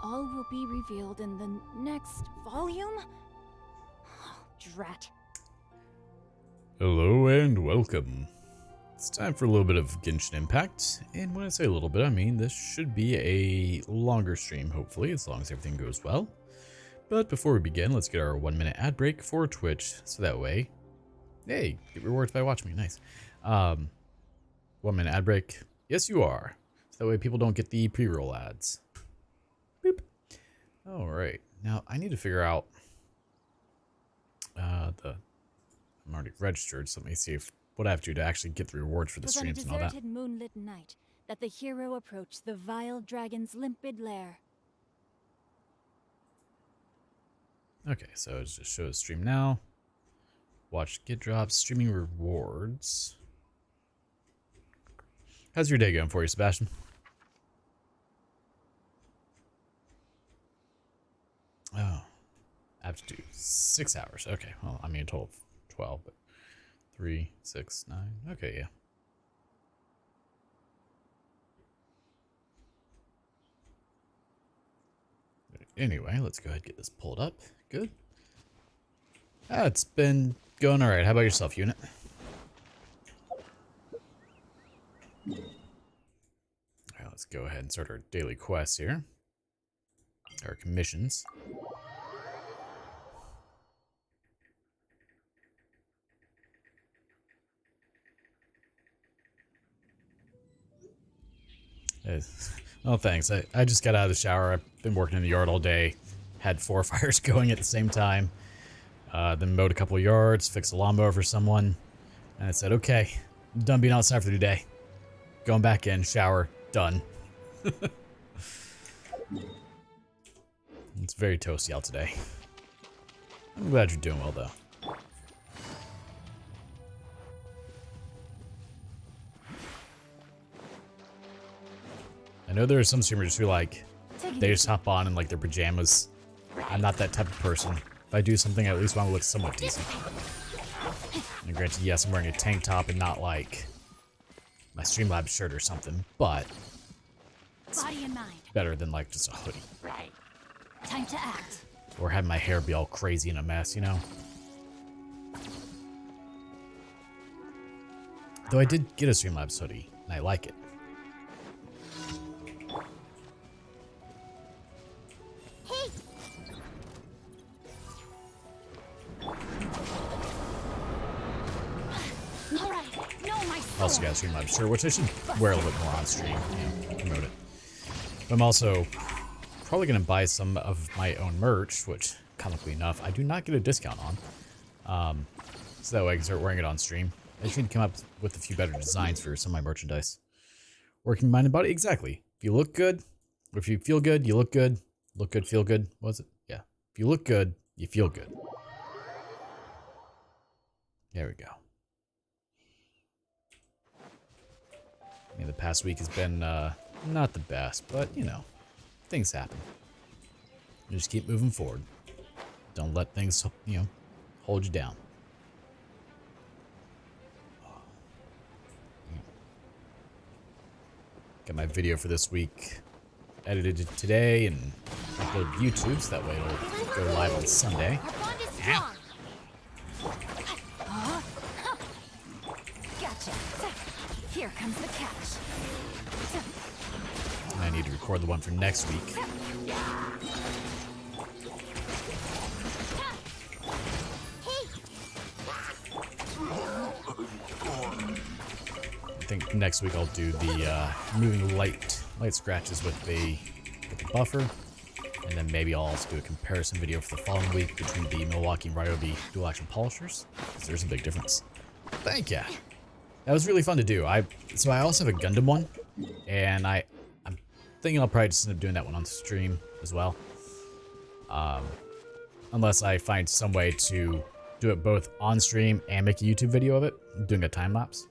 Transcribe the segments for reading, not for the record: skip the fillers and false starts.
All will be revealed in the next volume? Drat. Hello and welcome. It's time for a little bit of Genshin Impact, and when I say a little bit, I mean this should be a longer stream, hopefully, as long as everything goes well. But before we begin, let's get our 1-minute ad break for Twitch, so that way, hey, get rewards by watching me, nice. 1-minute ad break, yes you are, so that way people don't get the pre-roll ads. Boop. Alright, now I need to figure out, I'm already registered, so let me see what I have to do to actually get the rewards for the streams and all that. On a deserted moonlit night that the hero approached the vile dragon's limpid lair. Okay, so it just shows stream now. Watch get drops, streaming rewards. How's your day going for you, Sebastian? Oh, I have to do 6 hours. Okay, well, I mean a total of 12, but 3, 6, 9. Okay, yeah. Anyway, let's go ahead and get this pulled up. Good. It's been going alright. How about yourself, Unit? Alright, let's go ahead and start our daily quests here. Our commissions. Oh, thanks. I just got out of the shower. I've been working in the yard all day. Had 4 fires going at the same time. Then mowed a couple of yards, fixed a lawnmower for someone. And I said, okay, I'm done being outside for the day. Going back in, shower, done. It's very toasty out today. I'm glad you're doing well, though. I know there are some streamers who like, they just hop on in like their pajamas. I'm not that type of person. If I do something, I at least want to look somewhat decent. And granted, yes, I'm wearing a tank top and not like my Streamlabs shirt or something, but it's Body and mind. better than like just a hoodie. Right. Time to act. Or have my hair be all crazy in a mess, you know? Though I did get a Streamlabs hoodie, and I like it. Also got a Streamlabs shirt, which I should wear a little bit more on stream, you know, promote it. But I'm also probably going to buy some of my own merch, which, comically enough, I do not get a discount on. So that way I can start wearing it on stream. I just need to come up with a few better designs for some of my merchandise. Working mind and body, exactly. If you look good, or if you feel good, you look good. Look good, feel good. What was it? Yeah. If you look good, you feel good. There we go. I mean, the past week has been not the best, but, you know, things happen. You just keep moving forward. Don't let things, you know, hold you down. Got my video for this week edited today and uploaded to YouTube, so that way it'll go live on Sunday. Ow. Gotcha. Here comes the catch. And I need to record the one for next week. I think next week I'll do the moving light scratches with the buffer, and then maybe I'll also do a comparison video for the following week between the Milwaukee and Ryobi dual action polishers, because there's a big difference. Thank ya. That was really fun to do. So I also have a Gundam one, and I'm thinking I'll probably just end up doing that one on stream as well. Unless I find some way to do it both on stream and make a YouTube video of it, doing a time lapse.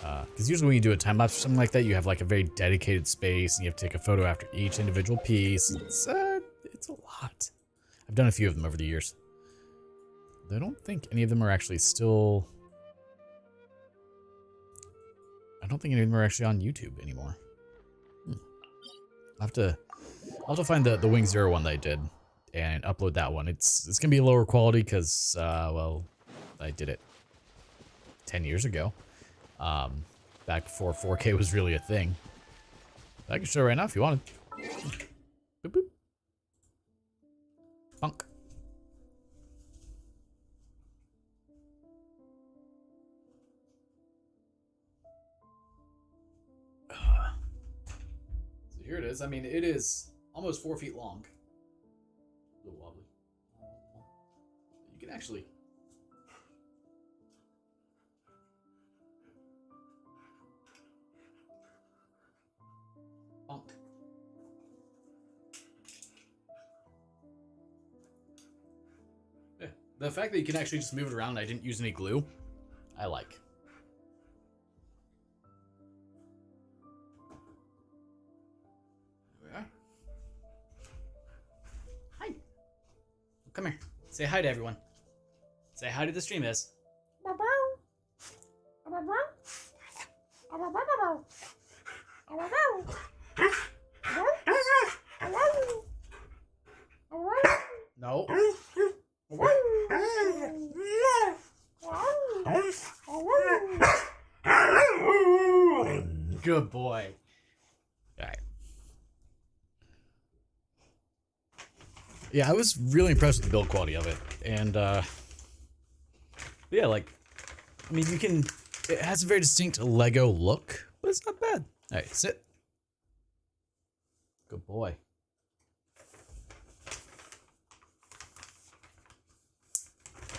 Because usually when you do a time lapse or something like that, you have like a very dedicated space, and you have to take a photo after each individual piece. It's a lot. I've done a few of them over the years. I don't think any of them are actually still. I don't think any of them are actually on YouTube anymore. I'll have to I'll have to find the Wing Zero one that I did and upload that one. It's gonna be lower quality because well, I did it 10 years ago, back before 4K was really a thing. I can show it right now if you wanted. Boop boop. Bonk. So here it is. I mean, it is almost 4 feet long. A little wobbly. You can actually. Bonk. Yeah. The fact that you can actually just move it around and I didn't use any glue, I like. Hi. Come here. Say hi to everyone. Say hi to the stream is. No. Good boy. All right. Yeah, I was really impressed with the build quality of it. And, yeah, like, I mean, it has a very distinct Lego look, but it's not bad. All right, sit. Good boy.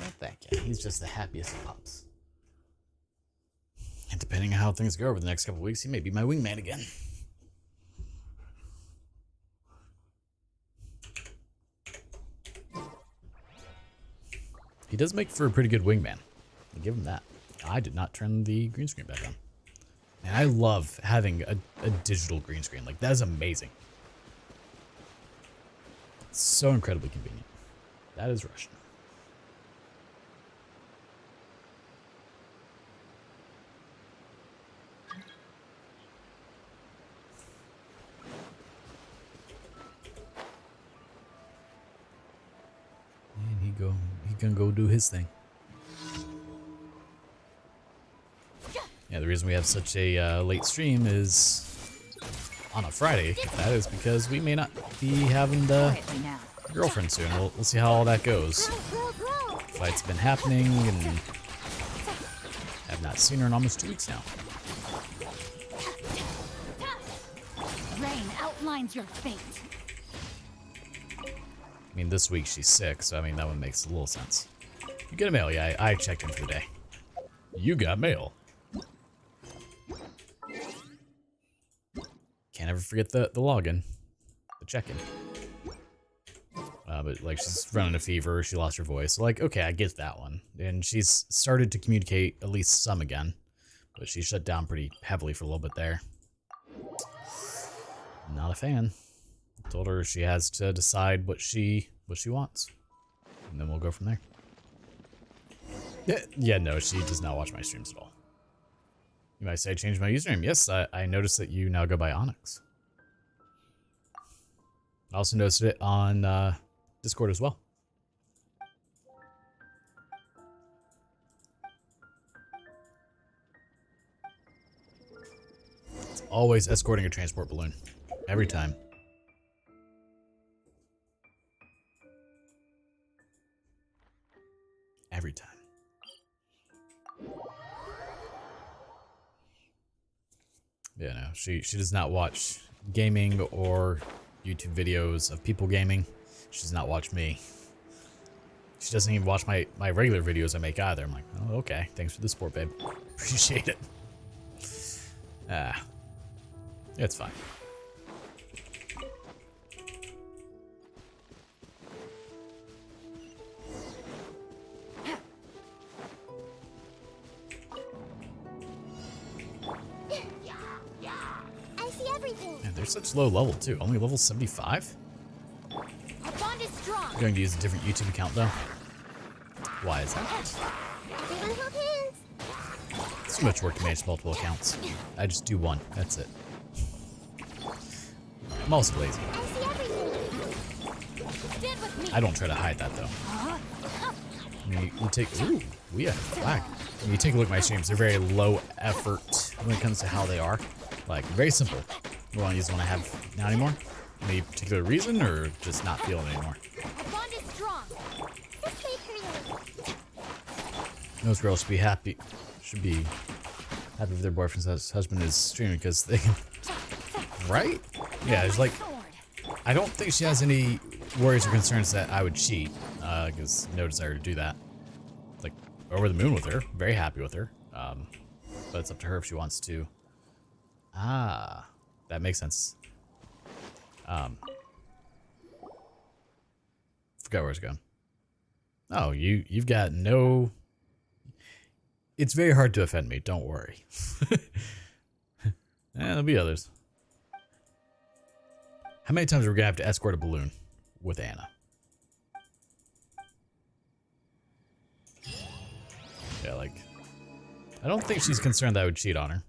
Not that guy. He's just the happiest of pups. And depending on how things go over the next couple of weeks, he may be my wingman again. He does make for a pretty good wingman. I'll give him that. I did not turn the green screen back on. And I love having a digital green screen. Like, that is amazing. It's so incredibly convenient. That is Russian. And he can go do his thing. Yeah, the reason we have such a late stream is on a Friday. That is because we may not be having the girlfriend soon. We'll see how all that goes. Fight's been happening, and I've not seen her in almost 2 weeks now. Rain outlines your fate. I mean, this week she's sick, so I mean, that one makes a little sense. You get a mail? Yeah, I checked in for the day. You got mail. Can't ever forget the login, the check-in. But like, she's running a fever, she lost her voice. So, like, okay, I get that one. And she's started to communicate at least some again, but she shut down pretty heavily for a little bit there. Not a fan. Told her she has to decide what she wants, and then we'll go from there. Yeah, no, she does not watch my streams at all. You might say I changed my username. Yes, I noticed that you now go by Onyx. I also noticed it on Discord as well. It's always escorting a transport balloon. Every time. Every time. Yeah, no, she does not watch gaming or YouTube videos of people gaming. She does not watch me. She doesn't even watch my regular videos I make either. I'm like, oh, okay. Thanks for the support, babe. Appreciate it. It's fine. Man, they're such low level too. Only level 75? I'm going to use a different YouTube account though. Why is that? It's too much work to manage multiple accounts. I just do one. That's it. I'm also lazy. I don't try to hide that though. We take, ooh, we have flag. When you take a look at my streams, they're very low effort when it comes to how they are. Like, very simple. You want to use the one I have now anymore? Any particular reason, or just not feeling it anymore? Most girls should be happy if their boyfriend's husband is streaming because they can, right? Yeah, there's like, I don't think she has any worries or concerns that I would cheat, because no desire to do that. Like, over the moon with her, very happy with her, but it's up to her if she wants to. Ah, that makes sense. Forgot where it's going. Oh, you've got no. It's very hard to offend me. Don't worry. There'll be others. How many times are we gonna have to escort a balloon with Anna? Yeah, like, I don't think she's concerned that I would cheat on her.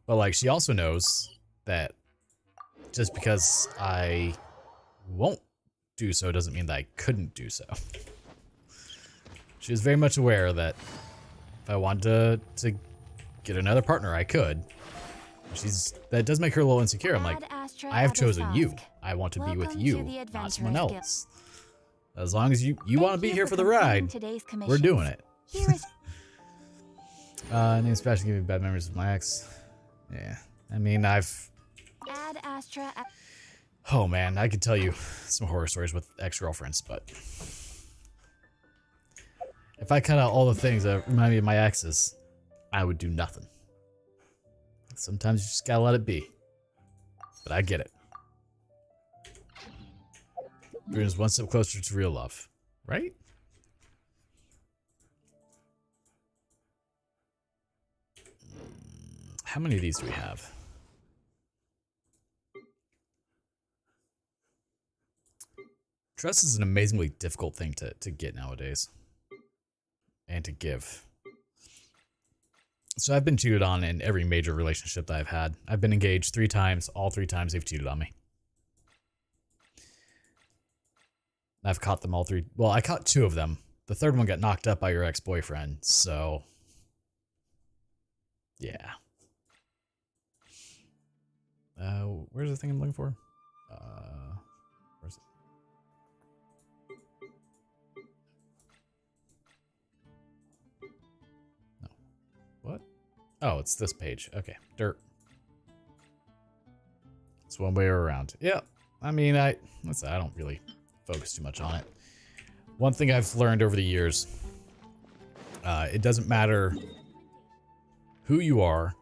But like, she also knows that just because I won't do so doesn't mean that I couldn't do so. She is very much aware that if I wanted to get another partner, I could. That does make her a little insecure. I'm like, I have chosen you. I want to be with you, not someone else. As long as you want to be here for the ride, we're doing it. Name's Sebastian, giving me bad memories of my ex. Yeah, I mean, oh man, I could tell you some horror stories with ex-girlfriends, but if I cut out all the things that remind me of my exes, I would do nothing. Sometimes you just gotta let it be. But I get it. Brings us one step closer to real love, right? How many of these do we have? Trust is an amazingly difficult thing to get nowadays. And to give. So I've been cheated on in every major relationship that I've had. I've been engaged 3 times. All 3 times they've cheated on me. I've caught them all 3. Well, I caught 2 of them. The third one got knocked up by your ex-boyfriend, so yeah. Where's the thing I'm looking for? Where's it? No. What? Oh, it's this page. Okay. Dirt. It's one way around. Yeah. I mean, I don't really focus too much on it. One thing I've learned over the years, it doesn't matter who you are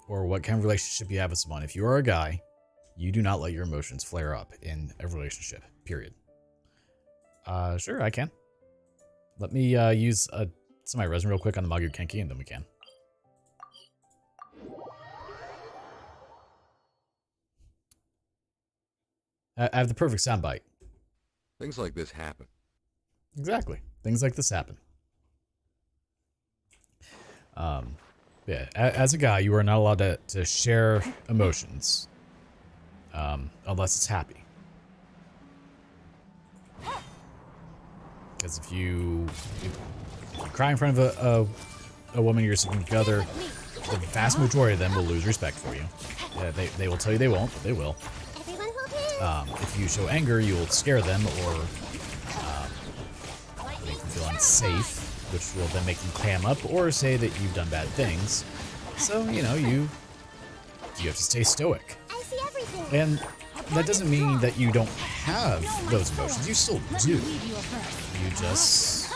or what kind of relationship you have with someone. If you are a guy, you do not let your emotions flare up in a relationship, period. Sure, I can. Let me use some of my resin real quick on the Magu Kenki, and then we can. I have the perfect soundbite. Things like this happen. Exactly. Things like this happen. Yeah, as a guy, you are not allowed to share emotions unless it's happy. Because if you cry in front of a woman you're significant other, the vast majority of them will lose respect for you. They will tell you they won't, but they will. If you show anger, you will scare them or make them feel unsafe, which will then make them clam up or say that you've done bad things. So, you know, you have to stay stoic. And that doesn't mean that you don't have those emotions. You still do. You just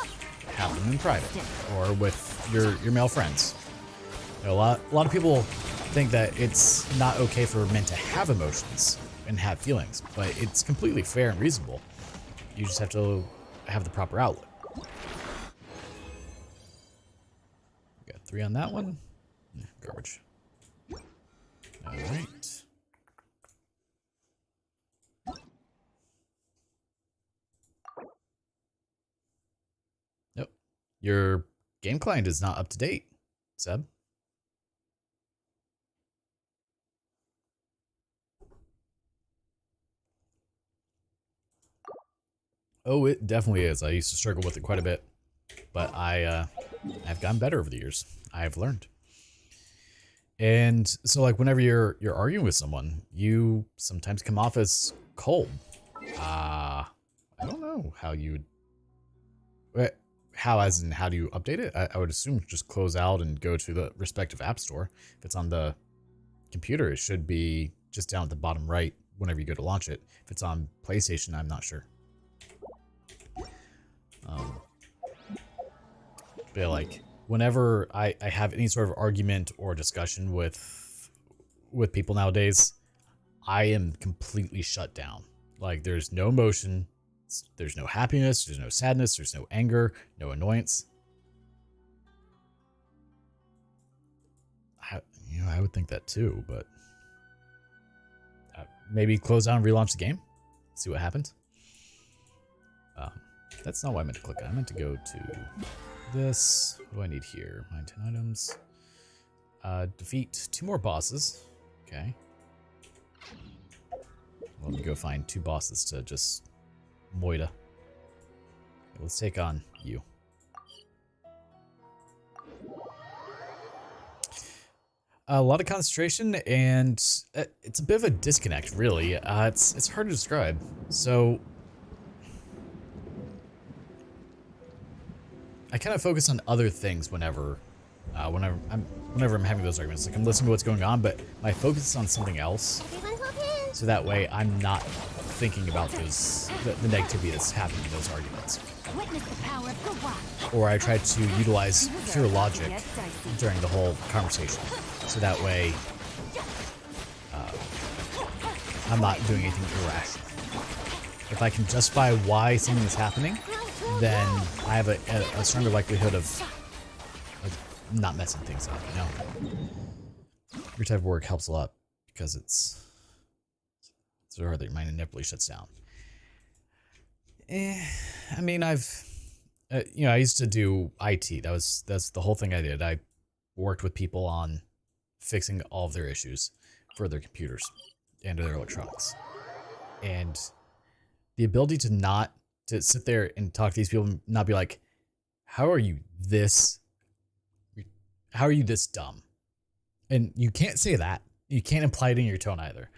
have them in private or with your male friends. You know, a lot of people think that it's not okay for men to have emotions and have feelings, but it's completely fair and reasonable. You just have to have the proper outlet. We got 3 on that one. Garbage. All right. Nope. Your game client is not up to date, Seb. Oh, it definitely is. I used to struggle with it quite a bit, but I've gotten better over the years. I've learned. And so, like, whenever you're arguing with someone, you sometimes come off as cold. I don't know how you would, how as in how do you update it? I would assume just close out and go to the respective app store. If it's on the computer, it should be just down at the bottom right whenever you go to launch it. If it's on PlayStation, I'm not sure. But yeah, like whenever I have any sort of argument or discussion with people nowadays, I am completely shut down. Like there's no emotion, there's no happiness, there's no sadness, there's no anger, no annoyance. I would think that too, but maybe close down and relaunch the game, see what happens. That's not what I meant to click on. I meant to go to this. What do I need here? Mine 10 items. Defeat 2 more bosses. Okay. Let me go find 2 bosses to just moida. Let's take on you. A lot of concentration, and it's a bit of a disconnect, really. It's hard to describe. So I kind of focus on other things whenever I'm having those arguments. Like I'm listening to what's going on, but my focus is on something else. So that way I'm not thinking about the negativity that's happening in those arguments. Or I try to utilize pure logic during the whole conversation. So that way I'm not doing anything irrational. If I can justify why something is happening, then I have a stronger likelihood of not messing things up, you know? Your type of work helps a lot because it's so hard that your mind inevitably shuts down. I mean, I used to do IT. That's the whole thing I did. I worked with people on fixing all of their issues for their computers and their electronics. And the ability to sit there and talk to these people and not be like, how are you this dumb? And you can't say that. You can't imply it in your tone either.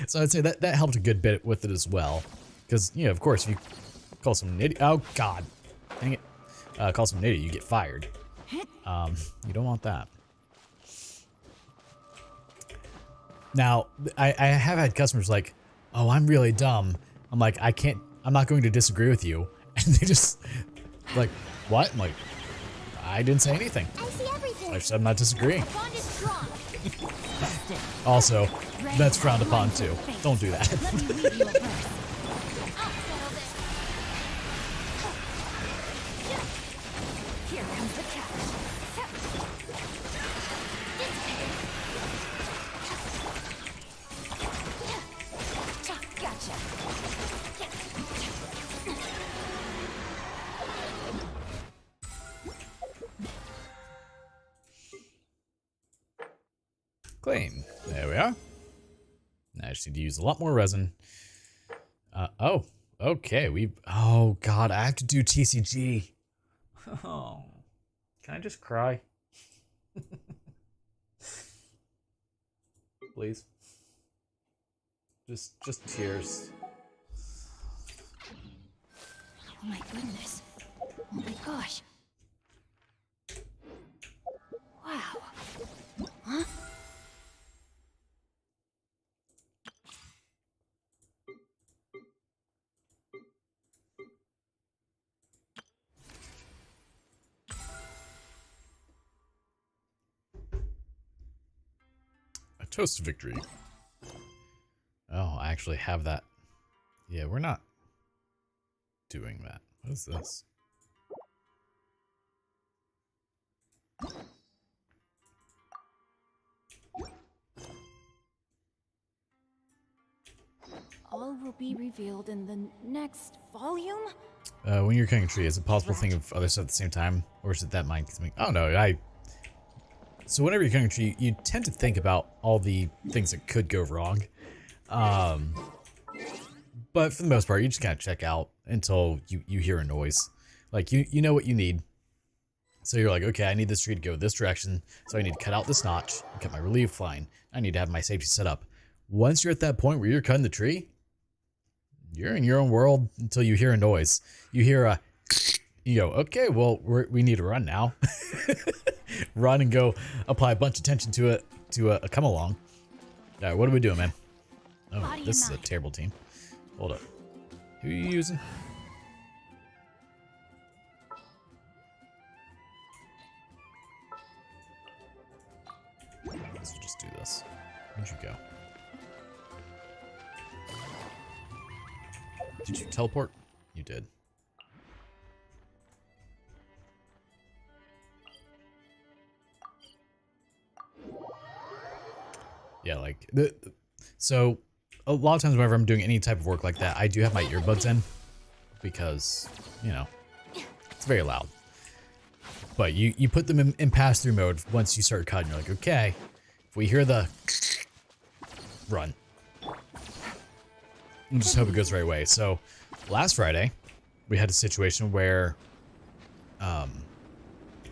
So I'd say that helped a good bit with it as well. Because, of course, if you call someone an idiot, oh God, dang it. Call someone an idiot, you get fired. You don't want that. Now, I have had customers like, oh, I'm really dumb. I'm like, I'm not going to disagree with you. And they just like, what? I'm like, I didn't say anything. I see everything. I said I'm not disagreeing. The bond is strong. Also, that's frowned upon too. Don't do that. Let me leave you a verse. I'll settle this. Here comes the catch. Gotcha. Claim. There we are. Now I just need to use a lot more resin. Oh, okay. Oh God, I have to do TCG. Oh, can I just cry? Please. Just tears. Oh my goodness. Oh my gosh. Wow. Huh? A toast to victory. Oh, I actually have that. Yeah, we're not doing that. What is this? All will be revealed in the next volume? When you're cutting a tree, is it possible to think of other stuff at the same time? Or is it that mind consuming? Oh no, so whenever you're cutting a tree, you tend to think about all the things that could go wrong. But for the most part, you just kind of check out until you hear a noise. Like, you know what you need. So you're like, okay, I need this tree to go this direction. So I need to cut out this notch and cut my relief line. I need to have my safety set up. Once you're at that point where you're cutting the tree, you're in your own world until you hear a noise. You hear a, you go, okay, well, we need to run now. Run and go apply a bunch of tension to a come along. All right, what are we doing, man? Oh, this is a terrible team. Hold up. Who are you using? Let's just do this. Where'd you go? Did you teleport? You did. Yeah, like so a lot of times whenever I'm doing any type of work like that, I do have my earbuds in because, you know, it's very loud. But you put them in pass-through mode once you start cutting. You're like, okay, if we hear the run, and just hope it goes the right way. So last Friday, we had a situation where the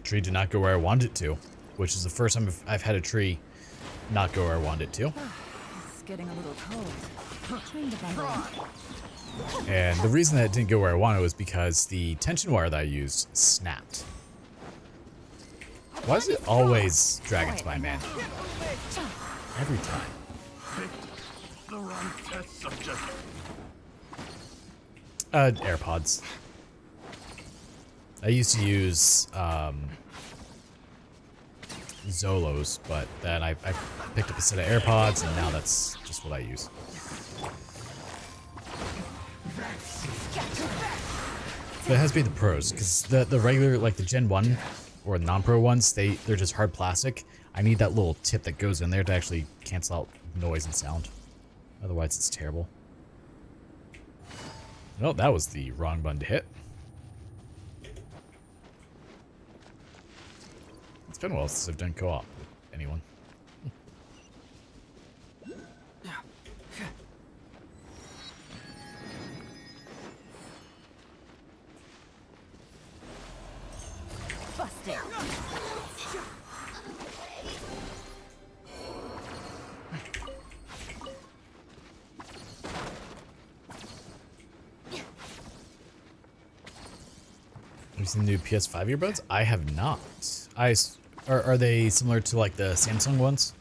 tree did not go where I wanted it to, which is the first time I've had a tree not go where I wanted it to. It's getting a little cold. Trying to bundle in. And the reason that it didn't go where I wanted was because the tension wire that I used snapped. Why is it always dragons by man? Every time. The wrong test subject. AirPods. I used to use Zolos, but then I picked up a set of AirPods, and now that's just what I use. But it has to be the pros, because the regular, like the Gen 1 or non-pro ones, they're just hard plastic. I need that little tip that goes in there to actually cancel out noise and sound. Otherwise, it's terrible. Well, that was the wrong button to hit. It's been a while since I've done co-op with anyone. Busted. Have you seen the new PS5 earbuds? I have not. Are they similar to like the Samsung ones?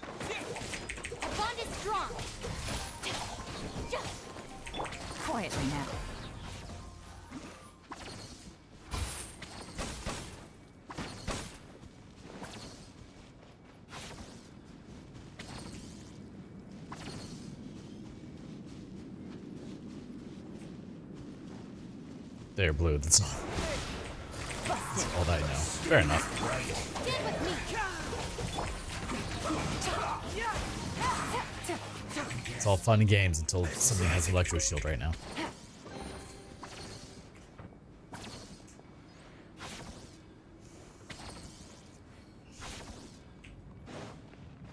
A bond is strong. Quietly now. They're blue. That's all that I know. Fair enough. Stand with me. It's all fun and games until something has an electro shield right now.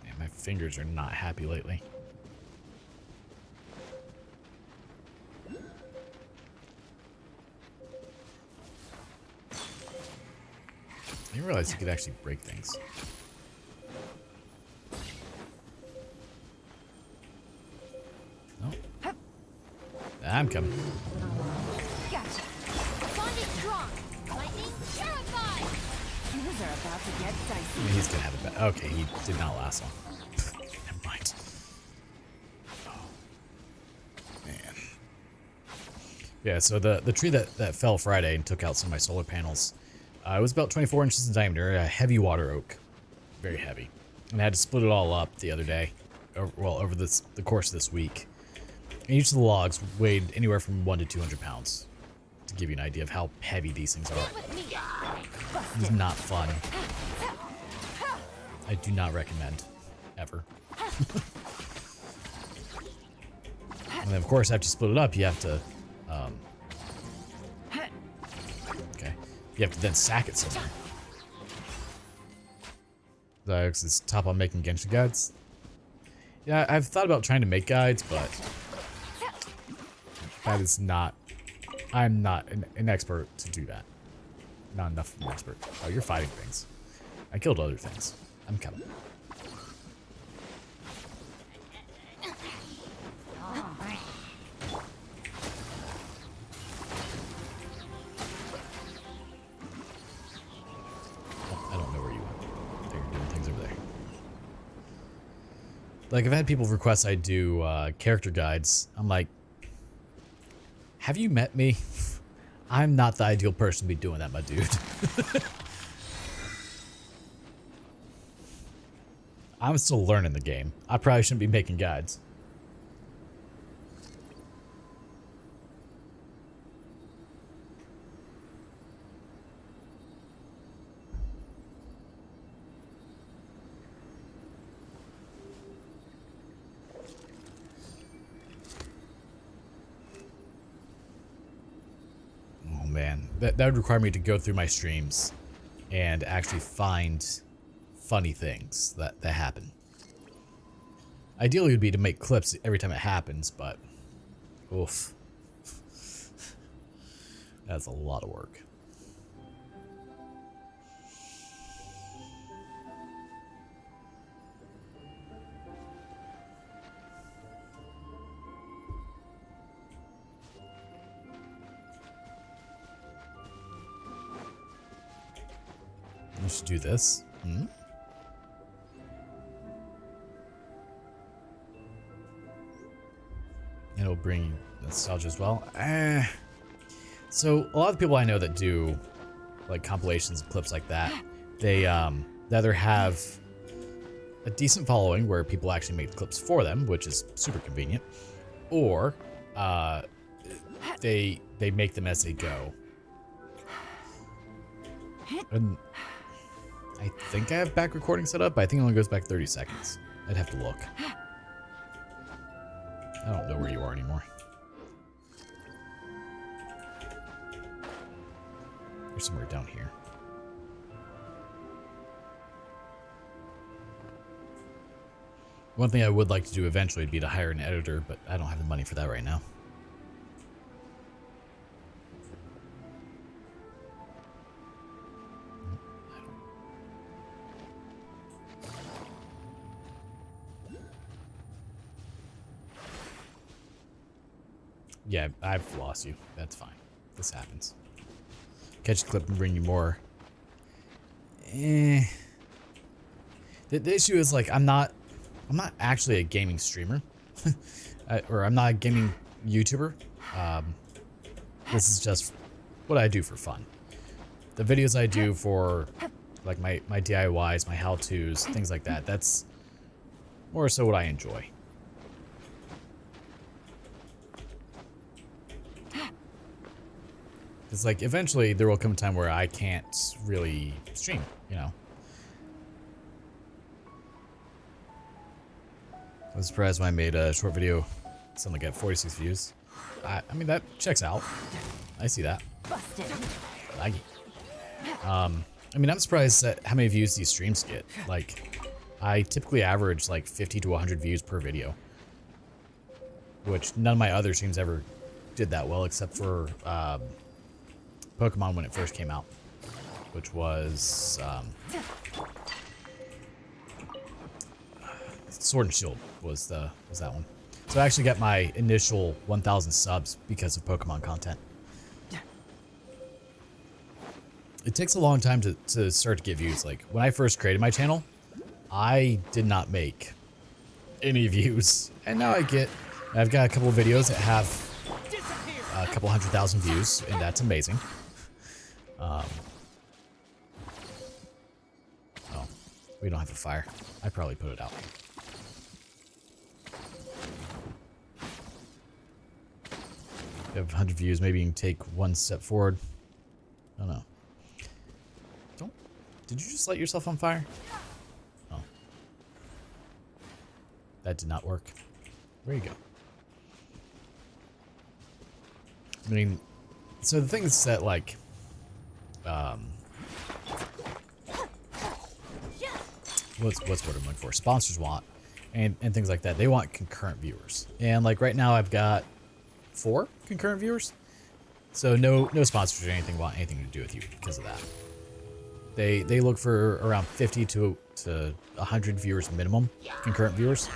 Man, my fingers are not happy lately. I didn't realize you could actually break things. No. I'm coming. Gotcha. Bond is strong. Lightning terrified. Things are about to get I dicey. mean, he's gonna have it back. Okay, he did not last long. Never mind. Oh. Man. Yeah, so the tree that fell Friday and took out some of my solar panels, it was about 24 inches in diameter, a heavy water oak. Very heavy. And I had to split it all up the other day, over the course of this week. And each of the logs weighed anywhere from 1 to 200 pounds, to give you an idea of how heavy these things are. With me. It was not fun. I do not recommend, ever. And then, of course, after you split it up, you have to, okay, you have to then sack it somewhere. Alex is top on making Genshin guides. Yeah, I've thought about trying to make guides, but That is not... I'm not an expert to do that. Not enough of an expert. Oh, you're fighting things. I killed other things. I'm coming. Oh, I don't know where you went. They're doing things over there. Like, I've had people request I do character guides. I'm like, have you met me? I'm not the ideal person to be doing that, my dude. I'm still learning the game. I probably shouldn't be making guides. Oh man, that would require me to go through my streams and actually find funny things that happen. Ideally, it would be to make clips every time it happens, but oof, that's a lot of work. We should do this. It'll bring nostalgia as well. So a lot of people I know that do like compilations and clips like that, they either have a decent following where people actually make clips for them, which is super convenient, or they make them as they go. And I think I have back recording set up, but I think it only goes back 30 seconds. I'd have to look. I don't know where you are anymore. You're somewhere down here. One thing I would like to do eventually would be to hire an editor, but I don't have the money for that right now. Yeah, I've lost you. That's fine. This happens. Catch the clip and bring you more. The issue is, like, I'm not actually a gaming streamer. Or I'm not a gaming YouTuber. This is just what I do for fun. The videos I do for, like, my DIYs, my how-tos, things like that, that's more so what I enjoy. It's like, eventually there will come a time where I can't really stream, you know. I was surprised when I made a short video, something got 46 views. I mean, that checks out. I see that. Laggy. I mean, I'm surprised at how many views these streams get. Like, I typically average like 50 to 100 views per video, which none of my other streams ever did that well, except for Pokemon when it first came out, which was Sword and Shield was that one. So I actually got my initial 1,000 subs because of Pokemon content. It takes a long time to start to get views. Like, when I first created my channel, I did not make any views, and now I've got a couple of videos that have a couple 100,000 views, and that's amazing. Oh, we don't have a fire. I probably put it out. You have 100 views, maybe you can take one step forward. I don't know. Did you just light yourself on fire? Oh. That did not work. Where you go? I mean, so the thing is that, like, what's what I'm looking for? Sponsors want, and things like that. They want concurrent viewers. And like right now, I've got 4 concurrent viewers. So no sponsors or anything want anything to do with you because of that. They look for around 50 to 100 viewers minimum, concurrent viewers.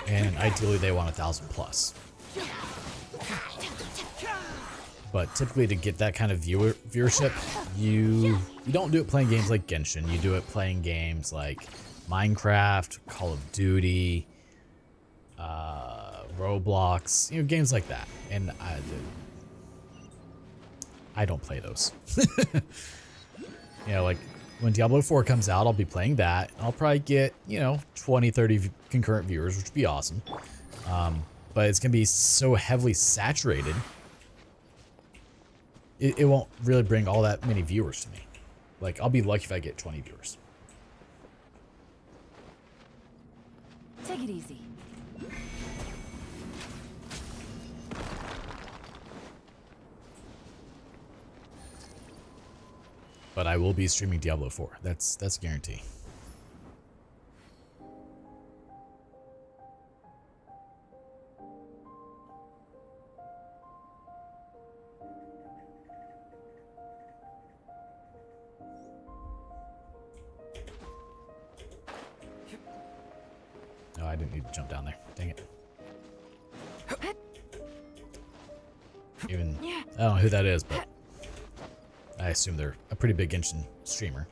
And ideally they want 1,000 plus. But typically to get that kind of viewership, you don't do it playing games like Genshin. You do it playing games like Minecraft, Call of Duty, Roblox, games like that. And I don't play those. Like when Diablo 4 comes out, I'll be playing that. I'll probably get, 20, 30 concurrent viewers, which would be awesome. But it's going to be so heavily saturated, it won't really bring all that many viewers to me. Like, I'll be lucky if I get 20 viewers. Take it easy. But I will be streaming Diablo 4. That's a guarantee. No, I didn't need to jump down there. Dang it. I don't know who that is, but I assume they're a pretty big Genshin streamer.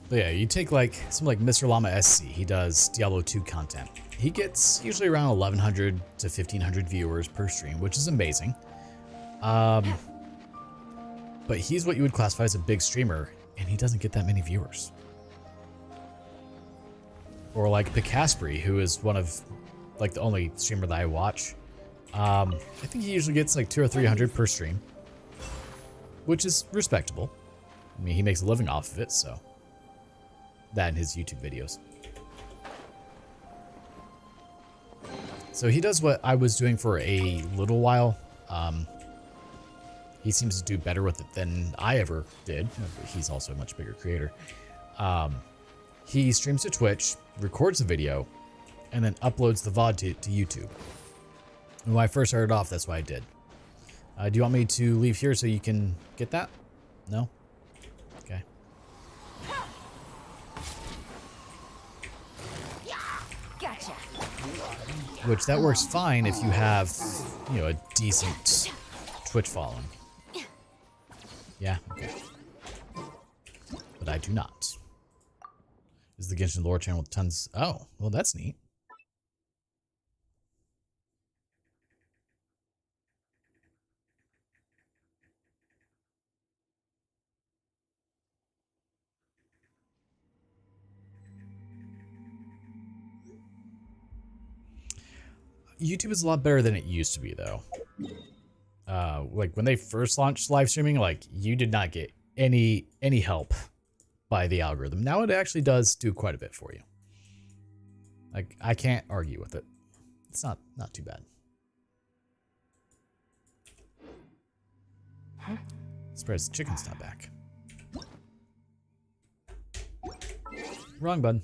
But yeah, you take like something like Mr. Llama SC. He does Diablo 2 content. He gets usually around 1,100 to 1,500 viewers per stream, which is amazing. But he's what you would classify as a big streamer, and he doesn't get that many viewers. Or like Picaspri, who is one of like the only streamer that I watch. I think he usually gets like 200 or 300 per stream, which is respectable. I mean, he makes a living off of it, so that and his YouTube videos. So he does what I was doing for a little while. He seems to do better with it than I ever did. He's also a much bigger creator. He streams to Twitch, records the video, and then uploads the VOD to YouTube. And when I first started off, that's what I did. Do you want me to leave here so you can get that? No? Okay. Gotcha. Which that works fine if you have, a decent Twitch following. Yeah, okay. But I do not. This is the Genshin lore channel with tons. Oh, well, that's neat. YouTube is a lot better than it used to be, though. Like when they first launched live streaming, like you did not get any help by the algorithm. Now it actually does do quite a bit for you. Like I can't argue with it. It's not too bad. Surprised the chicken's not back. Wrong button.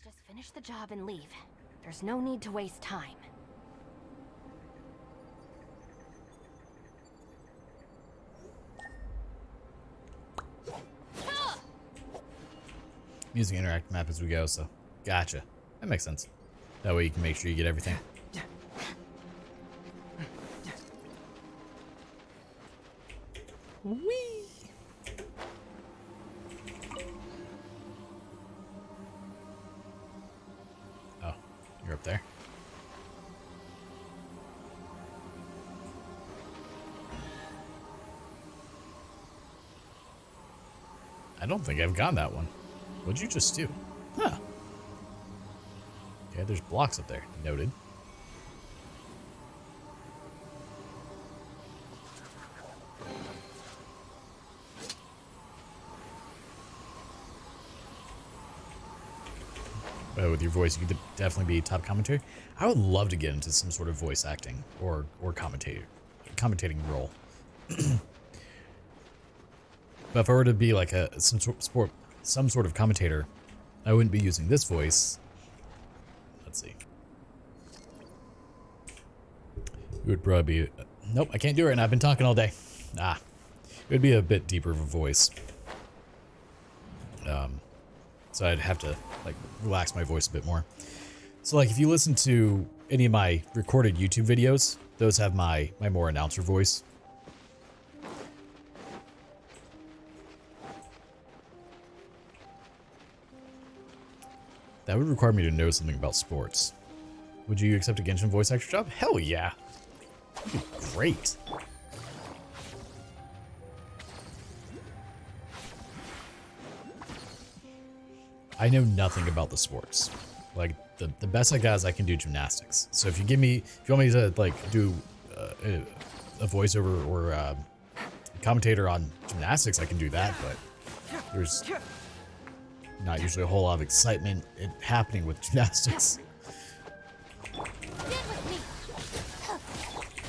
Just finish the job and leave. There's no need to waste time. Using interactive map as we go, so gotcha. That makes sense. That way you can make sure you get everything. Whee! Oh, you're up there. I don't think I've gotten that one. What'd you just do? Huh. Okay, there's blocks up there. Noted. with your voice, you could definitely be top commentary. I would love to get into some sort of voice acting or commentating role. But if I were to be like some sort of commentator, I wouldn't be using this voice. Let's see. It would probably be... nope, I can't do it right now. I've been talking all day. It would be a bit deeper of a voice. So I'd have to like relax my voice a bit more. So like if you listen to any of my recorded YouTube videos, those have my more announcer voice. That would require me to know something about sports. Would you accept a Genshin voice actor job? Hell yeah. That'd be great. I know nothing about the sports. Like the best I got is I can do gymnastics. So if you want me to like do a voiceover or a commentator on gymnastics, I can do that. But there's not usually a whole lot of excitement happening with gymnastics.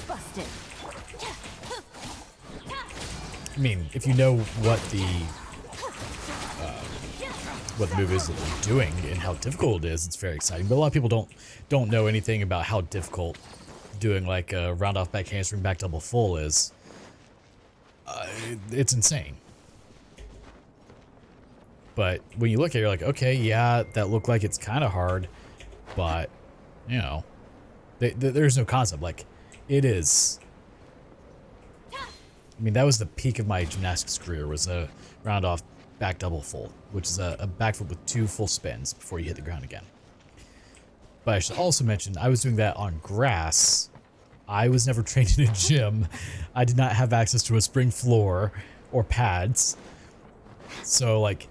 Busted. I mean, if you know what the move is that they're doing and how difficult it is, it's very exciting. But a lot of people don't know anything about how difficult doing like a round off back handspring back double full is. It's insane. But when you look at it, you're like, okay, yeah, that looked like it's kind of hard, but you know, there's no concept. Like, it is. I mean, that was the peak of my gymnastics career, was a round off back double full, which is a backflip with 2 full spins before you hit the ground again. But I should also mention, I was doing that on grass. I was never trained in a gym. I did not have access to a spring floor or pads. So, like,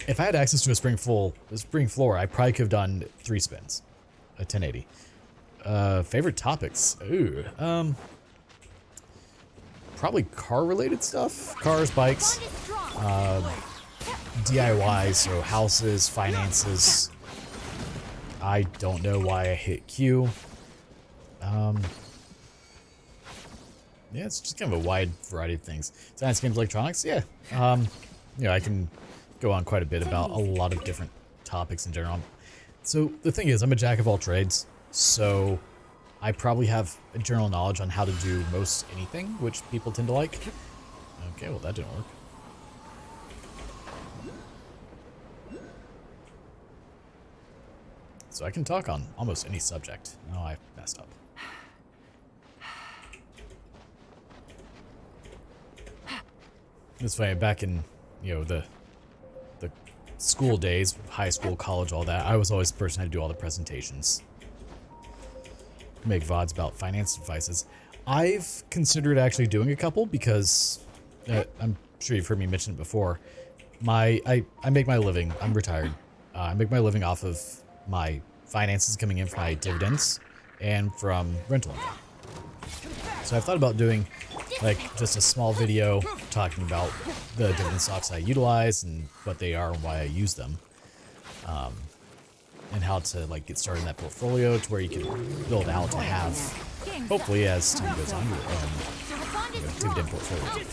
if I had access to a spring floor, I probably could have done 3 spins, a 1080. Favorite topics? Ooh, probably car-related stuff. Cars, bikes, DIY, so houses, finances. I don't know why I hit Q. Yeah, it's just kind of a wide variety of things. Science, games, electronics, yeah. You know, I can go on quite a bit about a lot of different topics in general. So the thing is, I'm a jack of all trades, so I probably have a general knowledge on how to do most anything, which people tend to like. Okay, well that didn't work. So I can talk on almost any subject. Oh, I messed up. It's funny, back in, you know, the school days, high school, college, all that, I was always the person who had to do all the presentations. Make VODs about finance advices. I've considered actually doing a couple because I'm sure you've heard me mention it before. I make my living, I'm retired. I make my living off of my finances coming in from my dividends and from rental income. So I've thought about doing like just a small video talking about the dividend stocks I utilize and what they are and why I use them, and how to like get started in that portfolio to where you can build out to have, hopefully as time goes on, your own, you know, dividend portfolio.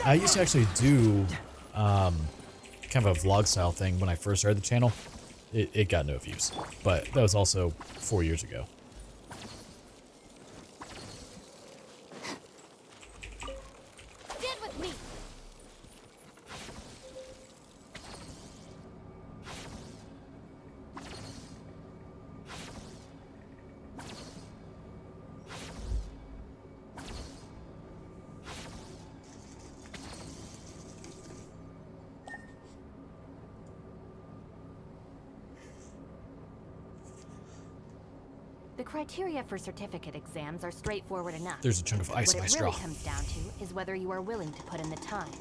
I used to actually do kind of a vlog style thing when I first started the channel. It got no views, but that was also 4 years ago. The criteria for certificate exams are straightforward enough. There's a chunk of ice in my What it straw. really comes down to is whether you are willing to put in the time.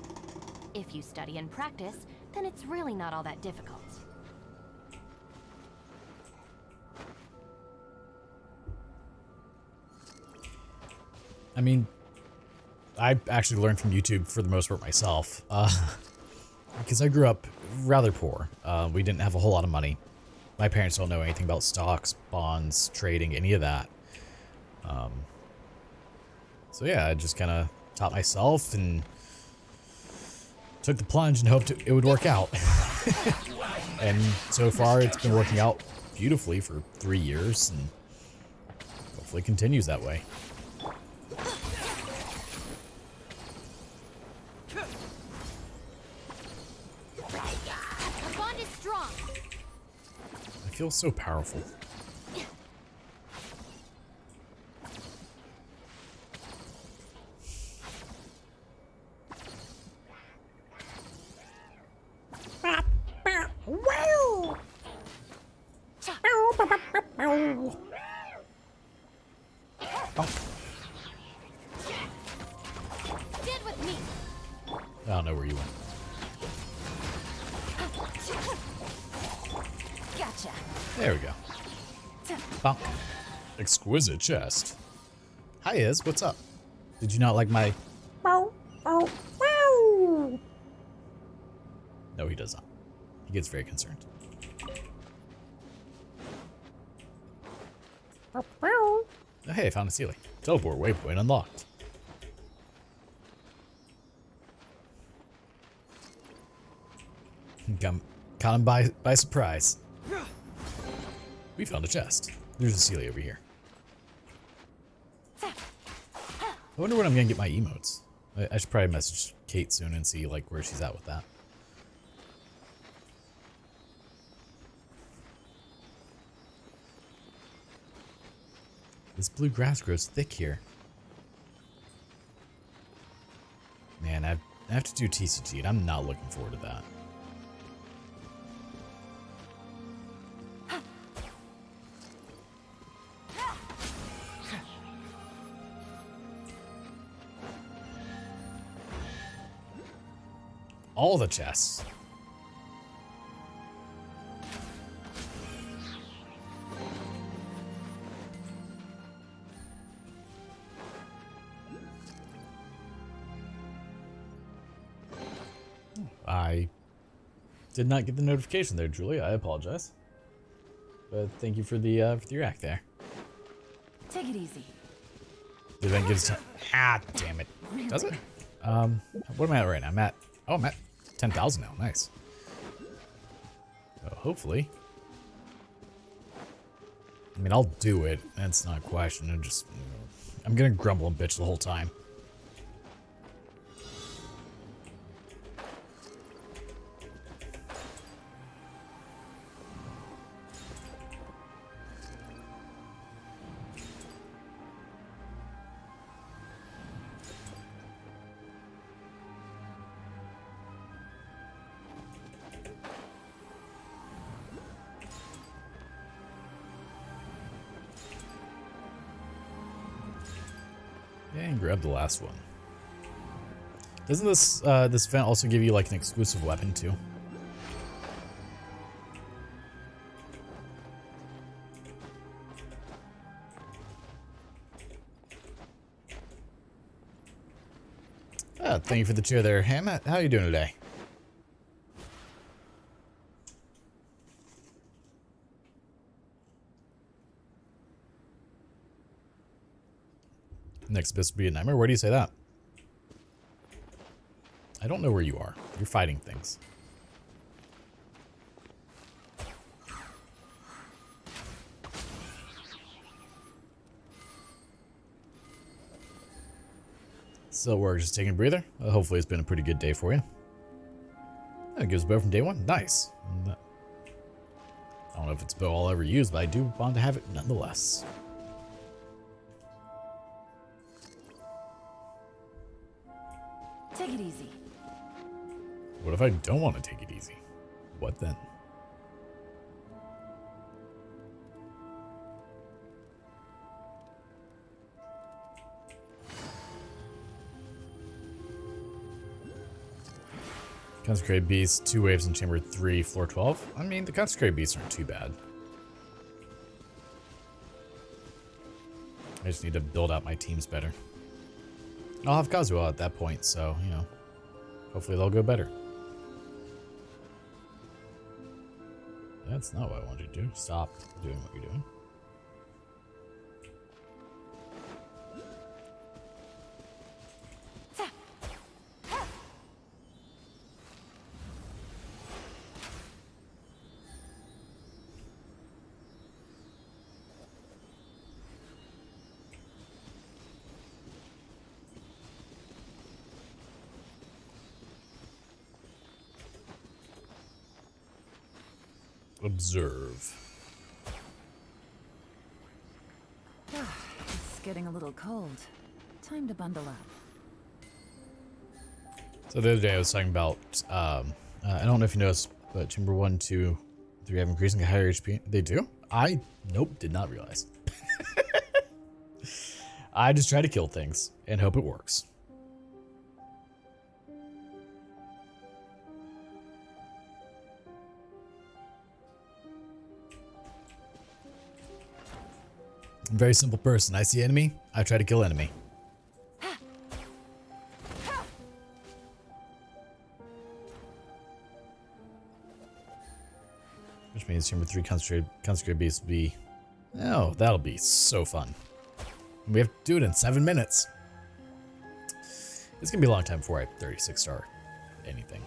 If you study and practice, then it's really not all that difficult. I mean, I actually learned from YouTube for the most part myself, because I grew up rather poor. We didn't have a whole lot of money. My parents don't know anything about stocks, bonds, trading, any of that. So yeah, I just kind of taught myself and took the plunge and hoped it would work out. And so far it's been working out beautifully for 3 years and hopefully continues that way. The bond is strong. I feel so powerful. Stand with me. I don't know where you went. Gotcha. There we go. Bonk. Exquisite chest. Hi, Iz. What's up? Did you not like my... No, he does not. He gets very concerned. Oh, hey, I found a ceiling. Teleport waypoint unlocked. Caught him by surprise. We found a chest. There's a Celia over here. I wonder when I'm gonna get my emotes. I should probably message Kate soon and see like where she's at with that. This blue grass grows thick here. Man, I have to do TCG and I'm not looking forward to that. All the chests. I did not get the notification there, Julie. I apologize. But thank you for the react there. Take it easy. The event gives time. Ah, damn it. Does it? What am I at right now? I'm at 10,000 now. Nice. So hopefully. I mean, I'll do it. That's not a question. I'm gonna grumble and bitch the whole time. And grab the last one. Doesn't this event also give you like an exclusive weapon too? Thank you for the cheer there, Ham. How are you doing today? Next best would be a nightmare. Where do you say that? I don't know where you are. You're fighting things. Still works. Just taking a breather. Hopefully it's been a pretty good day for you. That gives bow from day one. Nice. I don't know if it's a bow I'll ever use, but I do want to have it nonetheless. Take it easy. What if I don't want to take it easy? What then? Consecrated Beast, 2 waves in Chamber 3, floor 12. I mean, the Consecrated Beasts aren't too bad. I just need to build out my teams better. I'll have Kazuha at that point, so, you know, hopefully they'll go better. That's not what I wanted to do. Stop doing what you're doing. Observe. It's getting a little cold. Time to bundle up. So the other day I was talking about, I don't know if you noticed, but Chamber 1, 2, 3 have increasing higher HP. They do? Nope, did not realize. I just try to kill things and hope it works. I'm a very simple person. I see enemy, I try to kill enemy. Which means Chamber 3 Consecrated Beast will be... Oh, that'll be so fun. We have to do it in 7 minutes. It's going to be a long time before I 36 star anything.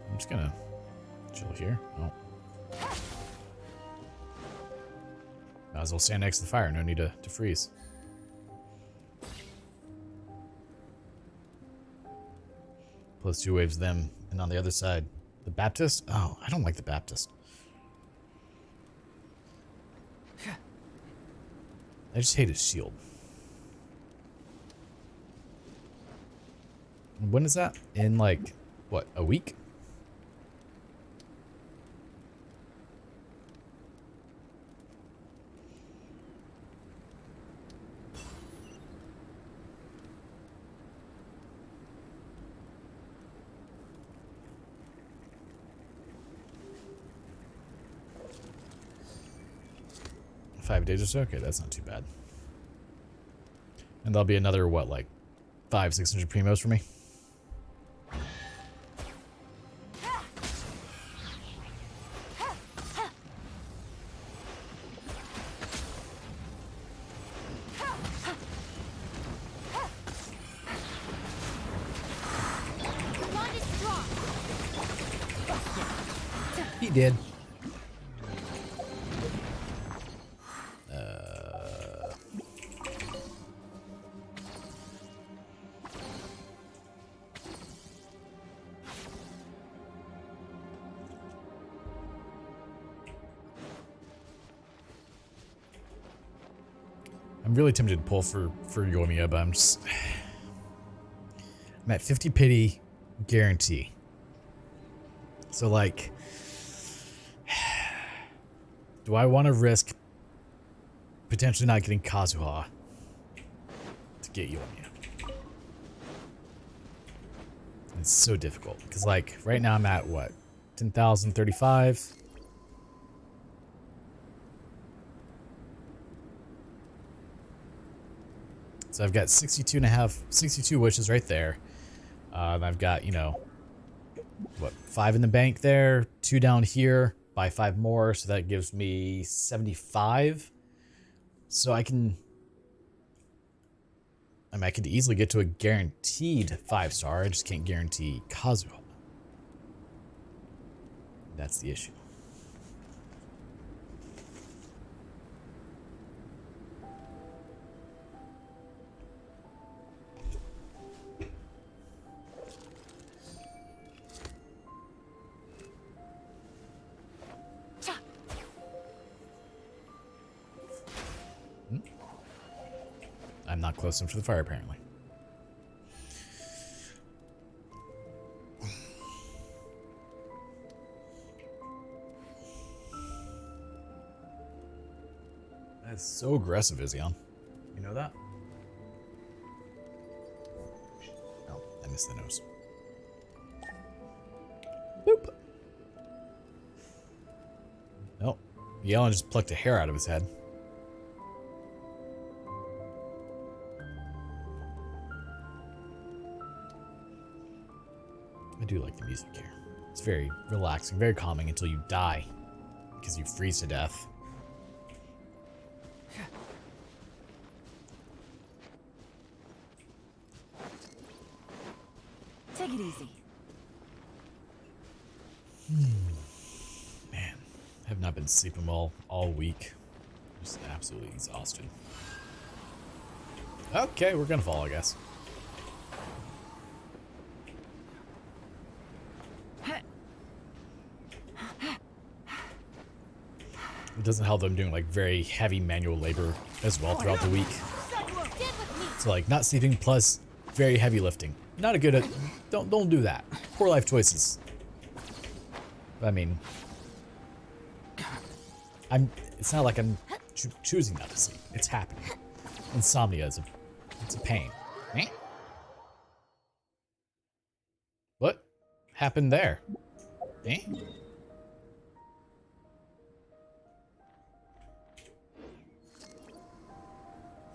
I'm just gonna chill here. Oh. Might as well stand next to the fire. No need to freeze. Plus 2 waves of them. And on the other side, the Baptist? Oh, I don't like the Baptist. I just hate his shield. When is that? In like, what, a week? $5 days or so? Okay, that's not too bad. And there'll be another, what, like 500-600 primos for me? He did. I'm really tempted to pull for Yoimiya, but I'm at 50 pity guarantee. So like, do I want to risk potentially not getting Kazuha to get Yoimiya? It's so difficult because like right now I'm at what, 10,035. So I've got 62 wishes right there. I've got, you know, what, 5 in the bank there, 2 down here, buy 5 more, so that gives me 75. So I could easily get to a guaranteed 5-star. I just can't guarantee Kazuha. That's the issue. I'm not close enough to the fire, apparently. That's so aggressive, Izion. You know that? Oh, I missed the nose. Boop. Yellen just plucked a hair out of his head. I do like the music here. It's very relaxing, very calming until you die. Because you freeze to death. Take it easy. Man, I have not been sleeping well all week. I'm just absolutely exhausted. Okay, we're gonna fall, I guess. It doesn't help that I'm doing like very heavy manual labor as well throughout the week. So like not sleeping plus very heavy lifting. Not a good. Don't do that. Poor life choices. I mean, It's not like I'm choosing not to sleep. It's happening. Insomnia is it's a pain. Eh? What happened there? Eh?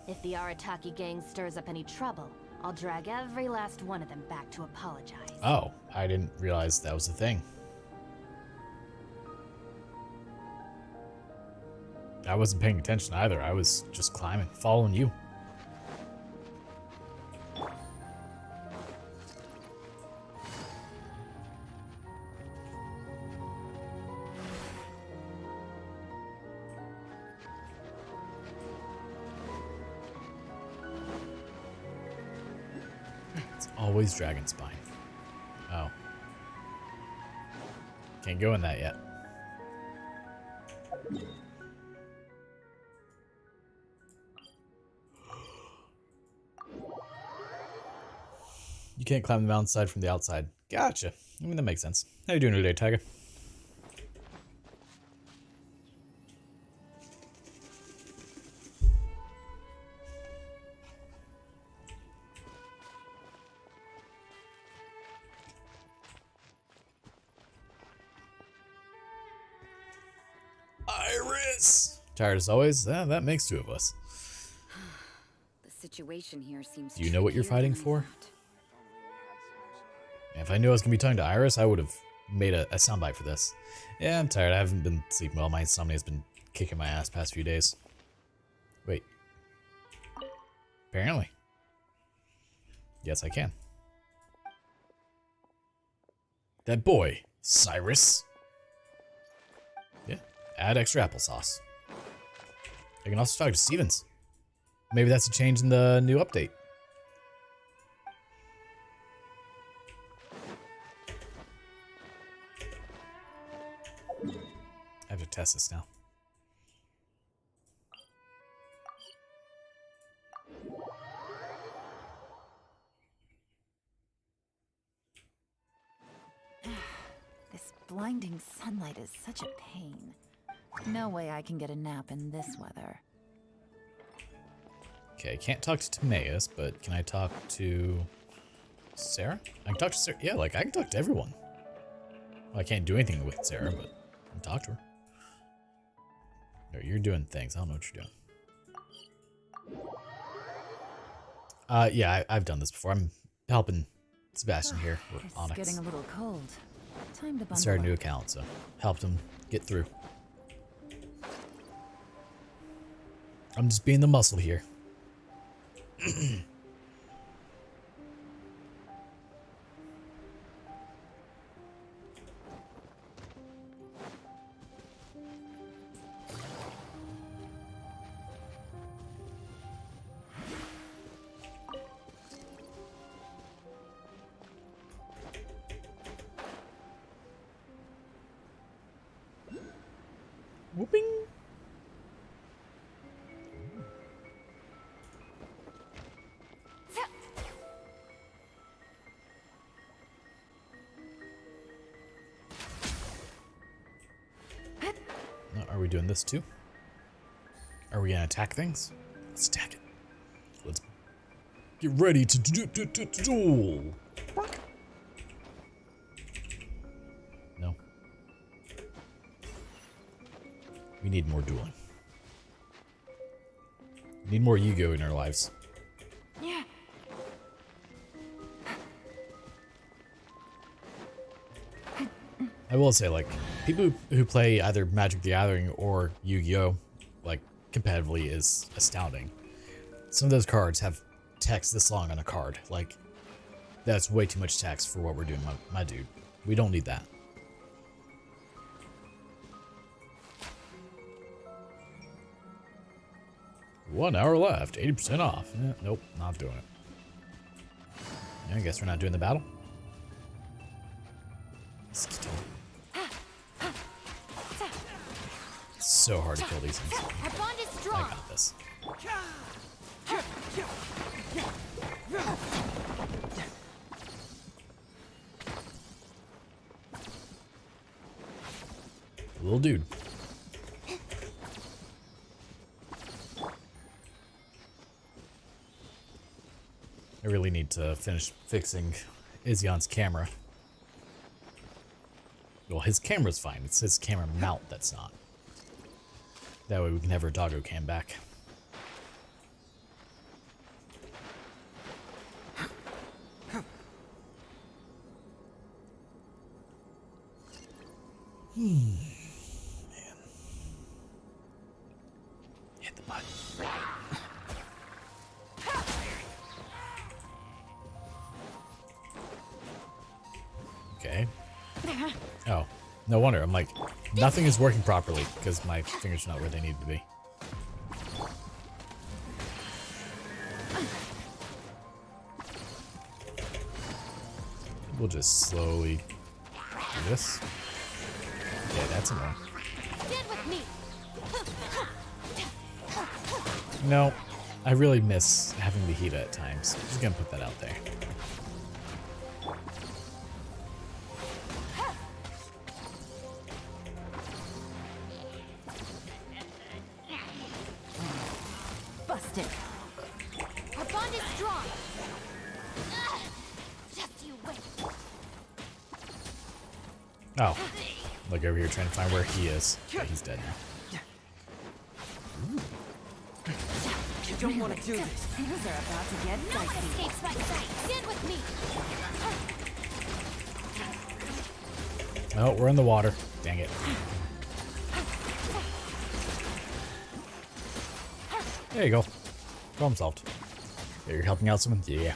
If the Arataki gang stirs up any trouble, I'll drag every last one of them back to apologize. Oh, I didn't realize that was a thing. I wasn't paying attention either. I was just climbing, following you. It's always dragon spine. Oh. Can't go in that yet. You can't climb the mountainside from the outside. Gotcha. I mean, that makes sense. How you doing today, Tiger? Iris! Tired as always? That makes two of us. The situation here seems. Do you know what you're trickier fighting than I for? thought. If I knew I was going to be talking to Iris, I would have made a soundbite for this. Yeah, I'm tired. I haven't been sleeping well. My insomnia has been kicking my ass past few days. Wait. Apparently. Yes, I can. That boy, Cyrus. Yeah, add extra applesauce. I can also talk to Stevens. Maybe that's a change in the new update. I have to test this now. This blinding sunlight is such a pain. No way I can get a nap in this weather. Okay, I can't talk to Timaeus, but can I talk to Sarah? I can talk to Sarah. Yeah, like I can talk to everyone. Well, I can't do anything with Sarah, but I can talk to her. No, you're doing things. I don't know what you're doing. Yeah, I've done this before. I'm helping Sebastian here with It's Onyx. getting a little cold. Time to bundle Started a new up. account, so helped him get through. I'm just being the muscle here. Whooping. Now, are we doing this too? Are we gonna attack things? Let's attack it. Let's get ready to duel. No. We need more dueling. We need more ego in our lives. Yeah. I will say, like, people who play either Magic the Gathering or Yu-Gi-Oh! Like, competitively is astounding. Some of those cards have text this long on a card. Like, that's way too much text for what we're doing, my dude. We don't need that. One hour left, 80% off. Nope, not doing it. Yeah, I guess we're not doing the battle. So hard to kill these things. Our bond is I strong. got this. Little dude. I really need to finish fixing Izion's camera. Well, his camera's fine. It's his camera mount that's not. That way we can have our doggo cam back. Man. Hit the button. Okay. Oh, no wonder. I'm like, nothing is working properly because my fingers are not where they need to be. We'll just slowly do this. Okay, that's enough. Stand with me. No, I really miss having the heat at times. Just gonna put that out there. Busted. Our bond is strong. Just you wait. Oh, look over here trying to find where he is. Okay, he's dead now. You don't want to do this. Things are about to get No dicey. escapes my sight. Stand with me. Oh, we're in the water. Dang it. There you go. Problem solved. Yeah, you're helping out someone? Yeah.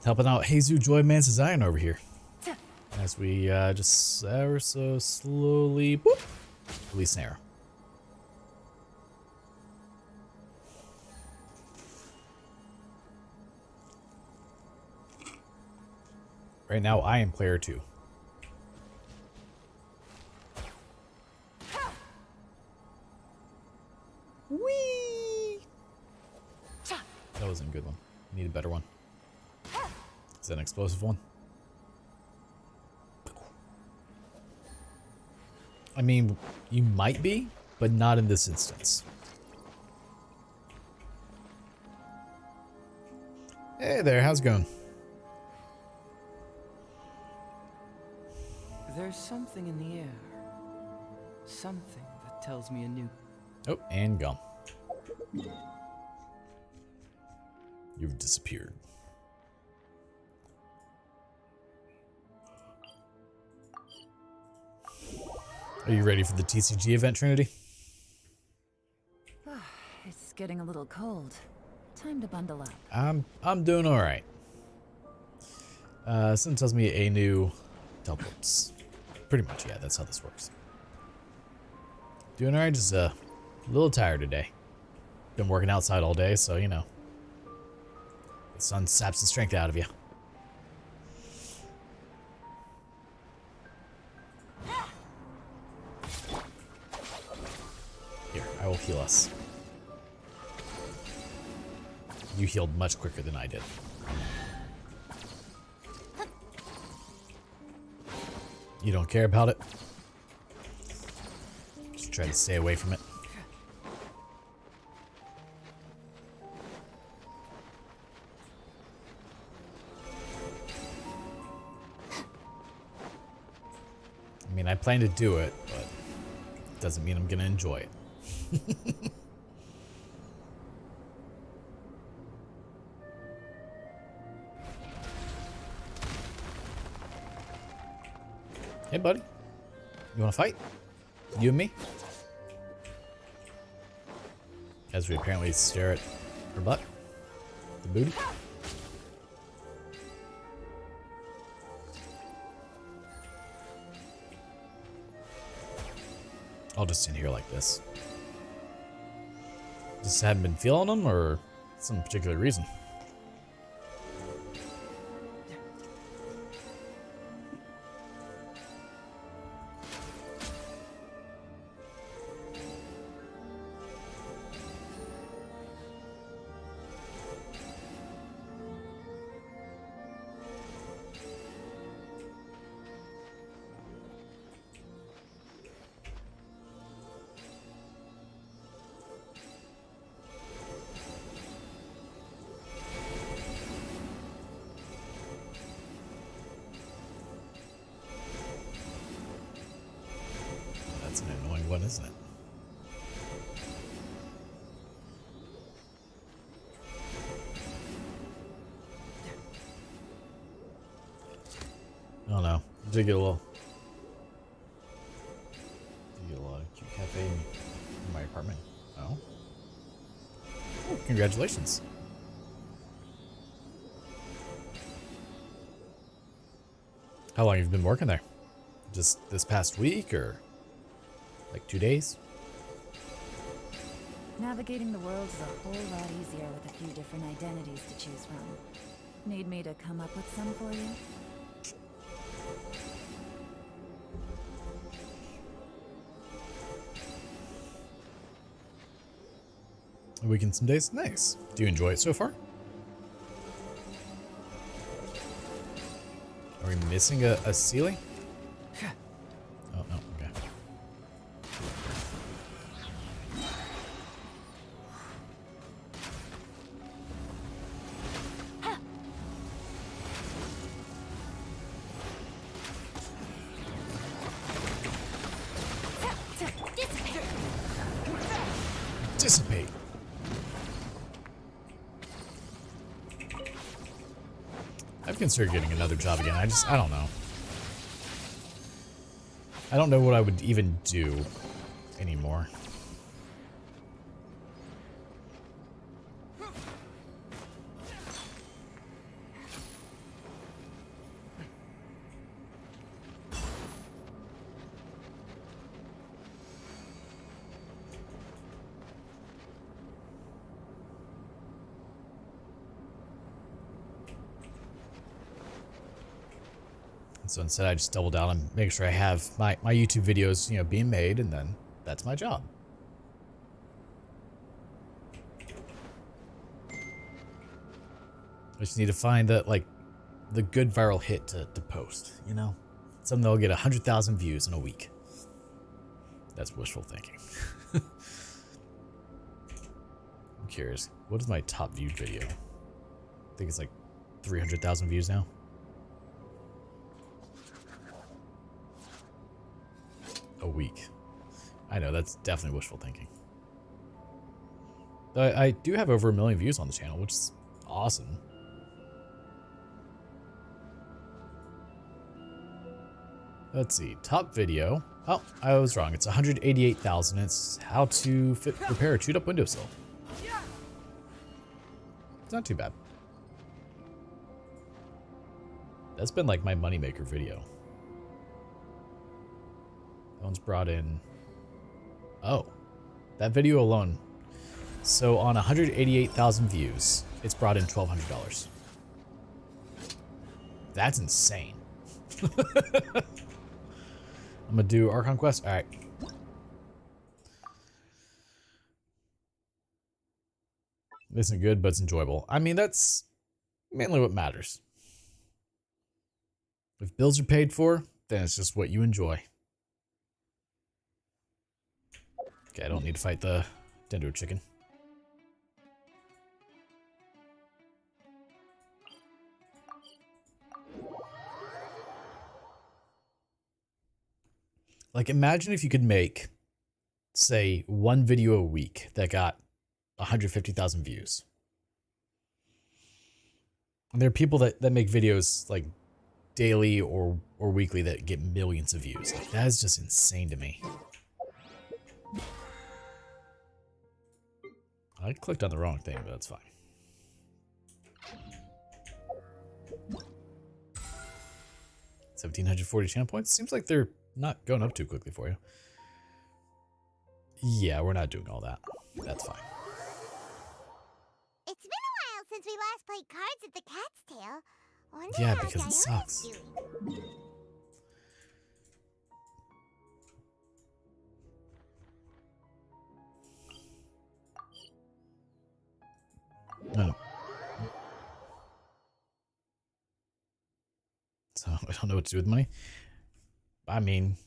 Helping out Jesus JoeMartinMVC Zion over here. As we just ever so slowly whoop, release an arrow. Right now, I am player 2. Whee! That wasn't a good one. Need a better one. Is that an explosive one? I mean, you might be, but not in this instance. Hey there, how's it going? There's something in the air. Something that tells me a new... Oh, and gone. You've disappeared. Are you ready for the TCG event, Trinity? It's getting a little cold. Time to bundle up. I'm doing all right. Something tells me a new teleports. Pretty much, yeah. That's how this works. Doing all right. Just a little tired today. Been working outside all day, so you know. The sun saps the strength out of you. Here, I will heal us. You healed much quicker than I did. You don't care about it? Just try to stay away from it. I mean, I plan to do it, but Doesn't mean I'm gonna enjoy it. Hey, buddy. You wanna fight? You and me? As we apparently stare at her butt. The booty. I'll just stand here like this. Just haven't been feeling them, or some particular reason? That's an annoying one, isn't it? I don't know. I did get a little cute cafe in my apartment. Oh. Oh, congratulations. How long have you been working there? Just this past week, or like 2 days? Navigating the world is a whole lot easier with a few different identities to choose from. Need me to come up with some for you? A week and some days? Nice. Do you enjoy it so far? Are we missing a ceiling? Oh, no. Okay. Dissipate. I've considered getting another job again. I don't know. I don't know what I would even do anymore. So instead, I just double down and make sure I have my YouTube videos, being made, and then that's my job. I just need to find the good viral hit to post, Something that'll get 100,000 views in a week. That's wishful thinking. I'm curious. What is my top viewed video? I think it's like 300,000 views now. A week. I know, that's definitely wishful thinking. I do have over 1 million views on the channel, which is awesome. Let's see, top video. Oh, I was wrong. It's 188,000. It's how to repair a chewed up windowsill. It's not too bad. That's been like my moneymaker video. That one's brought in. Oh, that video alone. So on 188,000 views, it's brought in $1,200. That's insane. I'm gonna do Archon Quest. All right. This isn't good, but it's enjoyable. I mean, that's mainly what matters. If bills are paid for, then it's just what you enjoy. Okay, I don't need to fight the Dendro chicken. Like, imagine if you could make say, one video a week that got 150,000 views. And there are people that make videos like daily or weekly that get millions of views. Like, that is just insane to me. I clicked on the wrong thing, but that's fine. $1,740 channel points. Seems like they're not going up too quickly for you. Yeah, we're not doing all that. That's fine. It's been a while since we last played cards at the Cat's Tail. Wonder Yeah, how because it Diona's sucks. doing. No. So I don't know what to do with money. I mean,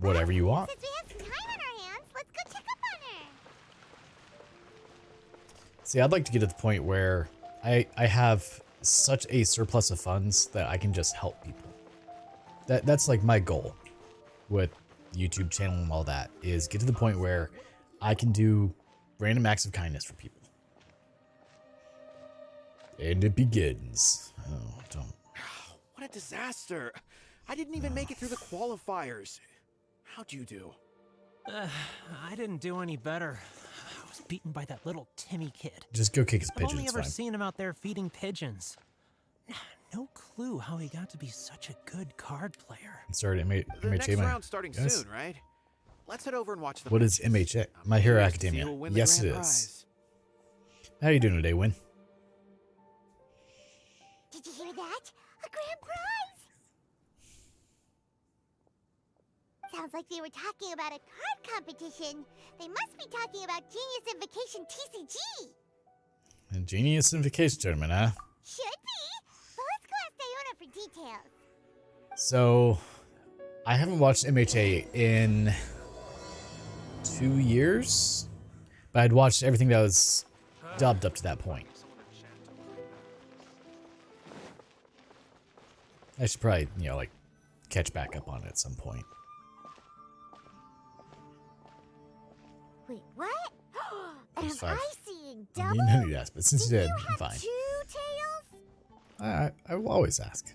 whatever you want. Since we have some time on our hands, let's go check up on her. See, I'd like to get to the point where I have such a surplus of funds that I can just help people. That's like my goal with YouTube channel and all that, is get to the point where I can do random acts of kindness for people. And it begins. Oh, don't. What a disaster. I didn't even make it through the qualifiers. How'd you do? I didn't do any better. I was beaten by that little Timmy kid. Just go kick his I've pigeons. only ever Fine. seen him out there feeding pigeons. No clue how he got to be such a good card player. Sorry, The next MHA. round's starting Yes. soon, right? Let's head over and watch the What is matches. MHA? I'm My Hero curious to see Academia. who'll win the Yes, it grand is. prize. How are you doing today, Win? Did you hear that? A grand prize! Sounds like they were talking about a card competition. They must be talking about Genius Invocation TCG. A Genius Invocation Tournament, huh? Should be. But let's go ask Diona for details. So, I haven't watched MHA in 2 years, but I'd watched everything that was dubbed up to that point. I should probably, like, catch back up on it at some point. Wait, what? Am It's fine. I seeing I double? mean, none of you asked, but since you Did did, you I'm have fine. 2 tails? I will always ask.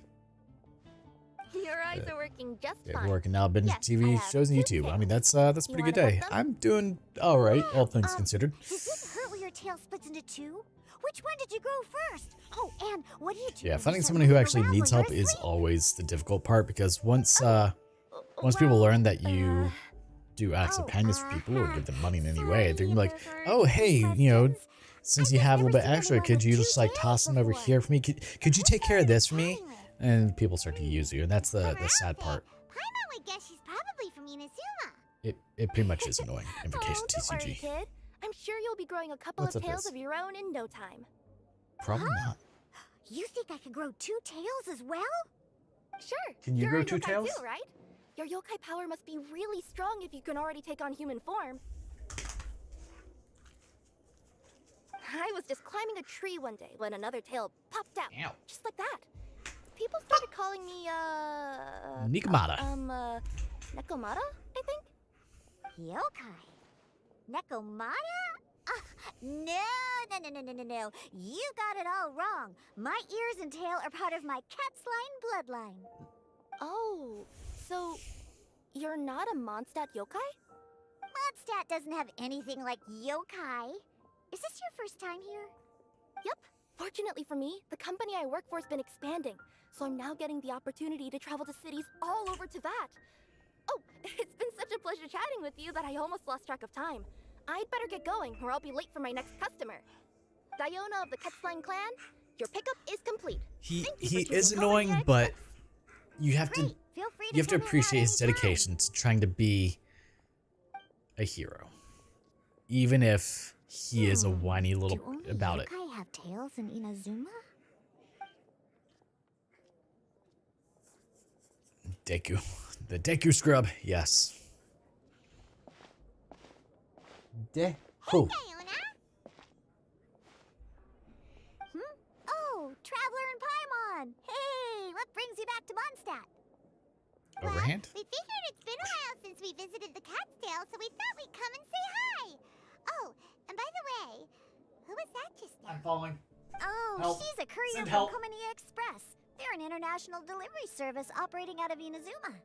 Your eyes are working just Yeah, fine. working now, binge Yes, I TV have shows and 2 YouTube. I mean, tails. that's a pretty good day. wanna help them? I'm doing all right, all things considered. Does it hurt when your tail splits into 2? Which one did you grow first? Oh, and what do you do? Yeah, when you finding start someone who moving actually around needs when help you're is asleep? always the difficult part, because once people learn that you do acts of kindness for people or give them money in any way, they're gonna be like, oh, hey, since you have a little bit extra, could you just like toss them over here for me? Could you take care of this for me? And people start to use you, and that's the sad part. Paimon would guess she's probably from Inazuma. It pretty much is annoying. Invocation Don't worry, TCG. kid. I'm sure you'll be growing a couple What's of up, tails Liz? of your own in no time. Probably not. You think I could grow 2 tails as well? Sure. Can you you're grow a 2 yokai tails? Too, right? Your yokai power must be really strong if you can already take on human form. I was just climbing a tree one day when another tail popped out. Ow. Just like that. People started calling me, Nikomata. Nekomata, I think? Yokai. Nekomata? No. You got it all wrong. My ears and tail are part of my cat's line bloodline. Oh, so you're not a Mondstadt yokai? Mondstadt doesn't have anything like yokai. Is this your first time here? Yep. Fortunately for me, the company I work for has been expanding, so I'm now getting the opportunity to travel to cities all over to that. Oh, it's been such a pleasure chatting with you that I almost lost track of time. I'd better get going, or I'll be late for my next customer. Diona of the Quetzline clan, your pickup is complete. He Thank you for choosing is Golden annoying, Egg but Express. you have to Great. Feel free to you have to come hang out appreciate his anytime. dedication to trying to be a hero, even if he is a whiny little Do only about it. yokai have tails in Inazuma? Deku, the Deku scrub, yes. Deku. Diona? Oh, Traveler and Paimon! Hey, what brings you back to Mondstadt? Overhand? We figured it's been a while since we visited the Cat's Tail, while, so we thought we'd come and say hi. Oh, and by the way, who was that just now? I'm following. Oh, Help. she's a courier Send from help. Komani Express. They're an international delivery service operating out of Inazuma.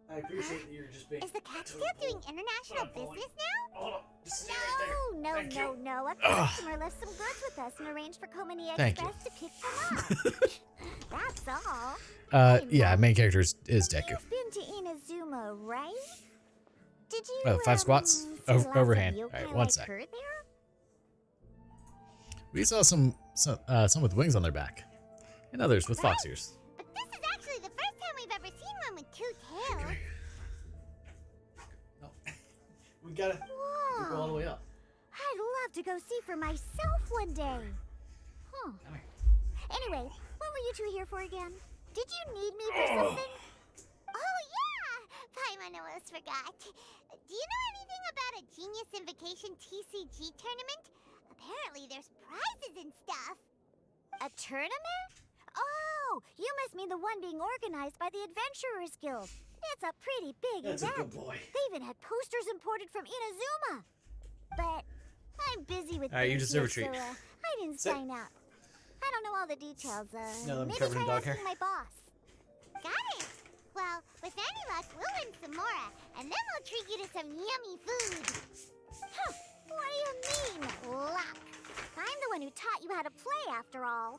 I appreciate that you're just being. Is the cat still doing international business now? Hold on. Just No. A customer left some goods with us and arranged for Komani Thank Express to pick them up. That's all. Yeah, main character is Deku. You've been to Inazuma, right? Did you, Oh, 5 squats? see lots of Overhand. yokai Alright, one like sec. her there? We saw some with wings on their back, and others with fox ears. But this is actually the first time we've ever seen one with 2 tails. No. We gotta go all the way up. I'd love to go see for myself one day. Huh. Anyway, what were you two here for again? Did you need me for something? Oh, yeah! Paimon almost forgot. Do you know anything about a Genius Invocation TCG tournament? Apparently there's prizes and stuff. A tournament? Oh, you must mean the one being organized by the Adventurers Guild. It's a pretty big event. boy. They even had posters imported from Inazuma. But I'm busy with Alright, you things deserve a here, treat. so I didn't Sit. sign up. I don't know all the details. No, I'm maybe covered in try dog hair. asking my boss. Got it. Well, with any luck, we'll win some more, and then we'll treat you to some yummy food. Huh. What do you mean, luck? I'm the one who taught you how to play, after all.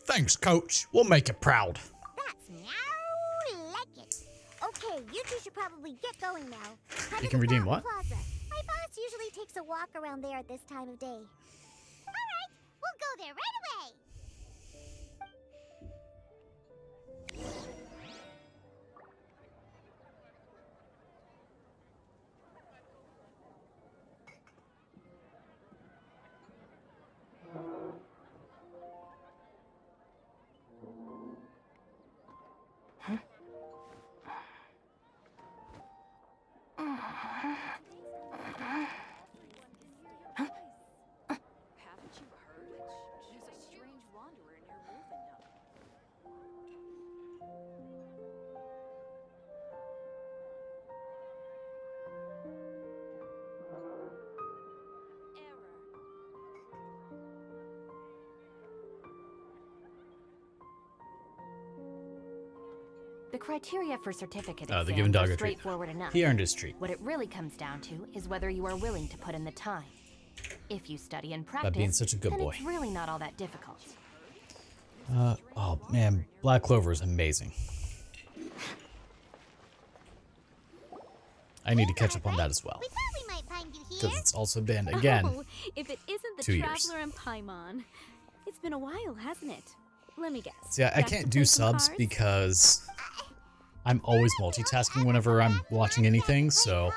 Thanks, coach. We'll make you proud. That's meow like it. Okay, you two should probably get going now. Head You to can the redeem Fountain what? Plaza. My boss usually takes a walk around there at this time of day. All right, we'll go there right away. Haven't you heard? There's a strange wanderer near Wolfenham. The criteria for certificate Oh, the exams given dog are a treat. straightforward enough. He earned his treat. What it really comes down to is whether you are willing to put in the time. If you study and practice, being such a good then boy. it's really not all that difficult. Oh man, Black Clover is amazing. I need to catch up on that as well, We thought we might find you here. because it's also been, again, Oh, if it isn't the 2 years. Traveler and Paimon. It's been a while, hasn't it? Let me guess. See, I Back to can't play do some subs cards? because I'm always multitasking whenever I'm watching anything, so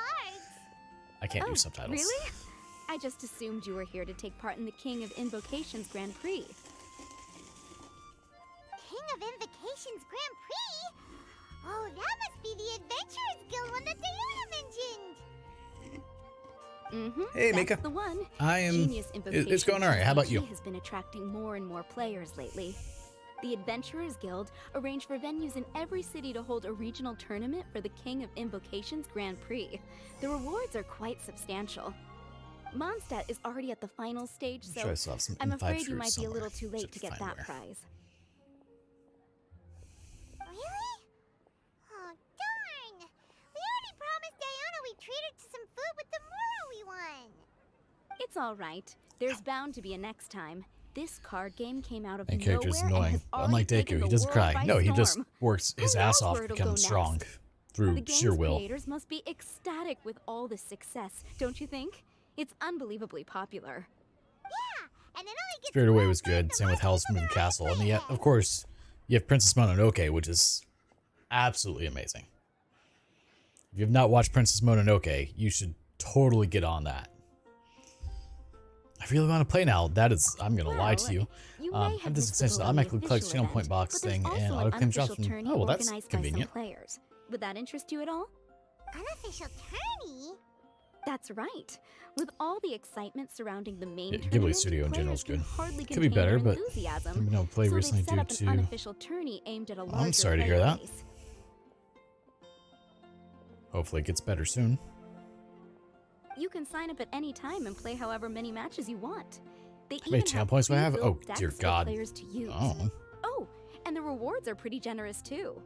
I can't do Oh, subtitles. Really? I just assumed you were here to take part in the King of Invocations Grand Prix. King of Invocations Grand Prix? Oh, that must be the Adventurers Guild one that Diana mentioned. Mm-hmm. Hey, that's Mika. the one. I am. Genius It's going alright. How about you? TCG has been attracting more and more players lately. The Adventurers Guild arranged for venues in every city to hold a regional tournament for the King of Invocations Grand Prix. The rewards are quite substantial. Mondstadt is already at the final stage, I'm so sure I still have some I'm M5 afraid you fruit might be a little somewhere. too late Just to get find that where. prize. Really? Oh, darn. We already promised Diana we'd treat her to some food with the Mora we won. It's all right. There's bound to be a next time. This card game came out of Main nowhere character's and annoying. has already Unlike taken Deku, the he doesn't world cry. by No, he just storm. works his Who ass knows off where to it'll become go strong next? through The sheer game's will. creators must be ecstatic with all this success, don't you think? It's unbelievably popular. Yeah, and it only gets Spirited Away more was fun good. the Same more with Howl's people Moving that Castle, and play yet, it. of course, you have Princess Mononoke, which is absolutely amazing. If you have not watched Princess Mononoke, you should totally get on that. I really want to play now. That is, I'm gonna lie to you. You I may have have this missed the extension, vote the on the automatically collects official channel point event, box but there's thing, and also auto an claim drops unofficial from. tourney Oh, well, that's organized by some convenient. players. Would that interest you at all? Unofficial tourney? That's right. With all the excitement surrounding the main Yeah, Ghibli tournament, Studio in general players is can good. hardly Could be contain better, their but enthusiasm. I've been able to play So recently they've set due up an to. unofficial tourney aimed at a larger I'm sorry to hear player that. base. Hopefully, it gets better soon. can sign up at any time and play however many matches you want. They How many even channel points do I have? pre-built Oh, decks dear for God. players to use. Oh, And the rewards are pretty generous too.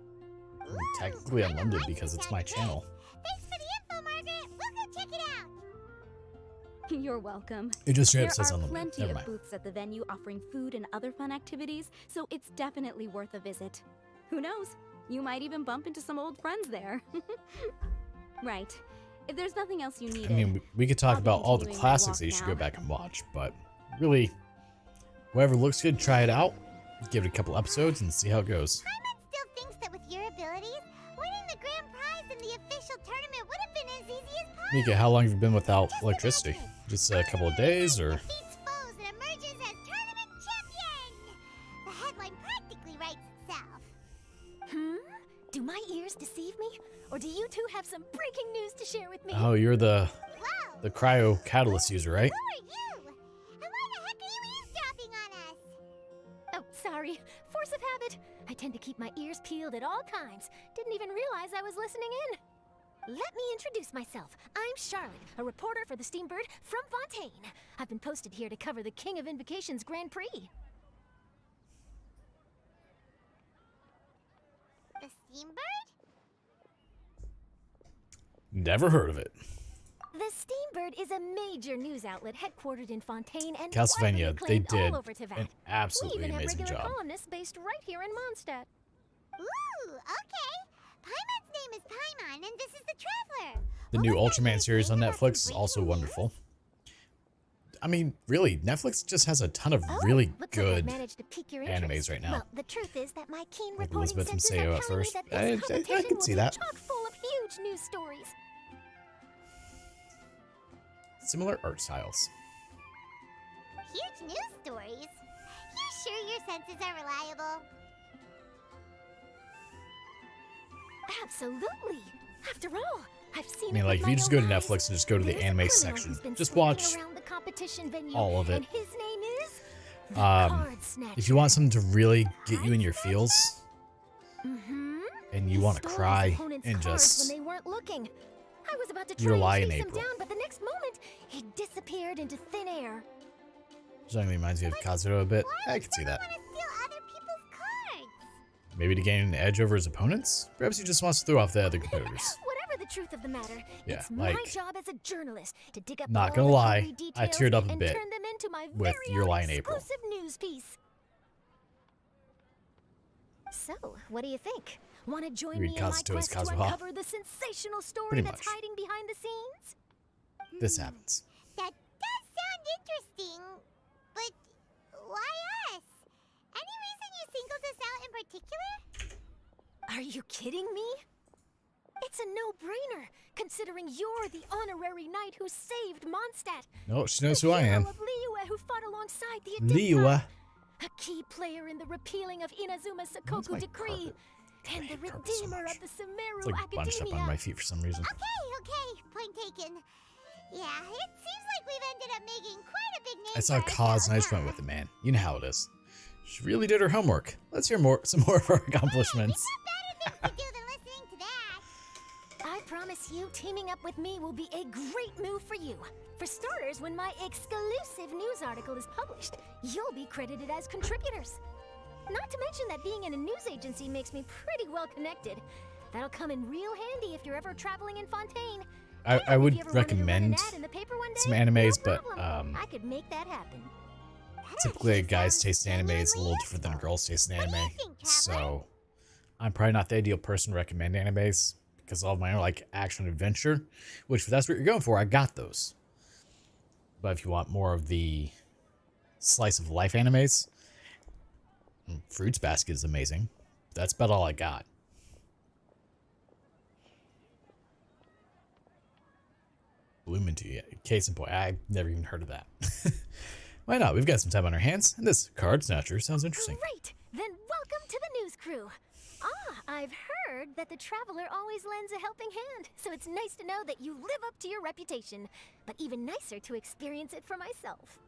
I'm technically unlimited because it's my channel. Thanks for the info, Margaret. We'll go check it out. You're welcome. It just straight There up says are unlimited. plenty Never of mind. booths at the venue offering food and other fun activities, so it's definitely worth a visit. Who knows? You might even bump into some old friends there. Right. If there's nothing else you need, I mean, we could talk I'll be about all the continuing my classics walk that you should now. go back and watch, but really, whatever looks good, try it out. Give it a couple episodes and see how it goes. Paimon still thinks that with your abilities, winning the grand prize in the official tournament would have been as easy as possible. Mika, how long have you been without electricity? Just a couple of days, or? Defeats foes and emerges as tournament champion. The headline practically writes itself. Do my ears deceive me? Or do you two have some breaking news to share with me? Oh, you're the Whoa! cryo catalyst user, right? Who are you? And why the heck are you eavesdropping on us? Oh, sorry. Force of habit. I tend to keep my ears peeled at all times. Didn't even realize I was listening in. Let me introduce myself. I'm Charlotte, a reporter for the Steambird from Fontaine. I've been posted here to cover the King of Invocations Grand Prix. The Steambird? Never heard of it. The Steambird is a major news outlet headquartered in Fontaine and Castlevania, widely they acclaimed did all over Teyvat. an absolutely We even have amazing regular job. columnists based right here in Mondstadt. Ooh, okay. Paimon's name is Paimon, and this is the Traveler. The What new was that Ultraman news series on thing about some Netflix is also breaking wonderful. I mean, really, Netflix just has a ton of really looks like I've good managed to pique your animes interest. right now. Well, the truth is that my keen Like reporting Elizabeth and senses Sayo are at telling me first. that I this could competition see will that. be chock full of huge news stories. Similar art styles. Huge news stories. You sure your senses are reliable? Absolutely. After all, I've seen I mean, it like, with if you my just own go to eyes. Netflix and just go to the There's a anime criminal section, who's been just sneaking watch around the competition venue, all of it. And his name is the Card Snatcher. If you want something to really get you in your feels, and you He want to stole his cry opponent's and cards just when they weren't looking. I was about to You're try lying, and chase him April. down, but the next moment he disappeared into thin air. something reminds me of Kazuto a bit, Why I would can see someone that. want to steal other people's cards? Maybe to gain an edge over his opponents? Perhaps he just wants to throw off the other competitors. Whatever the truth of the matter, Yeah, it's my like, job as a journalist to dig up not all gonna the lie, gory I details teared up a and bit turn them into my with very Your own Lie in April. exclusive news piece. So, what do you think? Want to join Read me in my Kazuto as quest to Kazuha. uncover the sensational story Pretty that's much. hiding behind the scenes? This happens. That does sound interesting, but why us? Any reason you singled us out in particular? Are you kidding me? It's a no-brainer, considering you're the honorary knight who saved Mondstadt. No, she knows The who I am. hero of Liyue who fought alongside the Liyue. a key player in the repealing of Inazuma's Where's my Sakoku decree, carpet? and the hate carpet so redeemer much. of the Sumeru It's like bunched up on Academia. my feet for some reason. Okay, point taken. Yeah, it seems like we've ended up making quite a big name I saw for cause and I just went ourselves, with it, man. You know how it is. She really did her homework. Let's hear some more of her accomplishments. huh? Better things to do than listening to that. I promise you, teaming up with me will be a great move for you. For starters, when my exclusive news article is published, you'll be credited as contributors. Not to mention that being in a news agency makes me pretty well connected. That'll come in real handy if you're ever traveling in Fontaine. I If would you ever wanted to run an recommend ad in the paper one day, some animes, no but problem. I could make that happen. typically a guy's taste in anime is a little different than a girl's taste in anime. So I'm probably not the ideal person to recommend animes because all of mine are like action adventure, which if that's what you're going for, I got those. But if you want more of the slice of life animes, Fruits Basket is amazing. That's about all I got. Bloomington, case in point, I've never even heard of that. Why not? We've got some time on our hands, and this card snatcher sounds interesting. Great! Then welcome to the news crew. I've heard that the Traveler always lends a helping hand, so it's nice to know that you live up to your reputation, but even nicer to experience it for myself.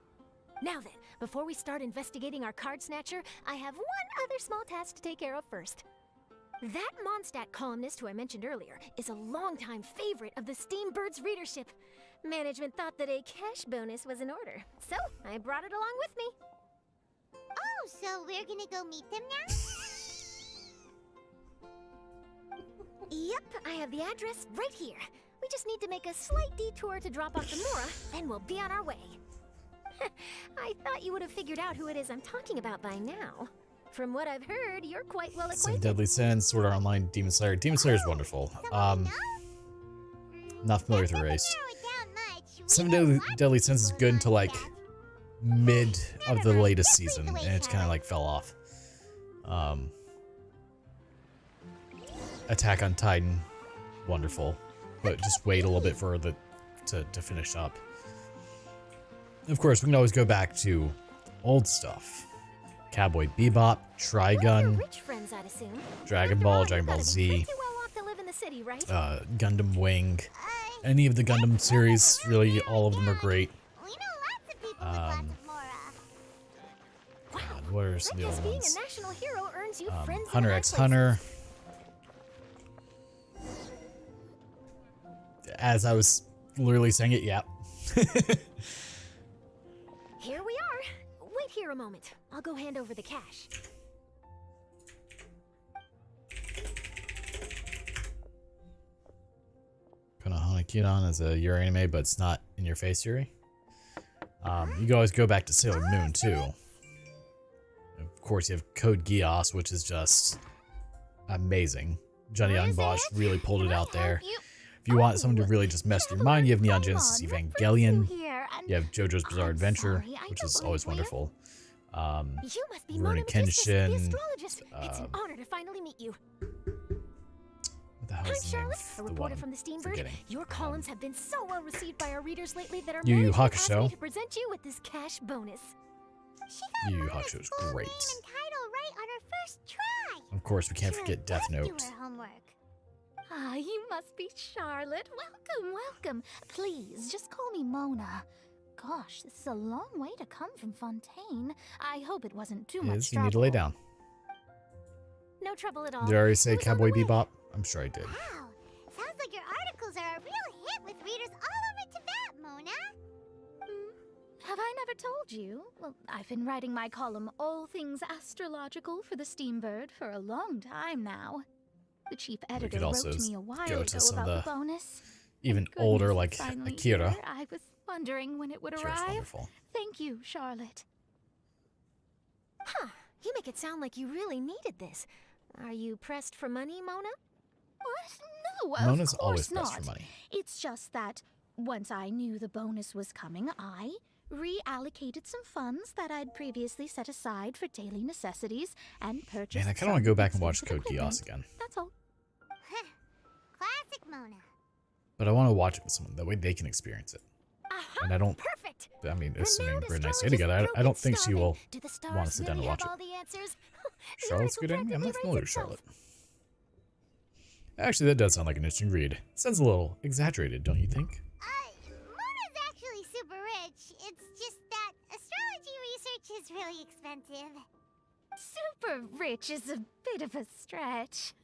Now then, before we start investigating our card snatcher, I have one other small task to take care of first. That Mondstadt columnist who I mentioned earlier is a longtime favorite of the Steambird's readership. Management thought that a cash bonus was in order, so I brought it along with me. Oh, so we're gonna go meet them now? Yep, I have the address right here. We just need to make a slight detour to drop off the Mora, then we'll be on our way. I thought you would have figured out who it is I'm talking about by now. From what I've heard, you're quite well acquainted. Seven Deadly Sins, Sword Art Online, Demon Slayer. Demon Slayer is wonderful. Not familiar with the race. Seven Deadly Sins is good until like mid of the latest season, and it's kind of like fell off. Attack on Titan, wonderful, but just wait a little bit for the to finish up. Of course, we can always go back to old stuff. Cowboy Bebop, Trigun, Dragon Ball, Dragon Ball Z, Gundam Wing, any of the Gundam series, really all of them are great. God, what are some of the other ones? Hunter x Hunter. As I was literally saying it, yeah. Here we are. Wait here a moment. I'll go hand over the cash. Konohana Kidan is a Yuri anime, but it's not in your face, Yuri. You can always go back to Sailor Moon, too. Of course, you have Code Geass, which is just amazing. Johnny Young Bosch really pulled it out there. If you want someone to really just mess with your mind, you have Neon Genesis Evangelion. You have JoJo's Bizarre Adventure, which is always wonderful. Rurouni Kenshin. It's an honor to finally meet you. What the hell is the name of a the reporter one? from the Steambird. Your columns have been so well received by our readers lately that our Yu Yu management asked me Hakusho. to present you with this cash bonus. Yu Yu Hakusho is great. Title right on her first try. Of course, we can't forget Death Note. Homework. Ah, you must be Charlotte. Welcome, welcome. Please, just call me Mona. Gosh, this is a long way to come from Fontaine. I hope it wasn't too much Is you trouble. need to lay down. No trouble at all. Did I already say Who's on Cowboy the way? Bebop? I'm sure I did. Wow. Sounds like your articles are a real hit with readers all over Tibet, Mona. Have I never told you? Well, I've been writing my column All Things Astrological for the Steambird for a long time now. The chief editor could also wrote me a while go ago to some of about the the bonus. Even Goodness, older, it's like finally Akira. here. I was wondering when it would Akira's arrive. wonderful. Thank you, Charlotte. Huh. You make it sound like you really needed this. Are you pressed for money, Mona? What? No, Mona's of always course pressed not. for money. It's just that once I knew the bonus was coming, I reallocated some funds that I'd previously set aside for daily necessities and purchased. Man, I kind of want to go back and some watch expensive Code Geass equipment. again. That's all. Classic Mona. But I want to watch it with someone. That way they can experience it. And I don't, Perfect. I mean, assuming Renowned we're a nice day astrologist together, I Broken don't think she will Starving. Do the stars want to sit down and really watch have it. all the answers? The Charlotte's good article ending? I'm not practically familiar with writes Charlotte. itself. Actually, that does sound like an interesting read. Sounds a little exaggerated, don't you think? Mona's actually super rich. It's just that astrology research is really expensive. Super rich is a bit of a stretch.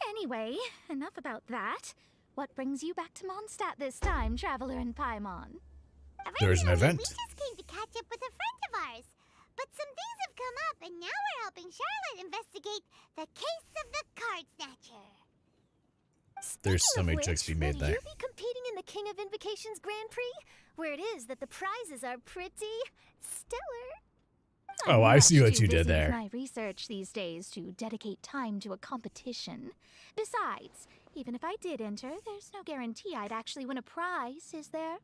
Anyway, enough about that. What brings you back to Mondstadt this time, Traveler in Paimon? There's an Originally, event. We just came to catch up with a friend of ours. But some things have come up, and now we're helping Charlotte investigate the case of the Card Snatcher. There's so many Which, jokes to be made will there. you be competing in the King of Invocations Grand Prix, where it is that the prizes are pretty stellar? Oh, I'm I see much what too you did busy with there. my research these days to dedicate time to a competition. Besides, even if I did enter, there's no guarantee I'd actually win a prize, is there?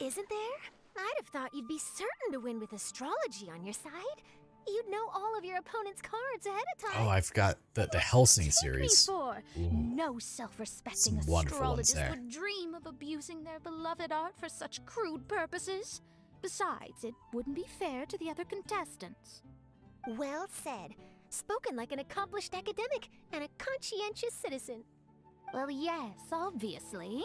Isn't there? I'd have thought you'd be certain to win with astrology on your side. You'd know all of your opponent's cards ahead of time. Oh, I forgot the Helsing Take me series. for? Ooh. No self-respecting Some wonderful ones astrologist there. would dream of abusing their beloved art for such crude purposes. Besides, it wouldn't be fair to the other contestants. Well said. Spoken like an accomplished academic and a conscientious citizen. Well, yes, obviously.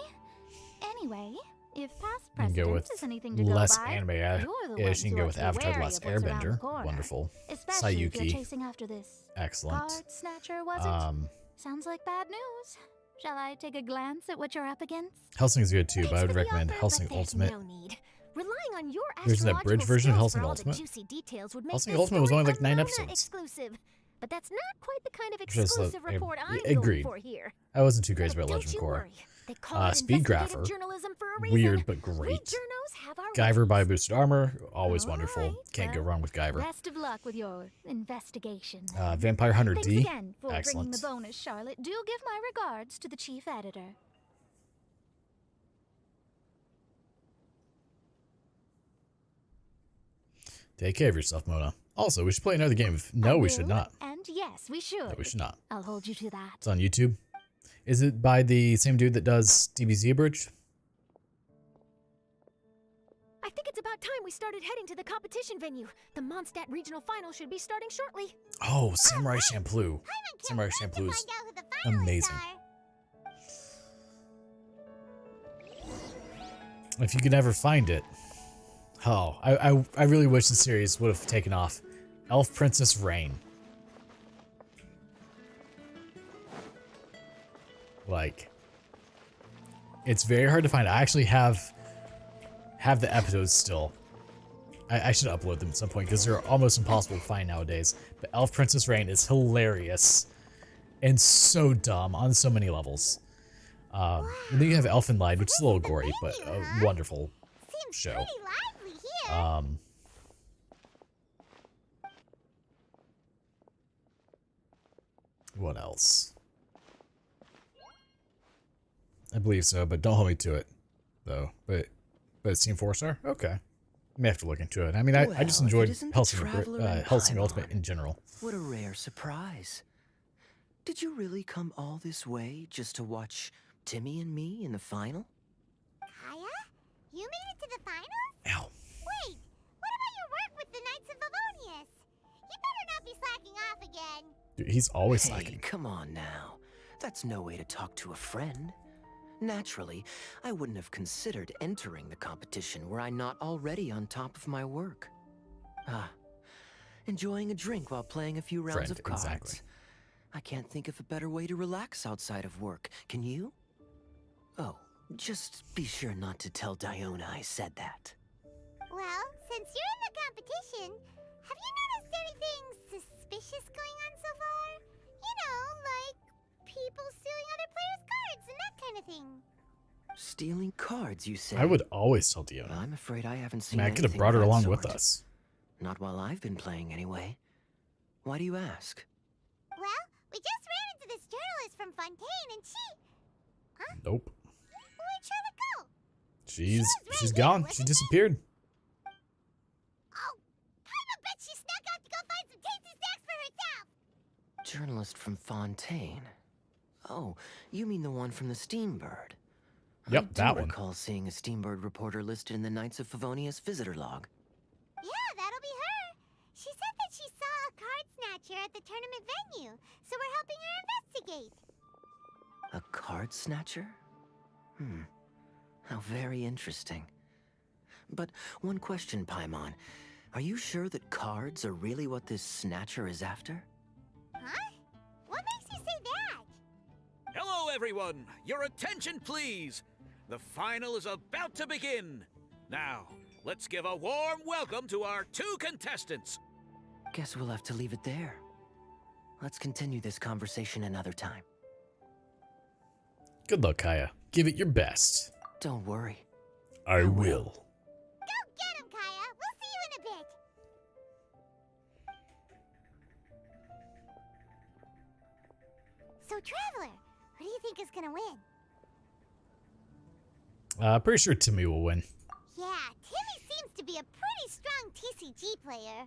Anyway, If past You can go precedent with is anything to less go by, anime you're the one ish. You can who go ought with to be Avatar: The wary Last of what's around the Airbender. corner. Wonderful. Especially if Sayuki. you're chasing after this Excellent. card snatcher, was it? Sounds like bad news. Shall I take a glance at what you're up against? Helsing's good too, but I Thanks would for the recommend offer, Helsing but there's Ultimate. No need. Relying on your There's an abridged version of astrological Helsing skills for all the Ultimate. juicy details would make Helsing this Ultimate was story only like 9 Amona episodes. exclusive. But that's not quite the kind of Which is exclusive a- report I'm agreed. going for here. I wasn't too crazy But about don't Legend you Core. worry. They call it Speed investigative Grapher. journalism for a reason. Weird but We great. journos have our Guyver by ways. boosted armor, always All wonderful. right, Can't go well, wrong with Guyver. Best of luck with your investigation. Vampire Hunter Thanks D. again for bringing Excellent. the bonus, Charlotte. Do give my regards to the chief editor. Take care of yourself, Mona. Also, we should play another game. No, we should Will, not. And yes, we should. No, we should not. I'll hold you to that. It's on YouTube. Is it by the same dude that does DBZ Bridge? I think it's about time we started heading to the competition venue. The Mondstadt regional final should be starting shortly. Oh, Samurai Champloo. Samurai Champloo is amazing. If you could ever find it. Oh, I really wish the series would have taken off. Elf Princess Rain. Like, it's very hard to find. I actually have the episodes still. I should upload them at some point because they're almost impossible to find nowadays. But Elf Princess Rain is hilarious and so dumb on so many levels. And then you have Elfen Lied, which is a little gory, but a wonderful show. What else? I believe so, but don't hold me to it, though. But it's Team 4-star? Okay. I may have to look into it. I mean, I just enjoyed Helsing Ultimate in general. What a rare surprise. Did you really come all this way just to watch Timmy and me in the final? Kaya? You made it to the finals? Ow. Wait, what about your work with the Knights of Favonius? You better not be slacking off again. Dude, he's always Hey, slacking. come on now. That's no way to talk to a friend. Naturally, I wouldn't have considered entering the competition were I not already on top of my work. Enjoying a drink while playing a few rounds of cards. Exactly. I can't think of a better way to relax outside of work. Can you? Oh, just be sure not to tell Diona I said that. Well, since you're in the competition, have you noticed anything suspicious going on so far? You know, like people stealing other players' cards and that kind of thing. Stealing cards, you say? I would always tell Diona. I'm afraid I haven't I seen mean, I could have anything brought her of that along sort. with us. Not while I've been playing, anyway. Why do you ask? Well, we just ran into this journalist from Fontaine and she... Nope. Where'd Charlotte go? She's right gone. here, She wasn't disappeared. Oh, I bet she snuck out to go find some tasty snacks for herself. Journalist from Fontaine. Oh, you mean the one from the Steambird? Yep, I that do one. recall seeing a Steambird reporter listed in the Knights of Favonius visitor log. Yeah, that'll be her. She said that she saw a card snatcher at the tournament venue, so we're helping her investigate. A card snatcher? How very interesting. But one question, Paimon. Are you sure that cards are really what this snatcher is after? Huh? What makes you say that? Hello, everyone! Your attention, please! The final is about to begin! Now, let's give a warm welcome to our 2 contestants! Guess we'll have to leave it there. Let's continue this conversation another time. Good luck, Kaya. Give it your best. Don't worry. I will. Go get him, Kaya. We'll see you in a bit. So, Traveler, who do you think is gonna win? Pretty sure Timmy will win. Yeah, Timmy seems to be a pretty strong TCG player.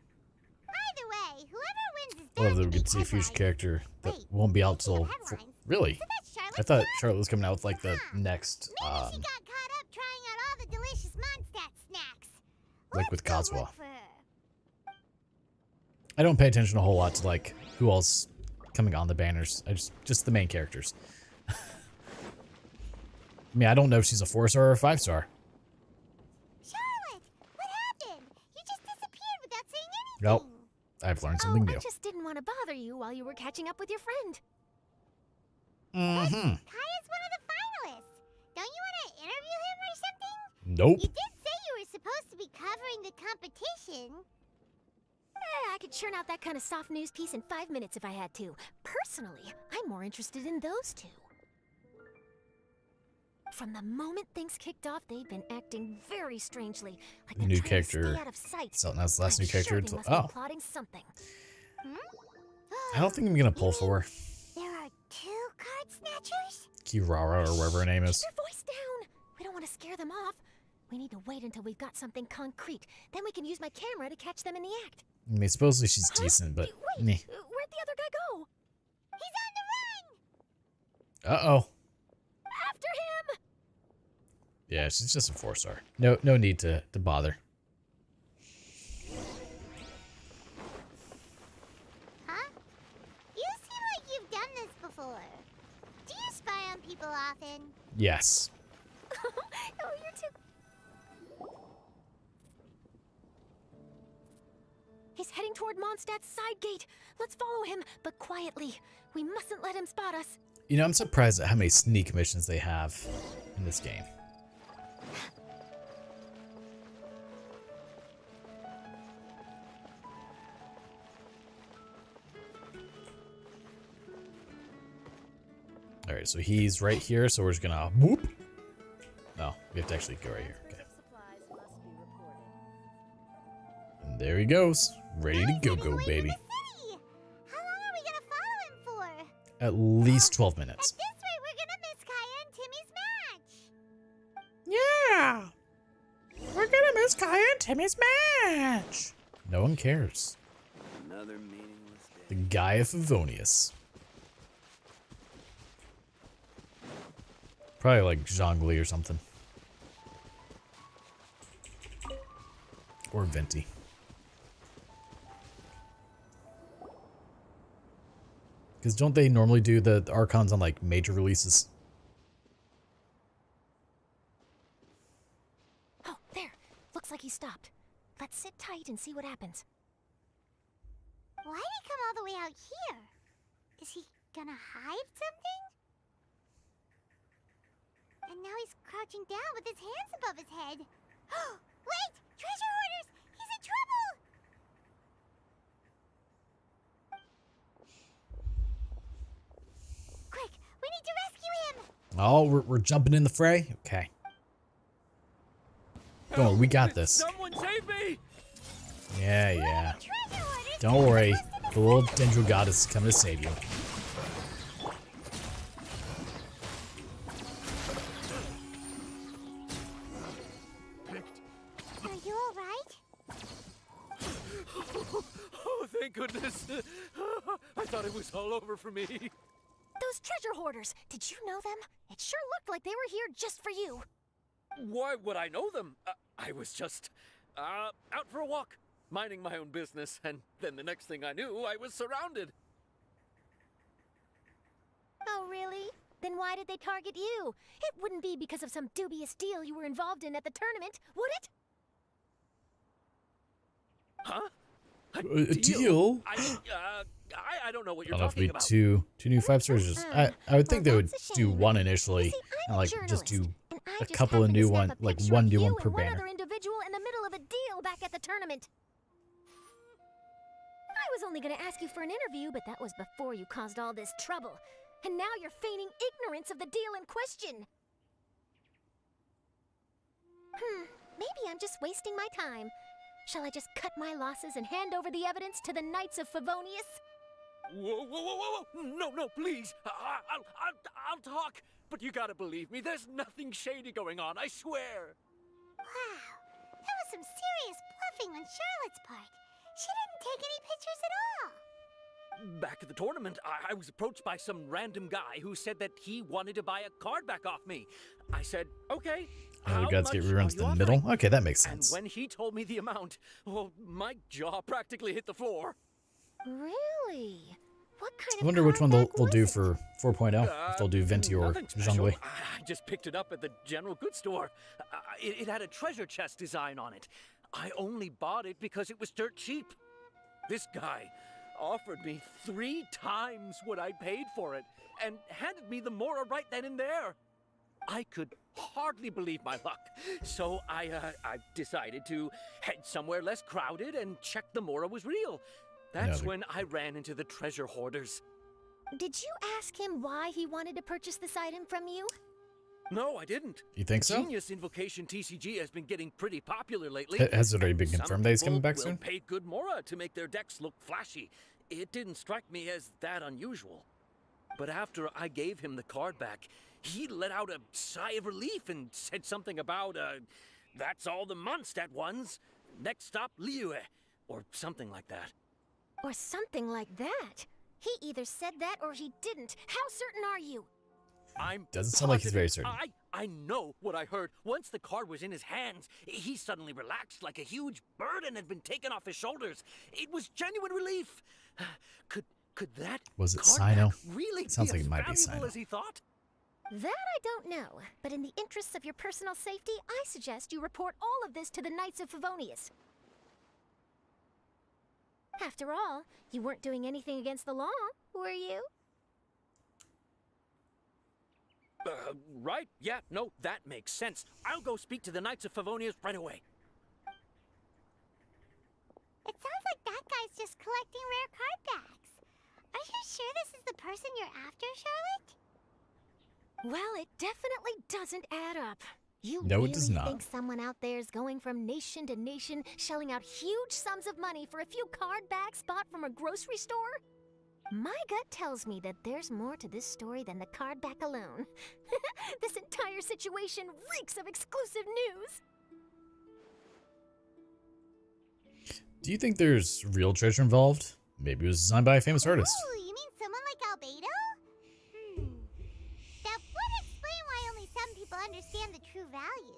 Either way, whoever wins is I love bound that to we could make see a future headlines. character that Wait, won't be out speaking till... of headlines, Really? so that's Charlotte's I thought card? Charlotte was coming out with like the next, Maybe she got caught up trying out all the delicious Mondstadt snacks. like with Let's go Kazuha. look for her. I don't pay attention a whole lot to like who else coming on the banners. I just the main characters. I mean, I don't know if she's a 4-star or a 5-star. I've learned something new. I just didn't want to bother you while you were catching up with your friend. Mm-hmm. Kaya's one of the finalists. Don't you want to interview him or something? Nope. You did say you were supposed to be covering the competition. I could churn out that kind of soft news piece in 5 minutes if I had to. Personally, I'm more interested in those two. From the moment things kicked off, they've been acting very strangely, like they're New trying character. to stay out of sight. So that's the last I'm new character. Sure they must be Oh, plotting something. I don't think I'm gonna pull for her. There are 2 card snatchers? Kirara or whatever her name is. Keep your voice down. We don't want to scare them off. We need to wait until we've got something concrete. Then we can use my camera to catch them in the act. I mean, supposedly she's decent, but Wait, meh. where'd the other guy go? He's on the run! Uh-oh. After him! Yeah, she's just a 4-star. No need to bother. Huh? You seem like you've done this before. Do you spy on people often? Yes. Oh, you're too... He's heading toward Mondstadt's side gate. Let's follow him, but quietly. We mustn't let him spot us. You know, I'm surprised at how many sneak missions they have in this game. Alright, so he's right here, so we're just gonna whoop. No, we have to actually go right here. Okay. And there he goes. Ready to go, baby. How long are we gonna follow him for? At least 12 minutes. At this rate, we're gonna miss Kaya and Timmy's match. Yeah! We're gonna miss Kaya and Timmy's match! No one cares. Another meaningless day. The guy of Favonius. Probably like Zhongli or something. Or Venti. Because don't they normally do the Archons on like major releases? Oh, there. Looks like he stopped. Let's sit tight and see what happens. Why'd he come all the way out here? Is he gonna hide something? And now he's crouching down with his hands above his head. Wait! Treasure hoarders! He's in trouble! Quick! We need to rescue him! Oh, we're jumping in the fray? Okay. Go on, we got this. Someone save me! Yeah. Don't worry. The little Dendro goddess is coming to save you. Are you alright? Oh, thank goodness. I thought it was all over for me. Those treasure hoarders, did you know them? It sure looked like they were here just for you. Why would I know them? I was just out for a walk, minding my own business, and then the next thing I knew, I was surrounded. Oh, really? Then why did they target you? It wouldn't be because of some dubious deal you were involved in at the tournament, would it? Huh? A deal? I don't know what I you're don't know if talking we about. two new 5-stars. Just I would think they would do one initially, and like just do a couple of new one, like one new one per One banner. other individual in the middle of a deal back at the tournament. I was only going to ask you for an interview, but that was before you caused all this trouble. And now you're feigning ignorance of the deal in question. Maybe I'm just wasting my time. Shall I just cut my losses and hand over the evidence to the Knights of Favonius? Whoa. No, please. I'll talk. But you gotta believe me, there's nothing shady going on, I swear. Wow, that was some serious bluffing on Charlotte's part. She didn't take any pictures at all. Back at the tournament, I was approached by some random guy who said that he wanted to buy a card back off me. I said, okay. Oh, the gods get reruns to the offering? middle? Okay, that makes And sense. when he told me the amount, oh, my jaw practically hit the floor. Really? What kind I of wonder which one card they'll back do was it? for 4.0. If they'll do Venti or Nothing special. Zhongli. I just picked it up at the general goods store. It had a treasure chest design on it. I only bought it because it was dirt cheap. This guy offered me 3 times what I paid for it and handed me the Mora right then and there. I could hardly believe my luck, so I decided to head somewhere less crowded and check the Mora was real. That's when I ran into the treasure hoarders. Did you ask him why he wanted to purchase this item from you? No, I didn't. You think so? Genius Invocation TCG has been getting pretty popular lately. Has it already been confirmed that he's coming back soon? Some people will pay good Mora to make their decks look flashy. It didn't strike me as that unusual. But after I gave him the card back, he let out a sigh of relief and said something about, that's all the Mondstadt ones. Next stop, Liyue. Or something like that. Or something like that? He either said that or he didn't. How certain are you? I'm Doesn't sound like he's very certain. I know what I heard. Once the card was in his hands, he suddenly relaxed like a huge burden had been taken off his shoulders. It was genuine relief. Could that was it card Sino? back really Sounds be like as it might be valuable Sino. as he thought? That I don't know, but in the interests of your personal safety, I suggest you report all of this to the Knights of Favonius. After all, you weren't doing anything against the law, were you? Right? Yeah, no, that makes sense. I'll go speak to the Knights of Favonius right away. It sounds like that guy's just collecting rare card backs. Are you sure this is the person you're after, Charlotte? Well, it definitely doesn't add up. You No, really it does not. think someone out there is going from nation to nation, shelling out huge sums of money for a few card backs bought from a grocery store? My gut tells me that there's more to this story than the card back alone. This entire situation reeks of exclusive news. Do you think there's real treasure involved? Maybe it was designed by a famous artist. Ooh, you mean someone like Albedo? That would explain why only some people understand the true value.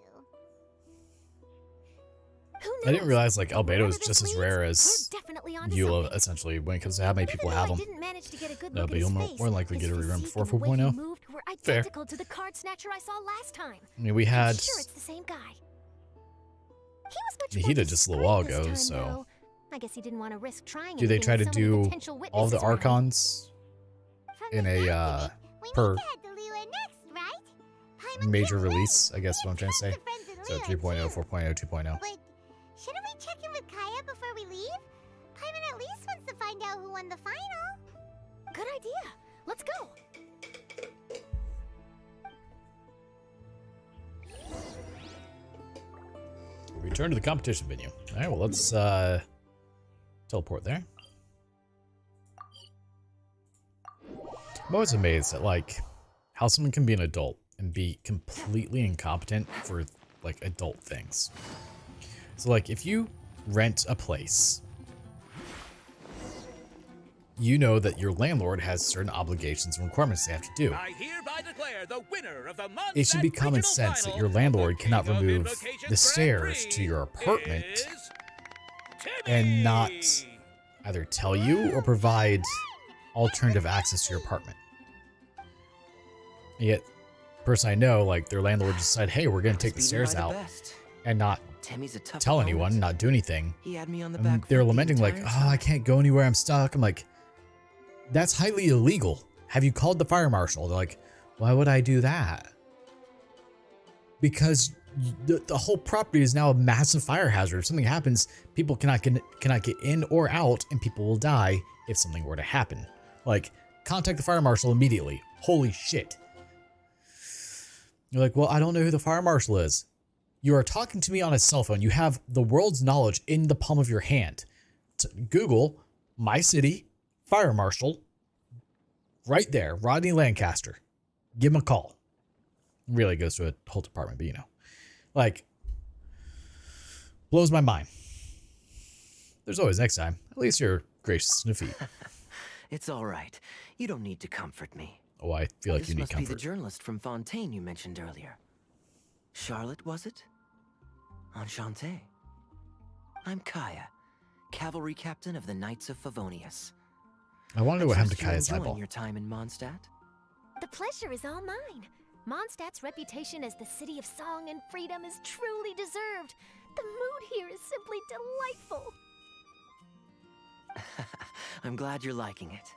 I didn't realize like Albedo is just as rare as We're definitely onto Eula, something. essentially, when it comes to how many people have them. Didn't manage to get a good No, look but at you'll his more face. likely get a His rerun physique before and the way he 4.0. moved were Fair. identical to the card snatcher I saw last time. I mean, we had I'm sure it's the same guy. He was much more Nihida just a little while discreet ago, this time, so though. I guess he didn't want to risk trying. do they anything try to with so many do potential all the witnesses around. archons in a per major release? I guess is what I'm trying to say. So 3.0, 4.0, 2.0. But shouldn't we check in with Kaya before we leave? Paimon at least wants to find out who won the final. Good idea. Let's go. Return to the competition venue. All right, well, let's teleport there. I'm always amazed at like how someone can be an adult and be completely incompetent for like adult things. So like if you rent a place, you know that your landlord has certain obligations and requirements they have to do. I hereby declare the winner of the Mondstadt It should be common Regional sense that Final your landlord of cannot King of remove Invocations the Grand stairs Prix to your apartment is and not Timmy. either tell you or provide alternative access to your apartment. And yet, person I know, like their landlord just said, hey, we're going to take the stairs out and not Timmy's a tough tell opponent. anyone, not do anything. He had me on the And back they're foot the lamenting like, entire oh, I can't go anywhere, I'm stuck. I'm like, that's highly illegal. Have you called the fire marshal? They're like, why would I do that? Because the whole property is now a massive fire hazard. If something happens, people cannot get in or out, and people will die if something were to happen. Like, contact the fire marshal immediately. Holy shit. You're like, well, I don't know who the fire marshal is. You are talking to me on a cell phone. You have the world's knowledge in the palm of your hand. Google my city fire marshal right there, Rodney Lancaster. Give him a call. Really goes to a whole department, but you know, like, blows my mind. There's always next time. At least you're gracious in defeat. It's all right. You don't need to comfort me. Oh, I feel like This you need must be the comfort. journalist from Fontaine you mentioned earlier. Charlotte, was it? Enchanté. I'm Kaya, cavalry captain of the Knights of Favonius. I want to know what happened to Trust you're Kaya's enjoying eyeball. your time in Mondstadt? The pleasure is all mine. Mondstadt's reputation as the city of song and freedom is truly deserved. The mood here is simply delightful. I'm glad you're liking it.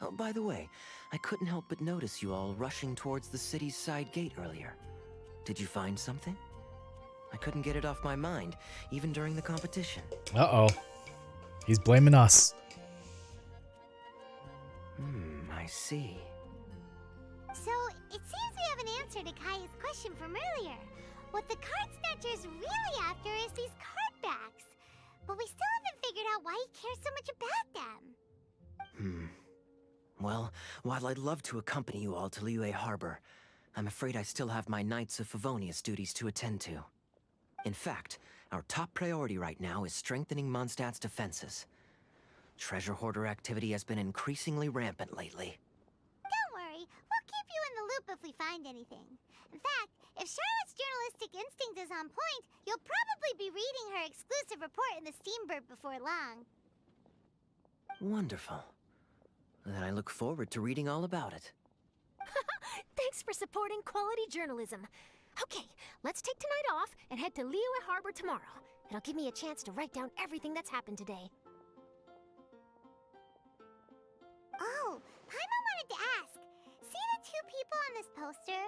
Oh, by the way, I couldn't help but notice you all rushing towards the city's side gate earlier. Did you find something? I couldn't get it off my mind, even during the competition. Uh-oh. He's blaming us. I see. So, it seems we have an answer to Kaya's question from earlier. What the card snatcher's really after is these card backs. But we still haven't figured out why he cares so much about them. Well, while I'd love to accompany you all to Liyue Harbor, I'm afraid I still have my Knights of Favonius duties to attend to. In fact, our top priority right now is strengthening Mondstadt's defenses. Treasure hoarder activity has been increasingly rampant lately. Don't worry, we'll keep you in the loop if we find anything. In fact, if Charlotte's journalistic instinct is on point, you'll probably be reading her exclusive report in the Steambird before long. Wonderful. Then I look forward to reading all about it. Thanks for supporting quality journalism. Okay, let's take tonight off and head to Liyue Harbor tomorrow. It'll give me a chance to write down everything that's happened today. Oh, Paimon wanted to ask. See the two people on this poster?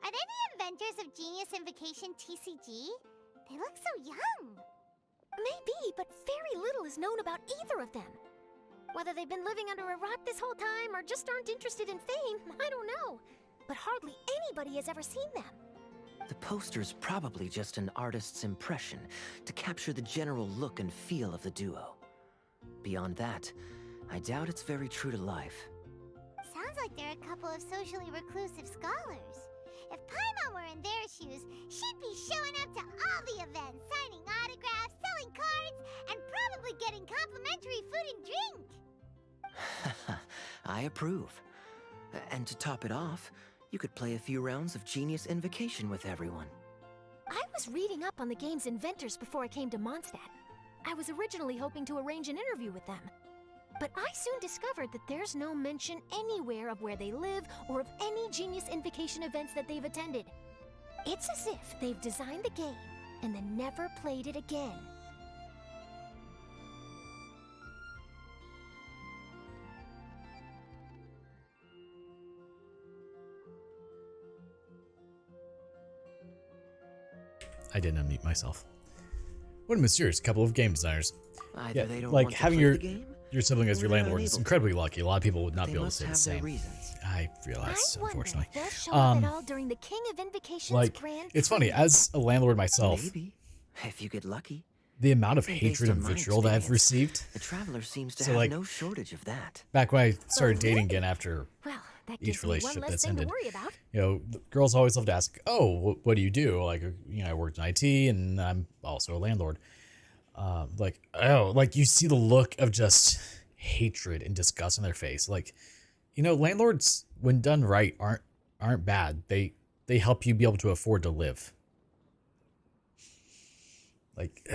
Are they the inventors of Genius Invocation TCG? They look so young. Maybe, but very little is known about either of them. Whether they've been living under a rock this whole time or just aren't interested in fame, I don't know. But hardly anybody has ever seen them. The poster's probably just an artist's impression to capture the general look and feel of the duo. Beyond that, I doubt it's very true to life. Sounds like they're a couple of socially reclusive scholars. If Paimon were in their shoes, she'd be showing up to all the events, signing autographs, selling cards, and probably getting complimentary food and drink. I approve. And to top it off, you could play a few rounds of Genius Invocation with everyone. I was reading up on the game's inventors before I came to Mondstadt. I was originally hoping to arrange an interview with them. But I soon discovered that there's no mention anywhere of where they live or of any Genius Invocation events that they've attended. It's as if they've designed the game and then never played it again. I didn't unmute myself. What a mysterious couple of game designers. Either they don't like want to having play the game, your sibling as or your they're landlord is unable incredibly lucky. A lot of people would not They be able to must say the have their same. reasons. I realize, unfortunately. If they'll show up at all during the King of Invocation's Like, Grand it's funny, Prix. as a landlord myself, Maybe, if you get lucky. the amount of Based hatred on and my vitriol that I've experience, received, The Traveler seems to So, have like, no shortage of that. back when I started dating again after Well, that each gives me one relationship less that's thing to ended, worry about. you know, the girls always love to ask, oh, what do you do? Like, you know, I worked in IT and I'm also a landlord. Like, oh, like you see the look of just hatred and disgust on their face. Like, you know, landlords, when done right, aren't bad. They help you be able to afford to live. Like,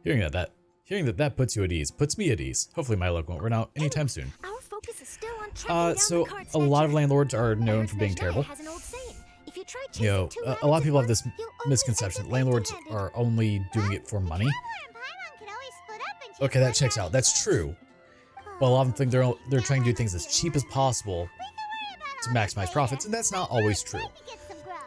hearing that puts you at ease, puts me at ease. Hopefully my luck won't run out anytime soon. Our focus is still on tracking down So the card a lot of snatcher. landlords are known for Lord being Snatcher terrible. has an old saying. If you try You know, chasing two a lot of rabbits people at have this once, you'll only misconception end that up landlords empty-handed. are only doing it for money. Paimon could always split up and chase Okay, that one checks rabbit out. That's each. true. But a lot of them think they're trying to do things as cheap as possible to maximize profits, and that's not always true. Time to get some grub.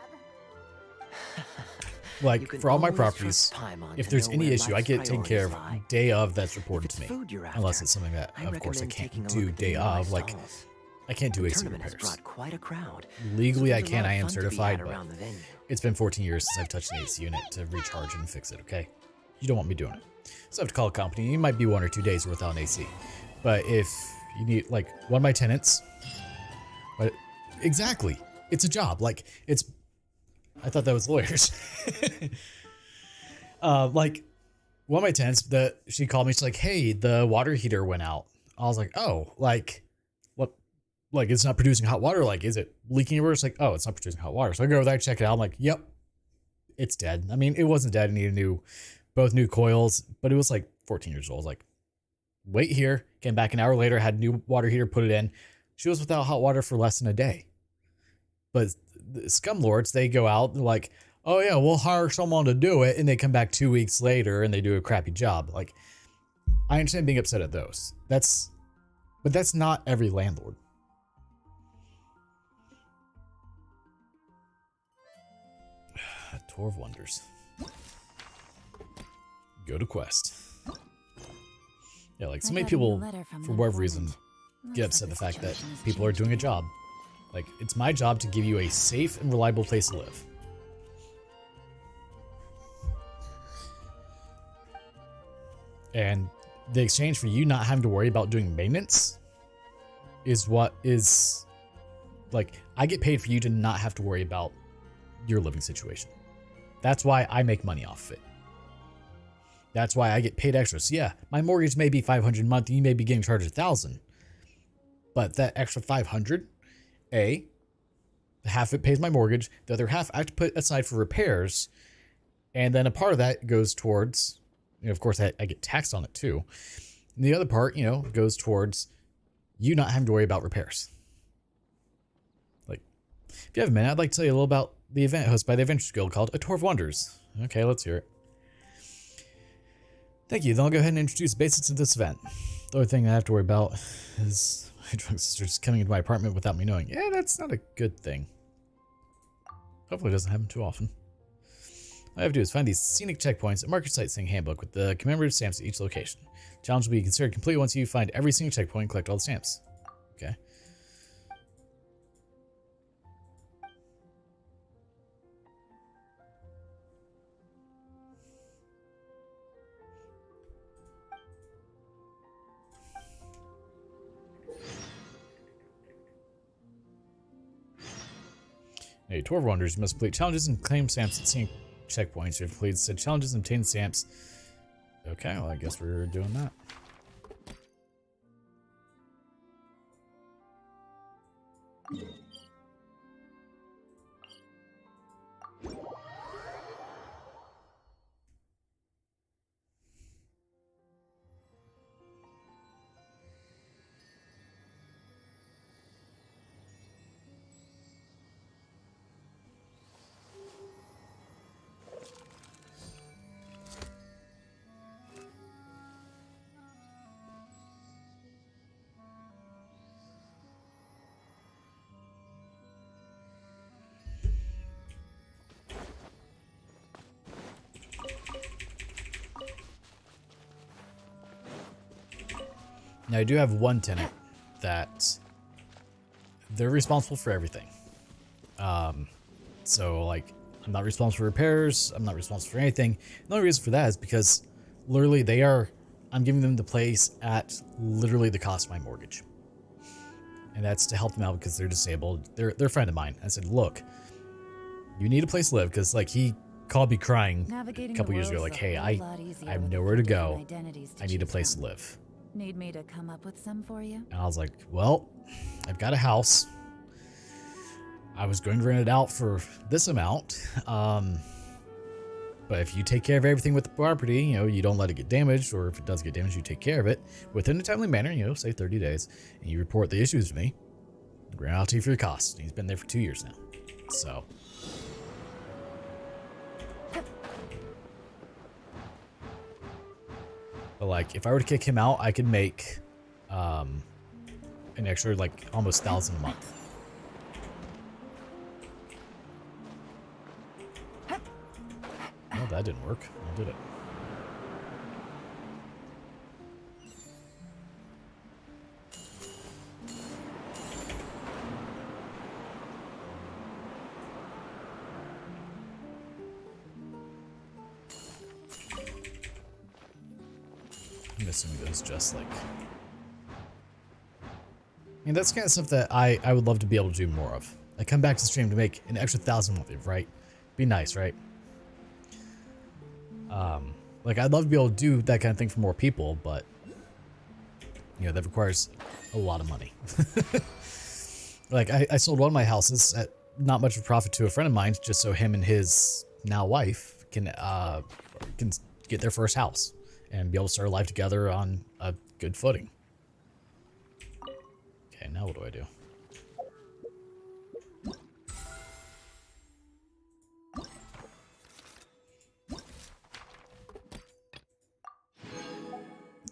You Like, can for all my always properties, trust Paimon if to there's know any where issue, I life's get it taken care of priorities lie. day of that's If reported it's to me. food you're Unless after, it's something that, I of course, I recommend taking can't a do look at the day nearby of. Like, stalls. I can't do The AC tournament has repairs. brought quite a crowd. Legally, so I there's a can. lot I of am fun to be certified, had but around the venue. it's been 14 years since I've touched an AC unit to recharge and fix it, okay? You don't want me doing it. So I have to call a company. It might be 1 or 2 days without an AC. But if you need, like, one of my tenants... But exactly. It's a job. Like, it's... I thought that was lawyers. Like, one of my tenants, she called me. She's like, hey, the water heater went out. I was like, oh, like, what? Like, it's not producing hot water? Like, is it leaking everywhere? It's like, oh, it's not producing hot water. So I go over there, check it out. I'm like, yep, it's dead. I mean, it wasn't dead. It needed both new coils, but it was like 14 years old. I was like, wait here. Came back an hour later, had a new water heater, put it in. She was without hot water for less than a day. But the scum lords, they go out and like, oh yeah, we'll hire someone to do it, and they come back 2 weeks later and they do a crappy job. Like, I understand being upset at those. But that's not every landlord. Tour of Wonders. Go to quest. Yeah, like so many people, for whatever reason, get upset at the fact that people are doing a job. Like, it's my job to give you a safe and reliable place to live. And the exchange for you not having to worry about doing maintenance is what is, like, I get paid for you to not have to worry about your living situation. That's why I make money off of it. That's why I get paid extra. So yeah, my mortgage may be $500 a month, and you may be getting charged $1,000. But that extra $500, half of it pays my mortgage, the other half I have to put aside for repairs, and then a part of that goes towards, you know, of course I get taxed on it too. And the other part, you know, goes towards you not having to worry about repairs. Like, if you have a minute, I'd like to tell you a little about the event hosted by the Adventurers Guild called A Tour of Wonders. Okay, let's hear it. Thank you. Then I'll go ahead and introduce the basics of this event. The only thing I have to worry about is my drunk sister just coming into my apartment without me knowing. Yeah, that's not a good thing. Hopefully it doesn't happen too often. All I have to do is find these scenic checkpoints and mark your sightseeing handbook with the commemorative stamps at each location. Challenge will be considered complete once you find every scenic checkpoint and collect all the stamps. Okay. A Tour of Wonders, you must complete challenges and claim stamps at scenic checkpoints. You have completed said challenges and obtain stamps. Okay, well, I guess we're doing that. Now, I do have one tenant that they're responsible for everything. So, like, I'm not responsible for repairs. I'm not responsible for anything. The only reason for that is because literally I'm giving them the place at literally the cost of my mortgage. And that's to help them out because they're disabled. They're a friend of mine. I said, look, you need a place to live, because, like, he called me crying a couple years ago, like, hey, I have nowhere to go. I need a place to live. Need me to come up with some for you? And I was like, well, I've got a house. I was going to rent it out for this amount. But if you take care of everything with the property, you know, you don't let it get damaged, or if it does get damaged, you take care of it within a timely manner, you know, say 30 days, and you report the issues to me, I'll grant out to you for your costs. And he's been there for 2 years now. So. But, like, if I were to kick him out, I could make an extra, like, almost $1,000 a month. Oh, that didn't work. Or did it? I'm assuming it was just like... I mean, that's the kind of stuff that I would love to be able to do more of. I come back to the stream to make an extra $1,000 monthly, right? Be nice, right? Like, I'd love to be able to do that kind of thing for more people, but, you know, that requires a lot of money. Like, I sold one of my houses at not much of a profit to a friend of mine, just so him and his now wife can get their first house and be able to start a life together on a good footing. Okay, now what do I do?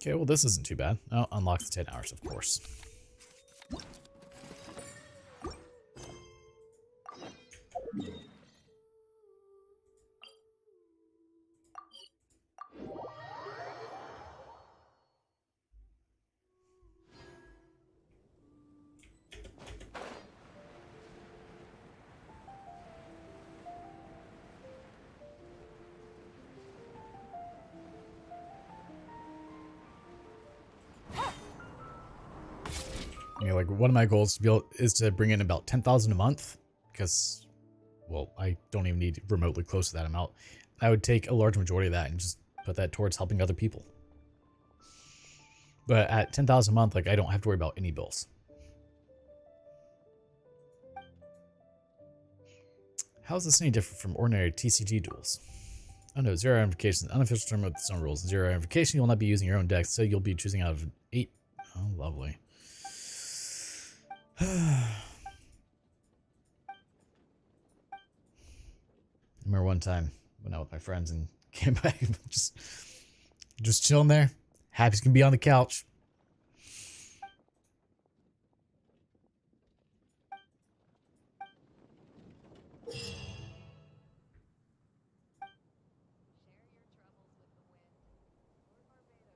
Okay, well this isn't too bad. Oh, unlock the 10 hours, of course. You know, like one of my goals is to bring in about 10,000 a month, because, well, I don't even need remotely close to that amount. I would take a large majority of that and just put that towards helping other people. But at 10,000 a month, like, I don't have to worry about any bills. How is this any different from ordinary TCG duels? Oh no, zero identification, unofficial term with its own rules. Zero identification, you will not be using your own decks, so you'll be choosing out of 8. Oh, lovely. I remember one time went out with my friends and came back just chilling there. Happy's gonna be on the couch.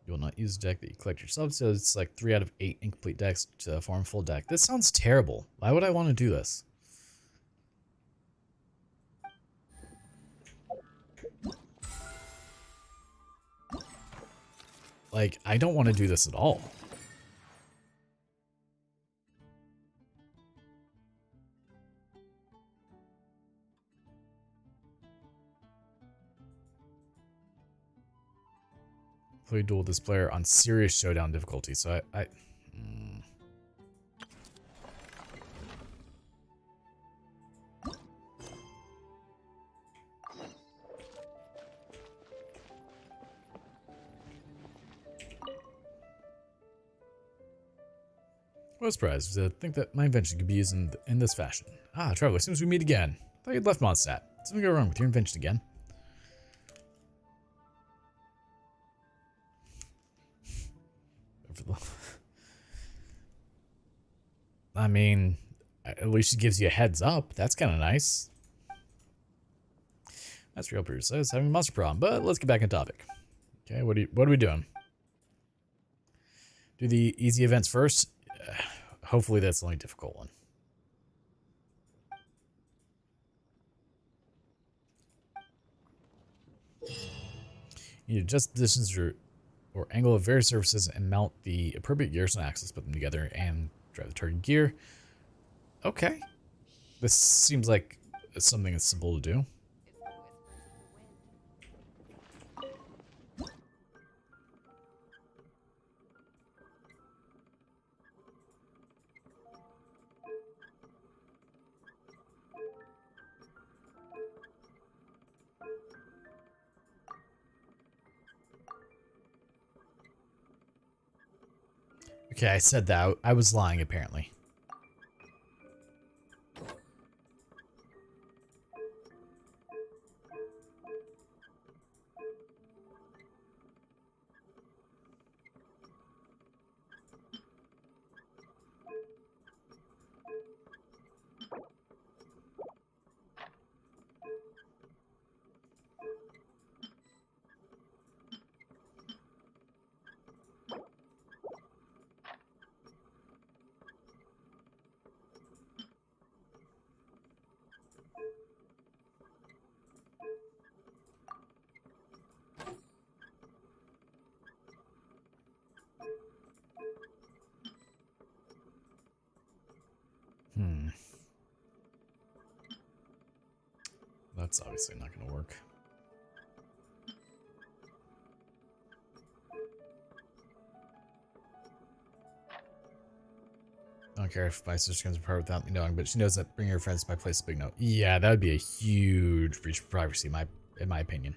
You will not use a deck that you collect yourself, so it's like 3 out of 8 incomplete decks to form a full deck. This sounds terrible. Why would I want to do this? Like, I don't want to do this at all. Play duel with this player on serious showdown difficulty, so I was surprised to think that my invention could be used in this fashion. Ah, Traveler, seems we meet again. Thought you'd left Mondstadt. Something go wrong with your invention again? I mean, at least she gives you a heads up. That's kind of nice. That's real Bruce says having a monster problem, but let's get back on topic. Okay, what are we doing? Do the easy events first. Hopefully that's the only difficult one. You need to adjust positions or angle of various surfaces and mount the appropriate gears and axles, put them together, and drive the target gear. Okay. This seems like something that's simple to do. Okay, I said that. I was lying, apparently. That's obviously not going to work. I don't care if my sister comes apart without me knowing, but she knows that bringing her friends to my place is a big no. Yeah, that would be a huge breach of privacy, in my opinion.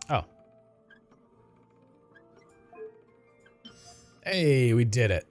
Oh. Hey, we did it.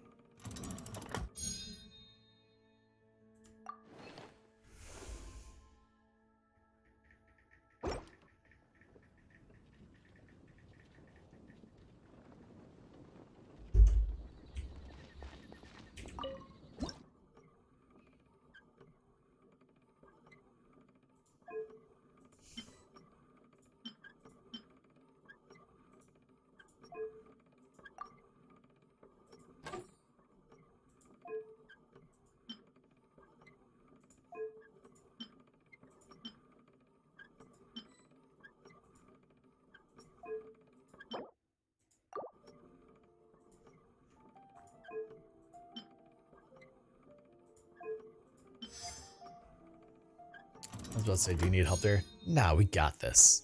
about to say, do you need help there? Nah, we got this.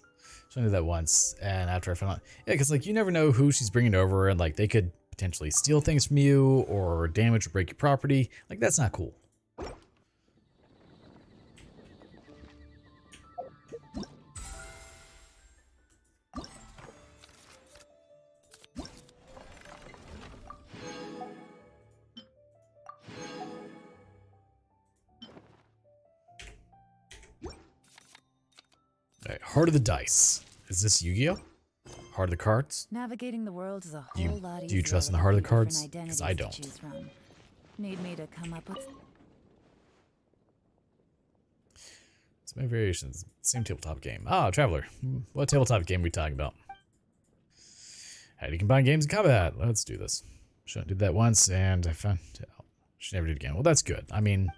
So I did that once, and after I found out, yeah, because like you never know who she's bringing over, and like they could potentially steal things from you or damage or break your property. Like that's not cool. All right, Heart of the Dice. Is this Yu-Gi-Oh? Heart of the Cards? Navigating the world is a whole lot easier. Do you trust in the with a Heart of few the Cards? different Because I identities to don't. choose from. Need me to come up with... It's many variations. Same tabletop game. Ah, Traveler. What tabletop game are we talking about? How do you combine games in combat? Let's do this. Shouldn't did that once, and I found out. Should never do it again. Well, that's good. I mean,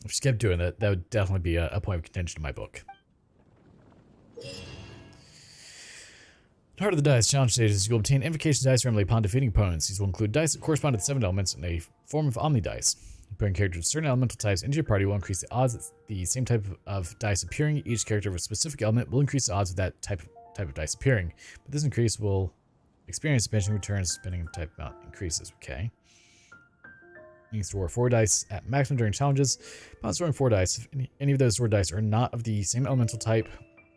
if she kept doing that, that would definitely be a point of contention in my book. Heart of the Dice challenge stages. You will obtain invocation dice randomly upon defeating opponents. These will include dice that correspond to the 7 elements in a form of Omni dice. Putting characters with certain elemental types into your party will increase the odds that the same type of dice appearing. Each character with a specific element will increase the odds of that type of dice appearing. But this increase will experience diminishing returns depending on the type amount increases. Okay. Needs to roll 4 dice at maximum during challenges. Upon storing 4 dice, if any of those stored dice are not of the same elemental type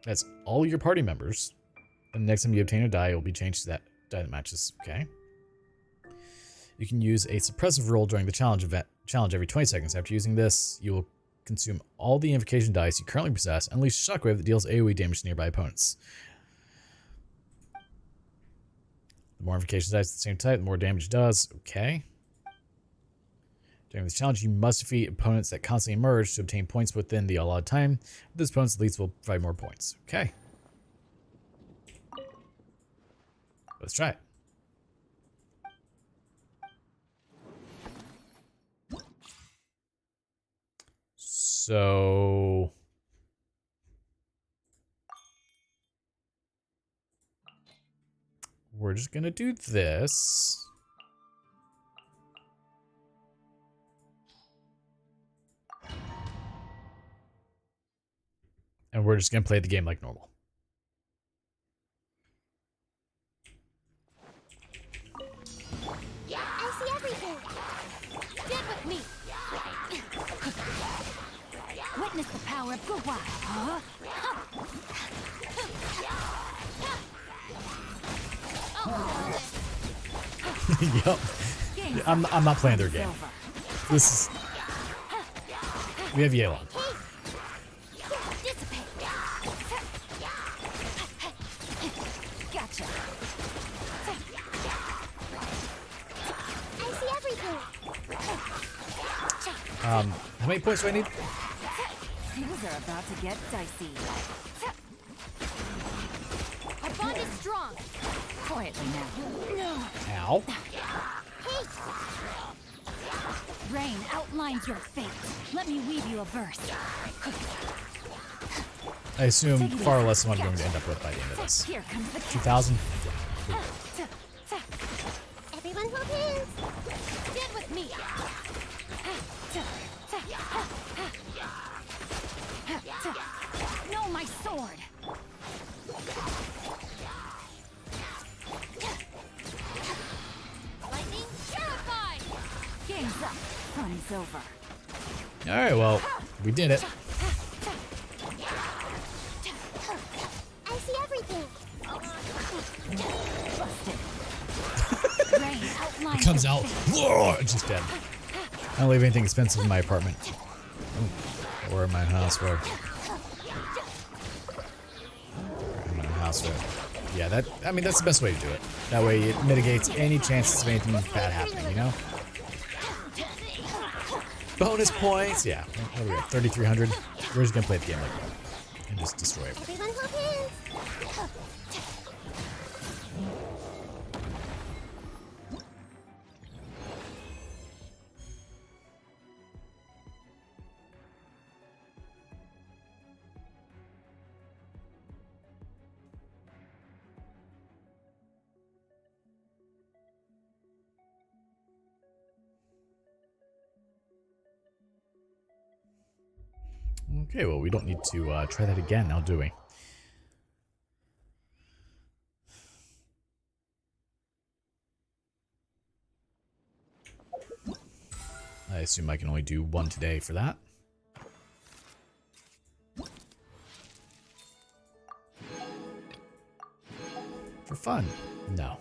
as all your party members, then the next time you obtain a die, it will be changed to that die that matches. Okay. You can use a suppressive roll during the challenge every 20 seconds. After using this, you will consume all the invocation dice you currently possess and unleash a shockwave that deals AoE damage to nearby opponents. The more invocation dice of the same type, the more damage it does. Okay. During this challenge, you must defeat opponents that constantly emerge to obtain points within the allotted time. This opponent's leads will provide more points. Okay. Let's try it. So we're just gonna do this. And we're just gonna play the game like normal. I see everything. Stand with me. Witness the power of Gua. Huh? Yup. Yeah, I'm not playing their game. This is. We have Yelan. Gotcha. I see everything. How many points do I need? Things are about to get dicey. Our bond is strong. Quietly now. Ow. Rain outlines your fate. Let me weave you a verse. I assume far less than what I'm going to end up with by the end of this. Here comes the 2,000? Everyone hold hands. Stand with me. No, my sword. Lightning terrified. Game's up. Fun's over. Alright, well, we did it. I see everything. Rain outlines It comes your out. fate. Whoa, it's just dead. I don't leave anything expensive in my apartment. Or in my house, where. In my house, where. Yeah, I mean, that's the best way to do it. That way it mitigates any chances of anything bad happening, you know? Bonus points! Yeah, what are we at? 3,300. We're just gonna play the game like that. And just destroy it. Everyone hold hands. Okay, well, we don't need to try that again now, do we? I assume I can only do one today for that. For fun? No.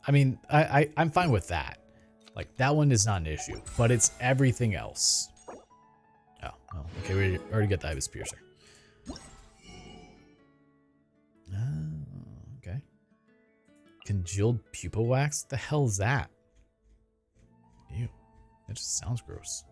I mean, I'm fine with that. Like, that one is not an issue, but it's everything else. Oh, well, okay, we already got the Ibis Piercer. Okay. Congealed pupil wax? What the hell is that? Ew. That just sounds gross.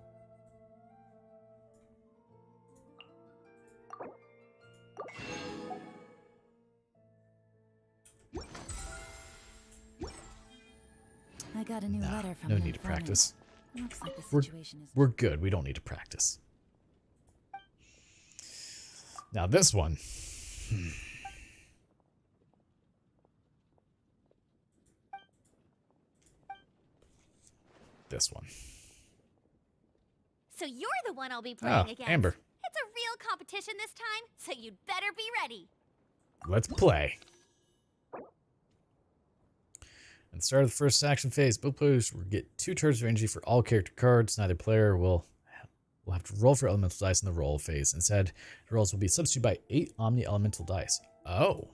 I got a new letter from no an need to informant. practice. Looks like the We're, situation is we're good. We don't need to practice. Now this one. This one. So you're the one I'll be playing against. Amber. It's a real competition this time, so you'd better be ready. Let's play. At the start of the first action phase, both players will get 2 turns of energy for all character cards. Neither player will have to roll for elemental dice in the roll phase. Instead, the rolls will be substituted by 8 omni-elemental dice. Oh.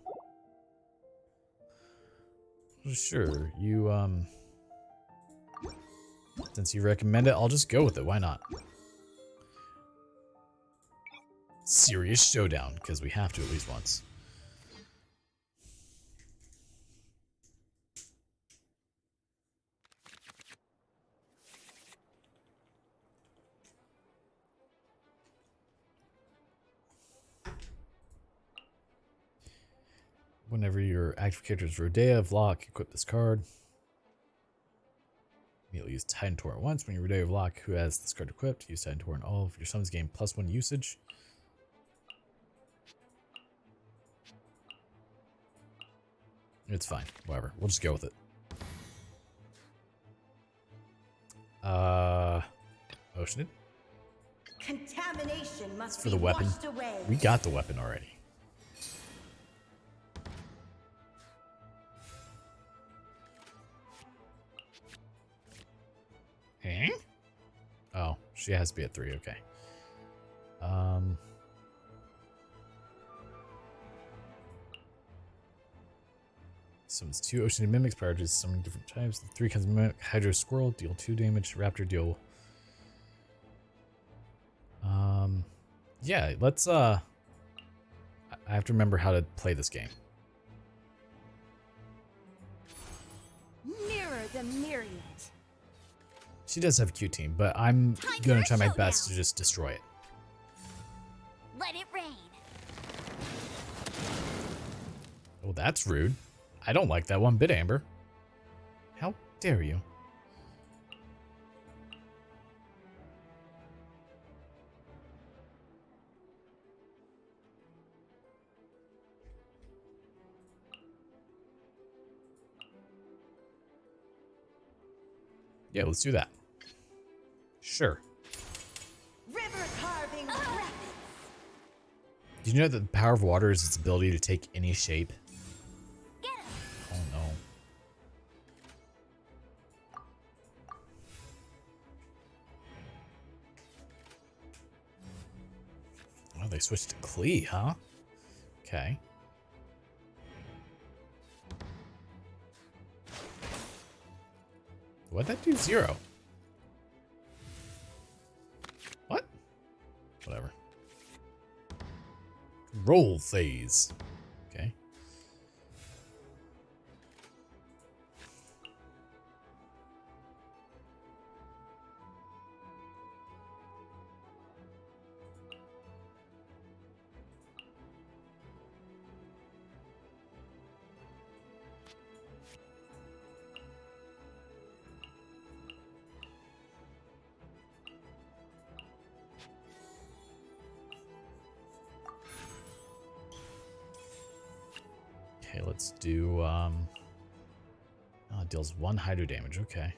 Sure, you, since you recommend it, I'll just go with it. Why not? Serious showdown, because we have to at least once. Whenever your active character is Rodea of Lock, equip this card. Immediately use Titan Torrent once. When your Rodea of Lock, who has this card equipped, use Titan Torrent all of your summons gain +1 usage. It's fine. Whatever. We'll just go with it. Oceanid? Contamination must For be the weapon. washed away. We got the weapon already. Eh? Oh, she has to be at 3, okay. Summons 2 Ocean Mimics, prior to summoning different types. 3 kinds of Mimic, Hydro Squirrel, deal 2 damage, Raptor deal. Yeah, let's I have to remember how to play this game. Mirror the myriad. She does have a cute team, but I'm gonna try my best to just destroy it. Let it rain. Oh, that's rude. I don't like that one bit, Amber. How dare you? Yeah, let's do that. Sure. River carving rapids. Did you know that the power of water is its ability to take any shape? Oh no. Oh, they switched to Klee, huh? Okay. What'd that do? 0. What? Whatever. Roll phase. Okay. Okay, let's do, oh, it deals 1 hydro damage, okay.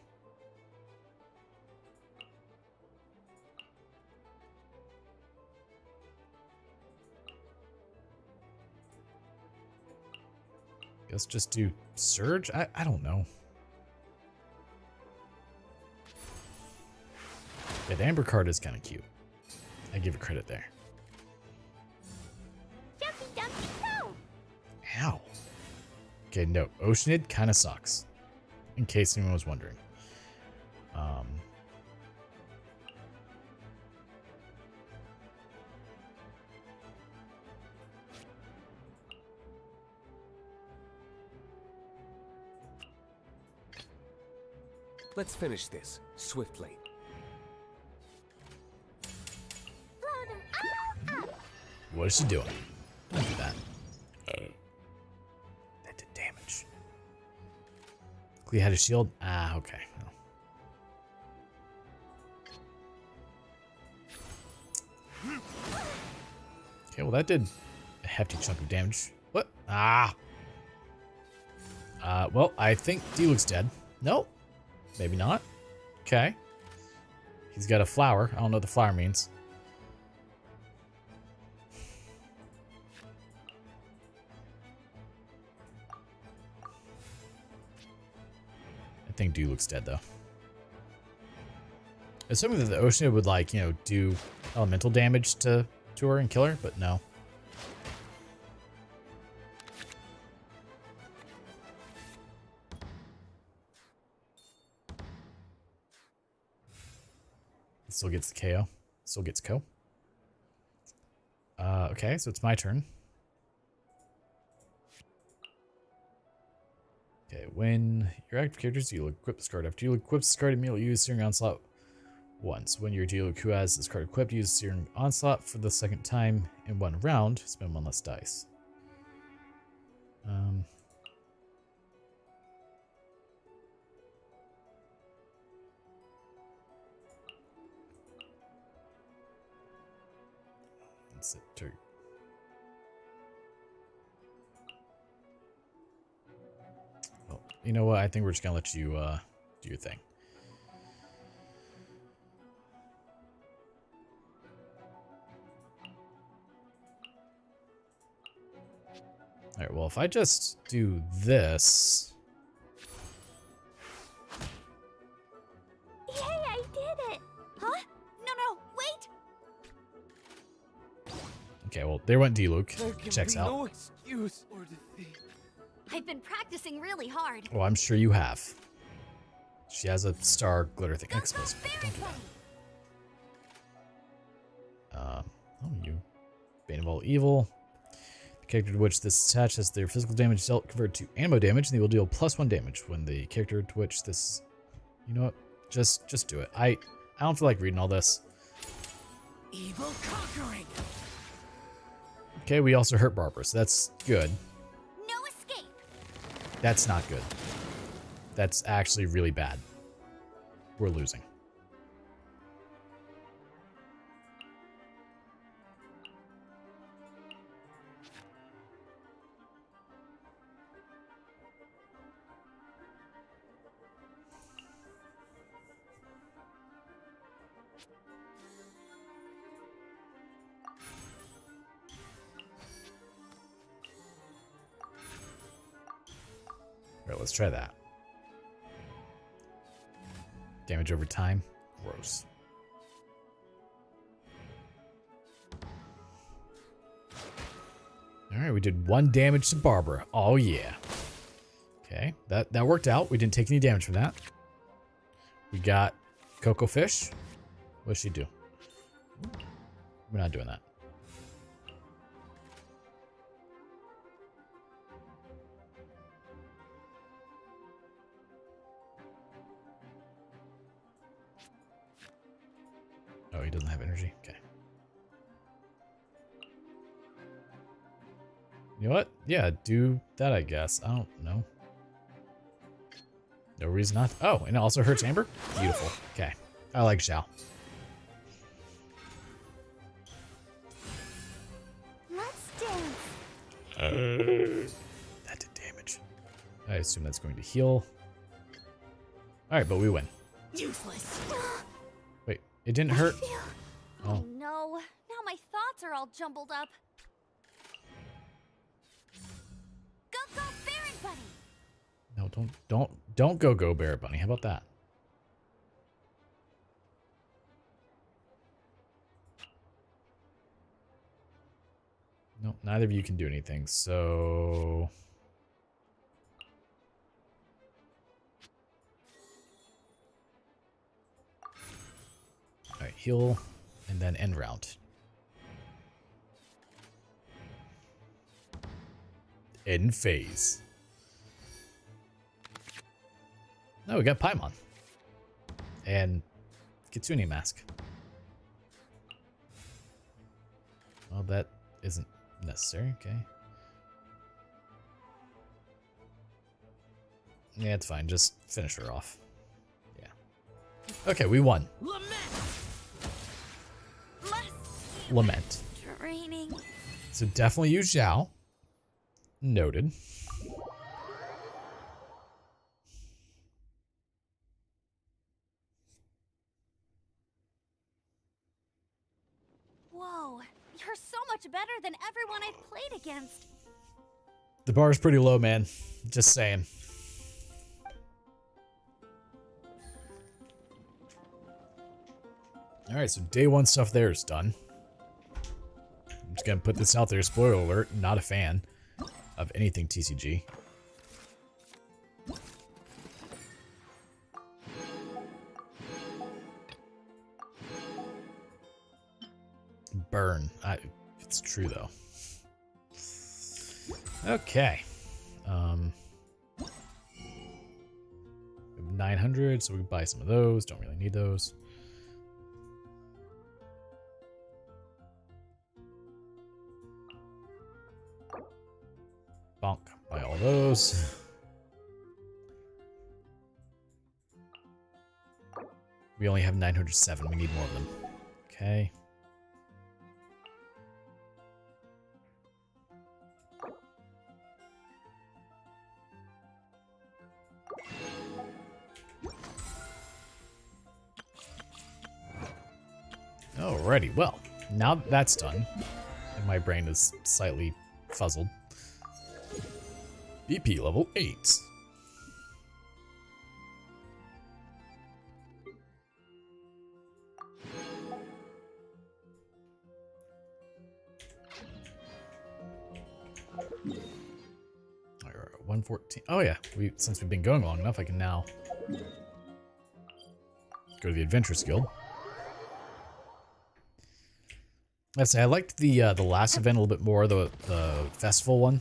Guess just do Surge? I don't know. Yeah, the Amber card is kind of cute. I give it credit there. Jumpy dumpy go! Ow. Okay, no. Oceanid kind of sucks. In case anyone was wondering. Let's finish this swiftly. Blow them all up! What is she doing? Don't do that. That did damage. Clee had a shield? Ah, okay. Okay, well that did a hefty chunk of damage. What? Ah! Well, I think D-Luke's dead. Nope. Maybe not. Okay. He's got a flower. I don't know what the flower means. I think D-Luke's dead, though. Assuming that the Ocean would, like, you know, do elemental damage to her and kill her, but no. Still gets the KO. Still gets KO. Okay, so it's my turn. Okay, when your active characters, you'll equip this card. After you equip this card, immediately use Searing Onslaught once. When your dealer who has this card equipped, use Searing Onslaught for the second time in one round. Spend one less dice. That's it. Two. Well, you know what? I think we're just gonna let you do your thing. All right. Well, if I just do this. Yay, I did it! Huh? No, wait! Okay, well, there went D-Luke. There can Checks be out. no excuse or defeat. I've been practicing really hard. Well, I'm sure you have. She has a star glitter thing. Explosive. Don't do that. Oh, you. Bane of all evil. The character to which this attaches their physical damage dealt converted to ammo damage, and they will deal +1 damage when the character to which this. You know what? Just do it. I don't feel like reading all this. Evil conquering. Okay, we also hurt Barbara, so that's good. No escape! That's not good. That's actually really bad. We're losing. Alright, let's try that. Damage over time. Gross. Alright, we did 1 damage to Barbara. Oh yeah. Okay, that worked out. We didn't take any damage from that. We got Coco Fish. What'd she do? We're not doing that. Oh, he doesn't have energy? Okay. You know what? Yeah, do that, I guess. I don't know. No reason not. Oh, and it also hurts Amber? Beautiful. Okay. I like Xiao. Let's dance. That did damage. I assume that's going to heal. Alright, but we win. Useless. Wait, it didn't hurt? Oh no, now my thoughts are all jumbled up. Go, Baron No, don't go Bear Bunny. How about that? No, neither of you can do anything, so... Alright, heal, and then end round. End phase. No, we got Paimon. And Kitsune Mask. Well, that isn't necessary, okay. Yeah, it's fine. Just finish her off. Yeah. Okay, we won. Lament. Training. So definitely use Zhao. Noted. Whoa, you're so much better than everyone I've played against. The bar is pretty low, man. Just saying. Alright, so day one stuff there is done. I'm just gonna put this out there. Spoiler alert, not a fan of anything TCG. Burn. It's true though. Okay. 900, so we can buy some of those. Don't really need those. Bonk. Buy all those. We only have 907. We need more of them. Okay. Alrighty, well, now that that's done, and my brain is slightly fuzzled. BP level 8. Alright, 114. Oh yeah, since we've been going long enough, I can now go to the Adventurers Guild. Let's say I liked the last event a little bit more, the festival one.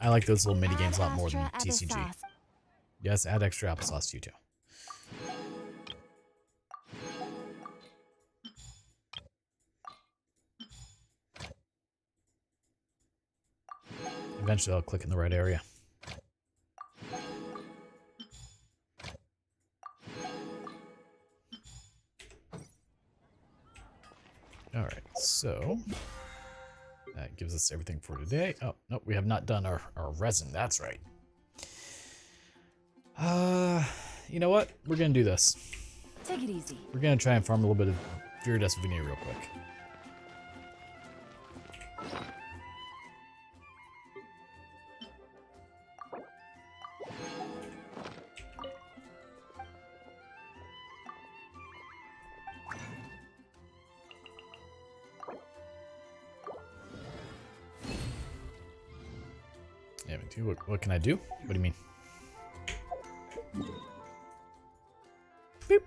I like those little mini games a lot more than TCG. Yes, add extra applesauce to you too. Eventually I'll click in the right area. Alright, so that gives us everything for today. Oh, nope, we have not done our resin. That's right. You know what? We're gonna do this. Take it easy. We're gonna try and farm a little bit of Viridescent Veneer real quick. What can I do? What do you mean? Boop.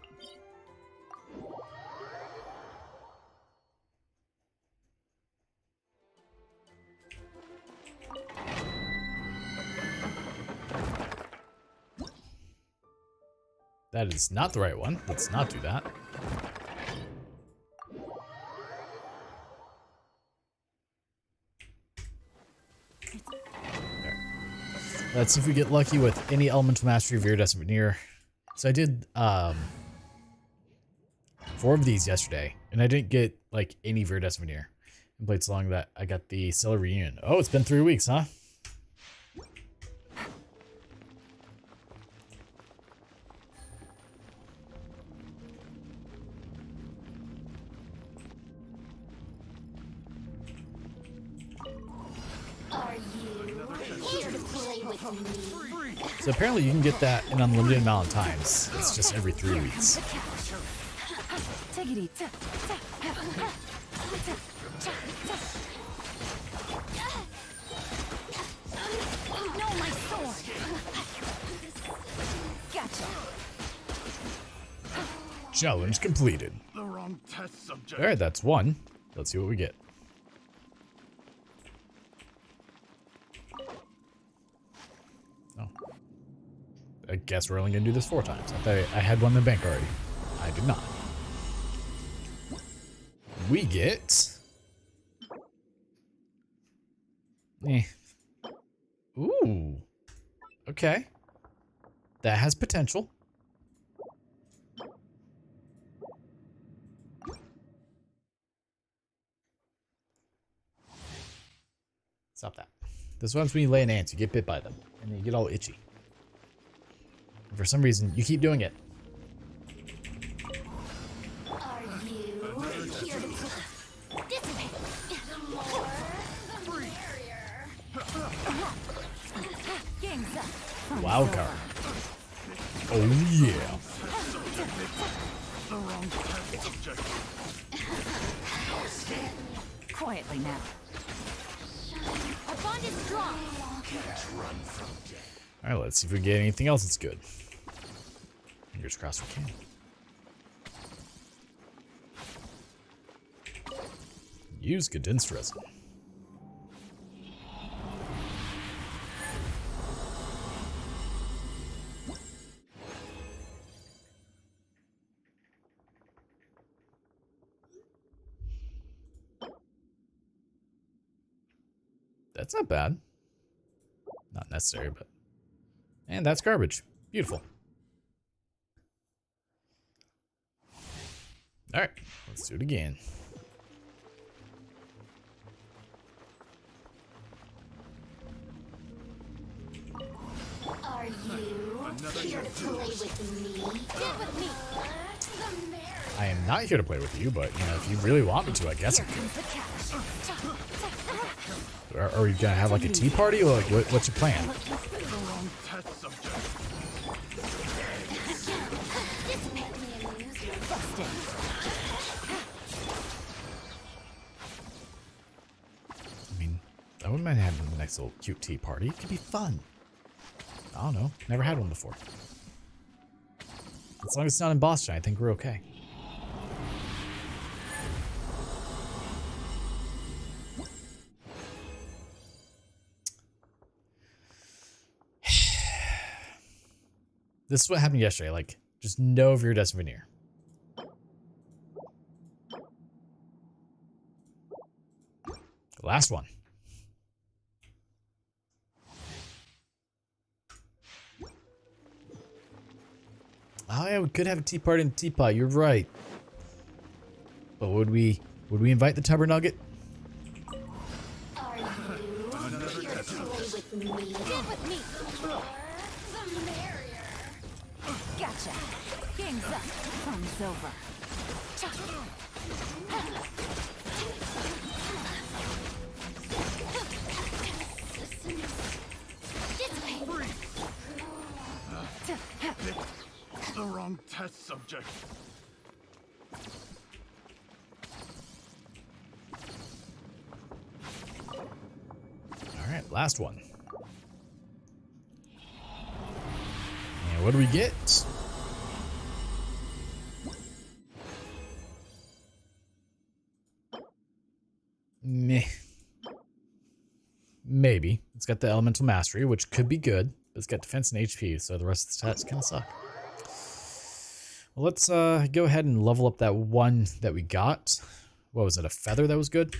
That is not the right one. Let's not do that. Let's see if we get lucky with any Elemental Mastery Viridescent Veneer. So I did 4 of these yesterday, and I didn't get like any Viridescent Veneer. I played so long that I got the Stellar Reunion. Oh, it's been 3 weeks, huh? Are you So apparently you can get that an unlimited amount of times. It's just every 3 weeks. Take it easy. No, my sword. Gotcha. Challenge completed. The wrong test subject. Alright, that's one. Let's see what we get. Oh. I guess we're only going to do this 4 times. I thought I had one in the bank already. I did not. We get... Ooh. Okay. That has potential. Stop that. This one's when you lay an ant, you get bit by them, and you get all itchy. And for some reason, you keep doing it. Are you here to dissipate? The more, the merrier. Gang's up. Wild card. Oh yeah. The wrong test subject. Quietly now. Our bond is strong. Alright, let's see if we get anything else that's good. Fingers crossed we can. Use condensed resin. That's not bad. Not necessary, but... And that's garbage. Beautiful. Alright, let's do it again. Are you here to play with me? Get with me. The merrier. I am not here to play with you, but, you know, if you really want me to, I guess I could. Are we gonna have like a tea party, or like what's your plan? The wrong test subject. I mean, I wouldn't mind having a nice little cute tea party. It could be fun. I don't know. Never had one before. As long as it's not in Boston, I think we're okay. This is what happened yesterday. Like, just know if you're destined veneer. Last one. Oh yeah, we could have a tea party in the teapot. You're right. But would we invite the Tubber Nugget? Are you here to play with me? Get with me. The merrier. Gotcha. Gang's up. Fun's over. The wrong test subject. Alright, last one. And what do we get? Meh. Maybe. It's got the elemental mastery, which could be good, but it's got defense and HP, so the rest of the stats kind of suck. Well, let's go ahead and level up that one that we got. What was it, a feather that was good?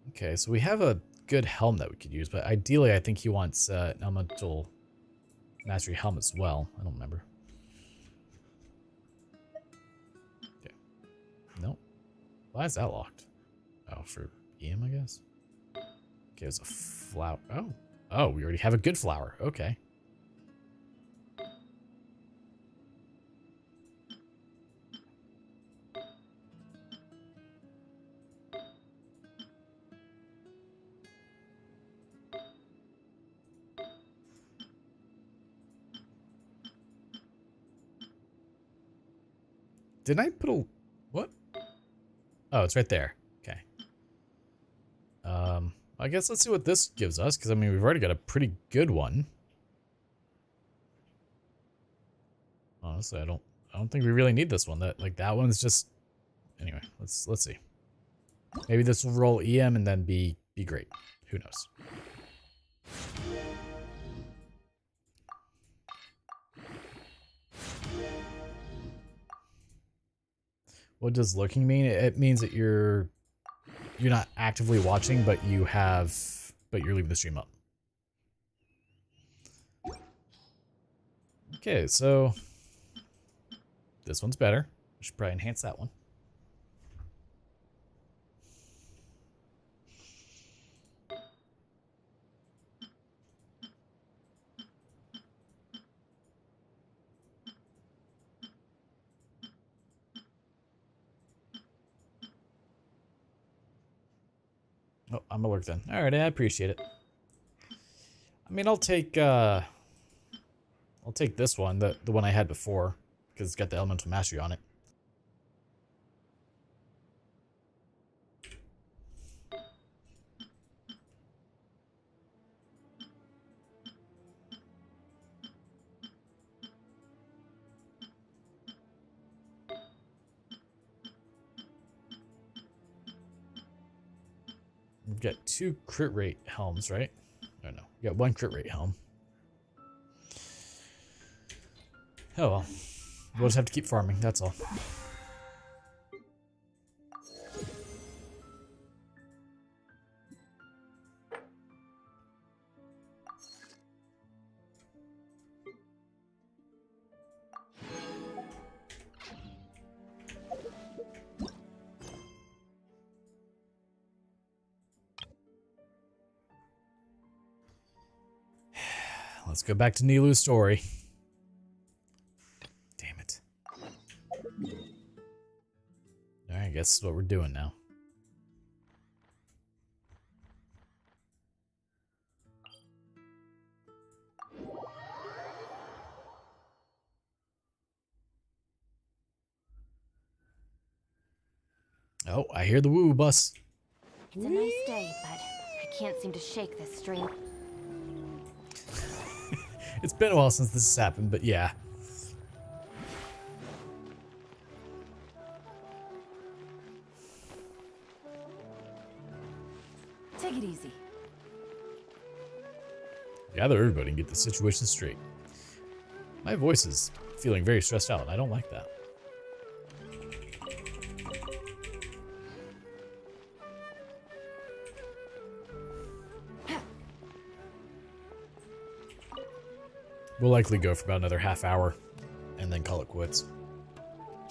Okay, so we have a good helm that we could use, but ideally I think he wants an elemental mastery helm as well. I don't remember. Okay. Nope. Why is that locked? Oh, for EM, I guess? Okay, it's a flower. Oh. Oh, we already have a good flower. Okay. Didn't I put a... What? Oh, it's right there. Okay. I guess let's see what this gives us, because I mean, we've already got a pretty good one. Honestly, I don't think we really need this one. That one's just... Anyway, let's see. Maybe this will roll EM and then be great. Who knows? What does looking mean? It means that you're not actively watching, but you're leaving the stream up. Okay, so this one's better. I should probably enhance that one. Oh, I'm alert then. All right, I appreciate it. I mean, I'll take this one, the one I had before, because it's got the elemental mastery on it. We've got 2 crit rate helms, right? I don't know. We got 1 crit rate helm. Oh well. We'll just have to keep farming, that's all. Let's go back to Nilu's story. Damn it. Alright, I guess that's what we're doing now. Oh, I hear the woo bus. It's a nice day, but I can't seem to shake this string. It's been a while since this has happened, but yeah. Take it easy. Gather everybody and get the situation straight. My voice is feeling very stressed out, and I don't like that. We'll likely go for about another half hour and then call it quits.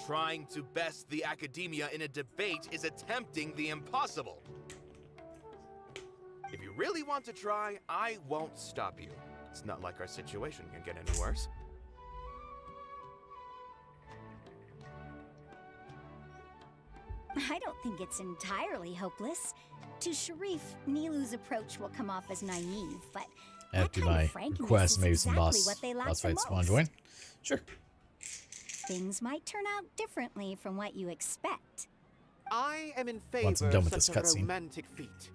Trying to best the academia in a debate is attempting the impossible. If you really want to try, I won't stop you. It's not like our situation can get any worse. I don't think it's entirely hopeless. To Sharif, Nilu's approach will come off as naive, but After my request, maybe some boss fights want to join. Sure. Things might turn out differently from what you expect. I am in favor Once I'm done with of this such a cutscene. romantic feat.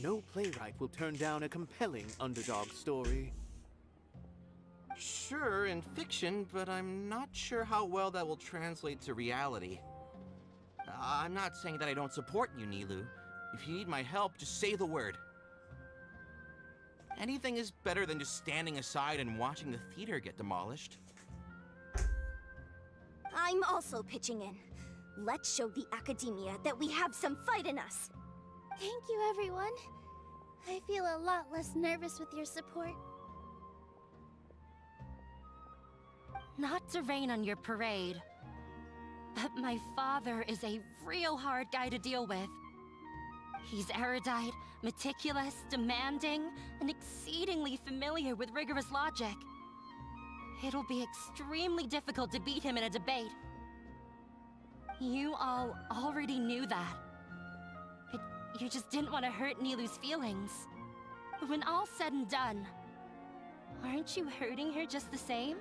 No playwright will turn down a compelling underdog story. Sure, in fiction, but I'm not sure how well that will translate to reality. I'm not saying that I don't support you, Nilu. If you need my help, just say the word. Anything is better than just standing aside and watching the theater get demolished. I'm also pitching in. Let's show the academia that we have some fight in us. Thank you, everyone. I feel a lot less nervous with your support. Not to rain on your parade, but my father is a real hard guy to deal with. He's erudite, meticulous, demanding, and exceedingly familiar with rigorous logic. It'll be extremely difficult to beat him in a debate. You all already knew that. But you just didn't want to hurt Nilu's feelings. But when all's said and done, aren't you hurting her just the same?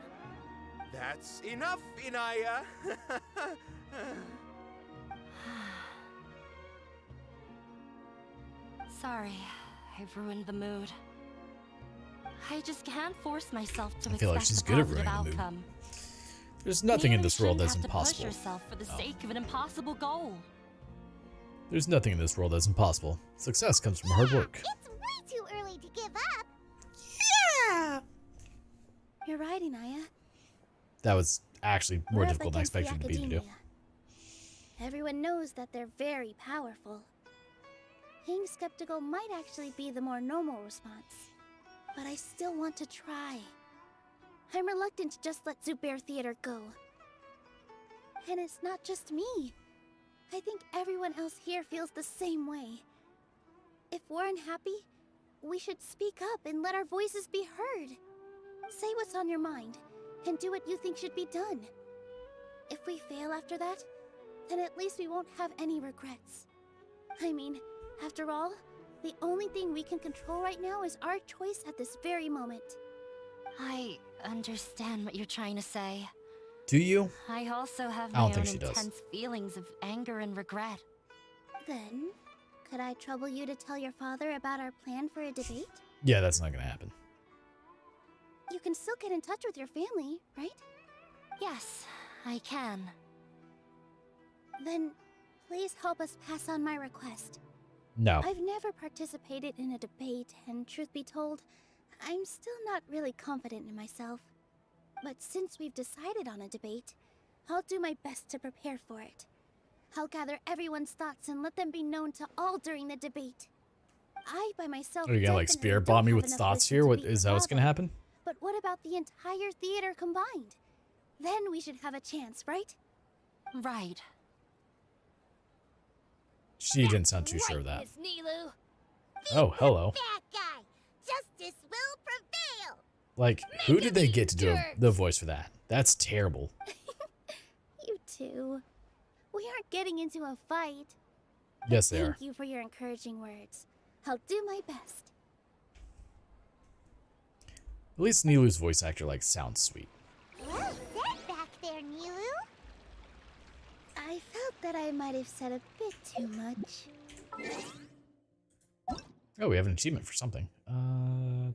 That's enough, Inaya. Sorry, I've ruined the mood. I just can't force myself to I feel like expect she's a good at positive ruining the mood. outcome. There's nothing in Maybe this you world shouldn't that's have to impossible. push yourself for the Oh. sake of an impossible goal. There's nothing in this world that's impossible. Success comes from hard work. It's way too early to give up. Yeah! You're right, Inaya. That was actually more We're up difficult than I against the expected it to be to do. academia. Everyone knows that they're very powerful. Being skeptical might actually be the more normal response. But I still want to try. I'm reluctant to just let Zubair Theater go. And it's not just me. I think everyone else here feels the same way. If we're unhappy, we should speak up and let our voices be heard. Say what's on your mind, and do what you think should be done. If we fail after that, then at least we won't have any regrets. I mean, after all, the only thing we can control right now is our choice at this very moment. I understand what you're trying to say. Do you? I also have I my don't own think she does. intense feelings of anger and regret. Then, could I trouble you to tell your father about our plan for a debate? Yeah, that's not gonna happen. You can still get in touch with your family, right? Yes, I can. Then, please help us pass on my request. No. I've never participated in a debate, and truth be told, I'm still not really confident in myself. But since we've decided on a debate, I'll do my best to prepare for it. I'll gather everyone's thoughts and let them be known to all during the debate. I, by myself, Are you gonna like definitely spirit don't bomb me have with enough thoughts wisdom here? to What beat is your that what's gonna father. happen? But what about the entire theater combined? Then we should have a chance, right? Right. She didn't sound too sure of that. Miss Nilu. Oh, hello. Bad guy. Justice will prevail. Like, who did they get to do the voice for that? That's terrible. You two. We aren't getting into a fight. Yes, they are. Thank you for your encouraging words. I'll do my best. At least Nilu's voice actor like sounds sweet. Well said back there, Nilu. I felt that I might have said a bit too much. Oh, we have an achievement for something. Oh,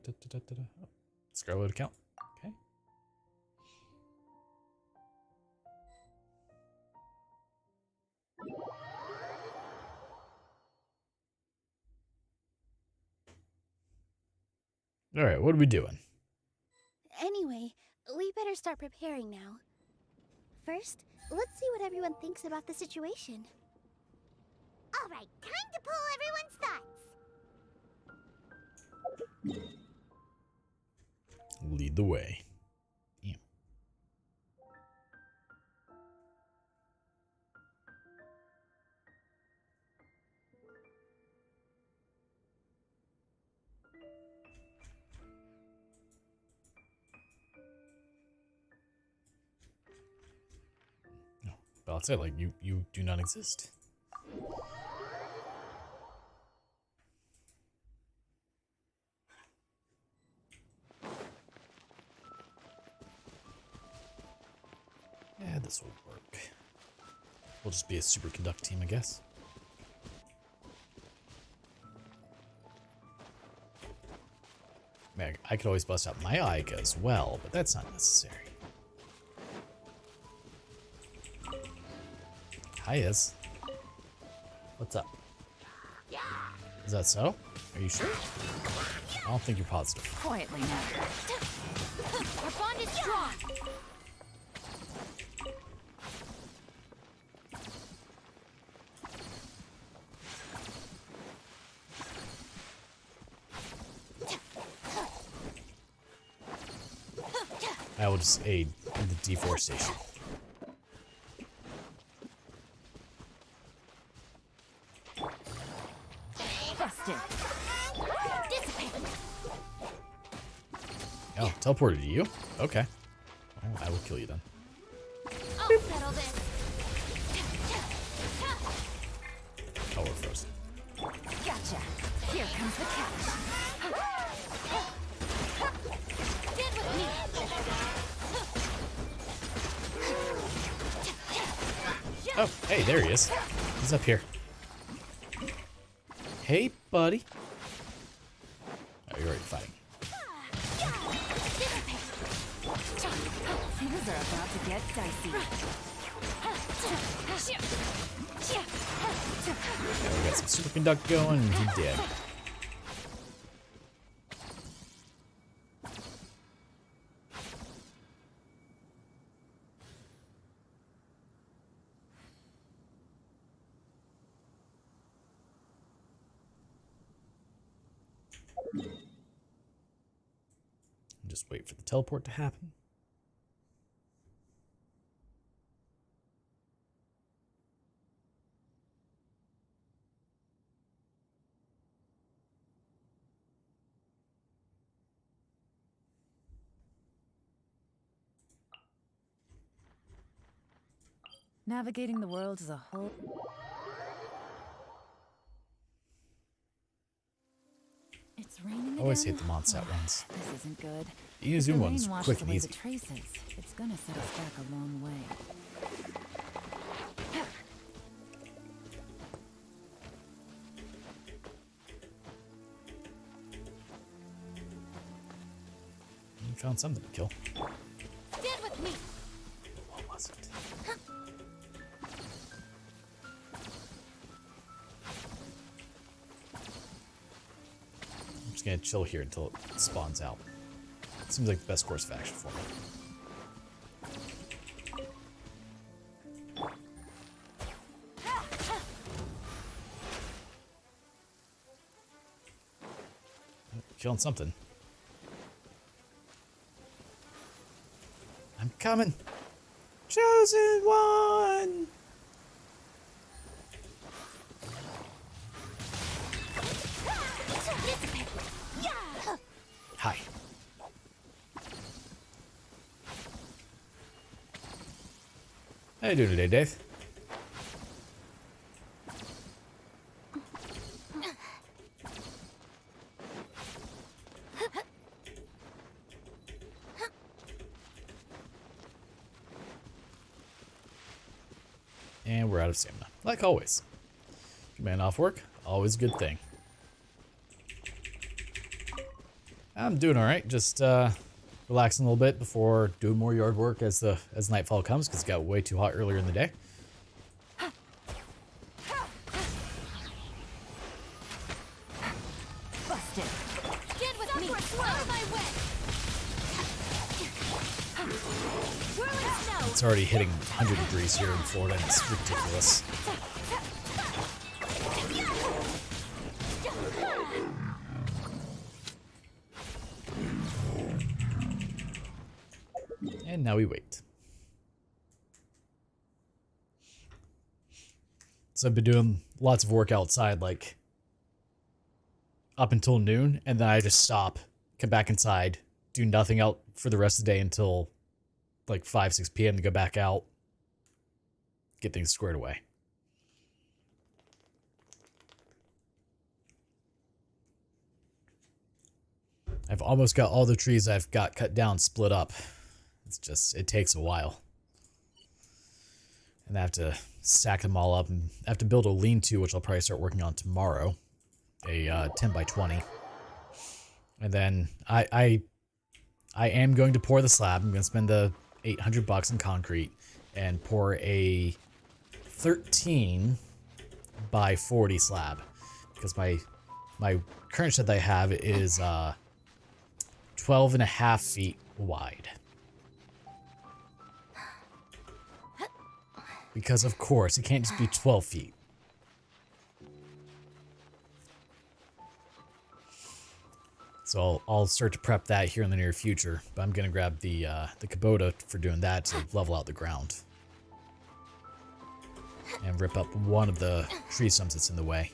Scarlet account. Okay. All right, what are we doing? Anyway, we better start preparing now. First, let's see what everyone thinks about the situation. All right, time to pull everyone's thoughts. Lead the way. Damn. No, but I'll say like you do not exist. Yeah, this will work. We'll just be a superconduct team, I guess. Man, I could always bust out my Ike as well, but that's not necessary. Hi, Iz. What's up? Is that so? Are you sure? I don't think you're positive. Quietly now. Our bond is strong. I will just aid in the deforestation. Busted. Oh, teleported to you? Okay. Well, I will kill you then. I'll settle this. Oh, we're frozen. Gotcha. Here comes the catch. Get with me. Oh, hey, there he is. He's up here. Hey, buddy. Oh, you're already fighting. Things are about to get dicey. Yeah, we got some superconduct going, and he dead. Just wait for the teleport to happen. Navigating the world as a whole. It's raining. Always again? hate the Mondstadt ones. This isn't good. The If Zoom the one's rain washes quick and away easy. the traces, it's gonna set us back a long way. You found something to kill. Stand with me. What was it? I'm just gonna chill here until it spawns out. Seems like the best course of action for me. Killing something. I'm coming. Chosen one. Hi. How you doing today, Dave? And we're out of stamina, like always. Command off work, always a good thing. I'm doing all right, just relaxing a little bit before doing more yard work as nightfall comes, because it got way too hot earlier in the day. Busted. Stand with me. Out of my way. Whirling snow. It's already hitting 100 degrees here in Florida, and it's ridiculous. And now we wait. So I've been doing lots of work outside, like up until noon, and then I just stop, come back inside, do nothing out for the rest of the day until like 5, 6 p.m. to go back out, get things squared away. I've almost got all the trees I've got cut down split up. It's just, it takes a while. And I have to stack them all up, and I have to build a lean-to, which I'll probably start working on tomorrow. A 10 by 20. And then I am going to pour the slab. I'm going to spend the $800 in concrete and pour a 13 by 40 slab, because my current shed that I have is 12.5 feet wide. Because of course, it can't just be 12 feet. So I'll start to prep that here in the near future, but I'm gonna grab the Kubota for doing that to level out the ground. And rip up one of the tree stumps that's in the way.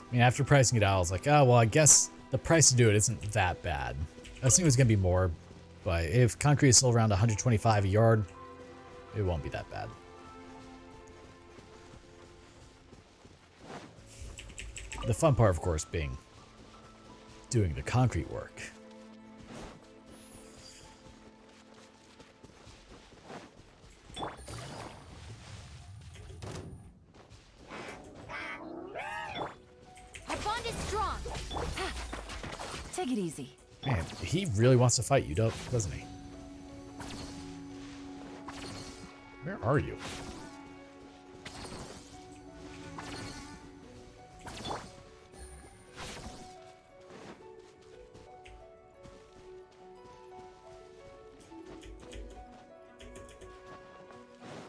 I mean, after pricing it out, I was like, oh, well, I guess the price to do it isn't that bad. I was thinking it was going to be more, but if concrete is still around 125 a yard, it won't be that bad. The fun part, of course, being doing the concrete work. Our bond is strong. Take it easy. Man, he really wants to fight you, doesn't he? Where are you?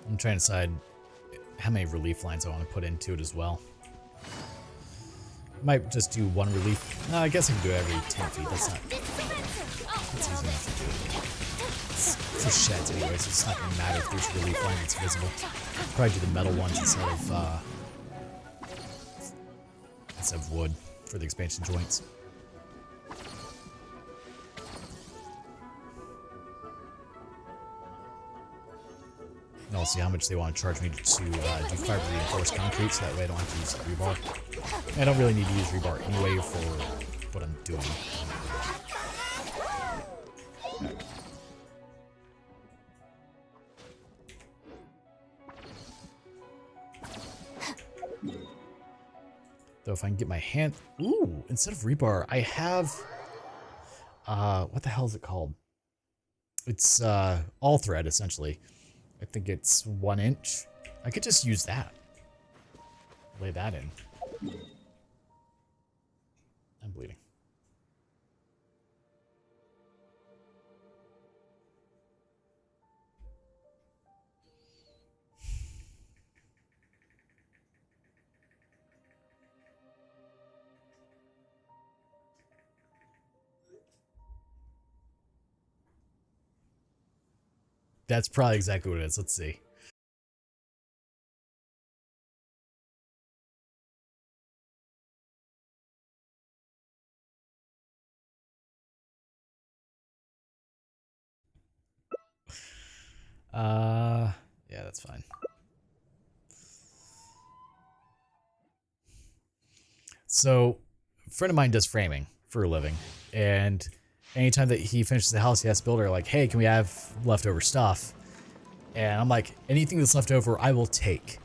I'm trying to decide how many relief lines I want to put into it as well. Might just do one relief. No, I guess I can do it every 10 feet. That's easy enough to do. It's for sheds anyway, so it's not going to matter if there's a relief line that's visible. Probably do the metal ones instead of wood for the expansion joints. And I'll see how much they want to charge me to do fiber reinforced concrete, so that way I don't have to use rebar. I don't really need to use rebar anyway for what I'm doing. Though if I can get my hand... Ooh, instead of rebar, I have... what the hell is it called? It's all thread, essentially. I think it's 1 inch. I could just use that. Lay that in. I'm bleeding. That's probably exactly what it is. Let's see. Yeah, that's fine. So, a friend of mine does framing for a living, and anytime that he finishes the house, he has to build her like, hey, can we have leftover stuff? And I'm like, anything that's left over, I will take.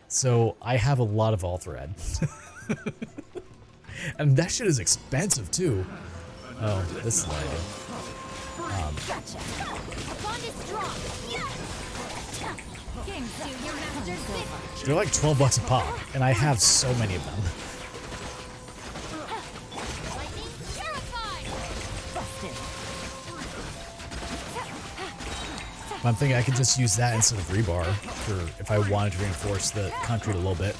So I have a lot of all thread. And that shit is expensive too. Oh, this is what I do. They're like 12 bucks a pop, and I have so many of them. I'm thinking I could just use that instead of rebar for if I wanted to reinforce the concrete a little bit.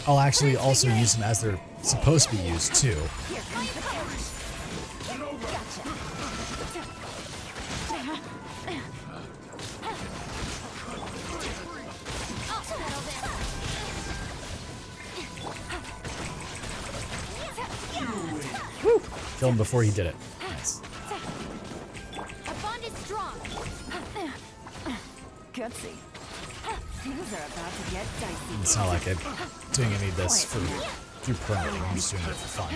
I'll actually also use them as they're supposed to be used too. Woo! Kill him before he did it. Nice. Gutsy. Things are about to get dicey. It's not like I'm doing any of this through permitting. I'm just doing it for fun.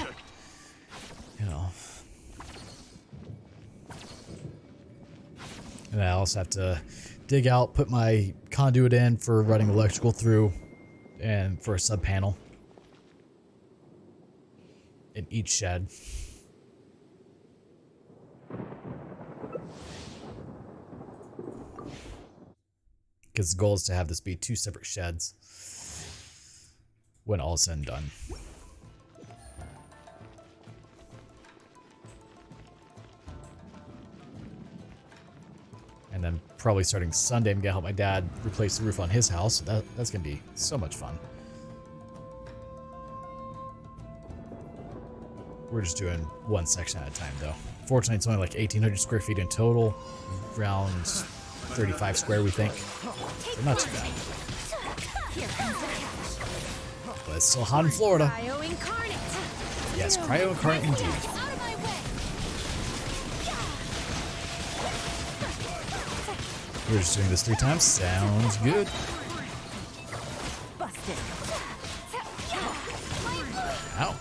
You know. And I also have to dig out, put my conduit in for running electrical through, and for a sub panel in each shed. Because the goal is to have this be 2 separate sheds when all is said and done. And then probably starting Sunday, I'm going to help my dad replace the roof on his house. That's going to be so much fun. We're just doing one section at a time, though. Fortunately, it's only like 1,800 square feet in total. Around 35 square, we think. So not too bad. But it's still hot in Florida. Yes, cryo incarnate indeed. We're just doing this 3 times. Sounds good. Ow.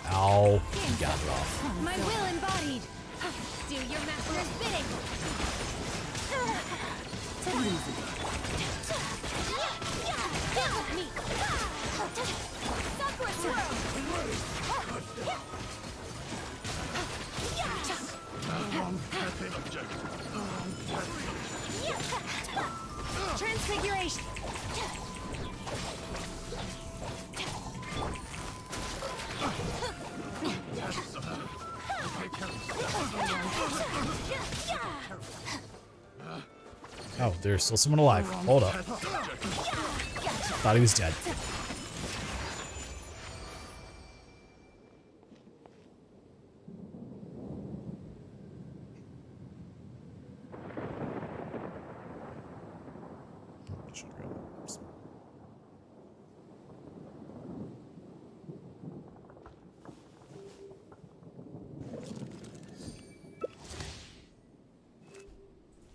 Ow. You got it off. My will embodied. Do your master's bidding. Take it easy. Get with me. Sakura swirl. The wrong test subject. The wrong test. Transfiguration. Oh, there's still someone alive. Hold up. Thought he was dead.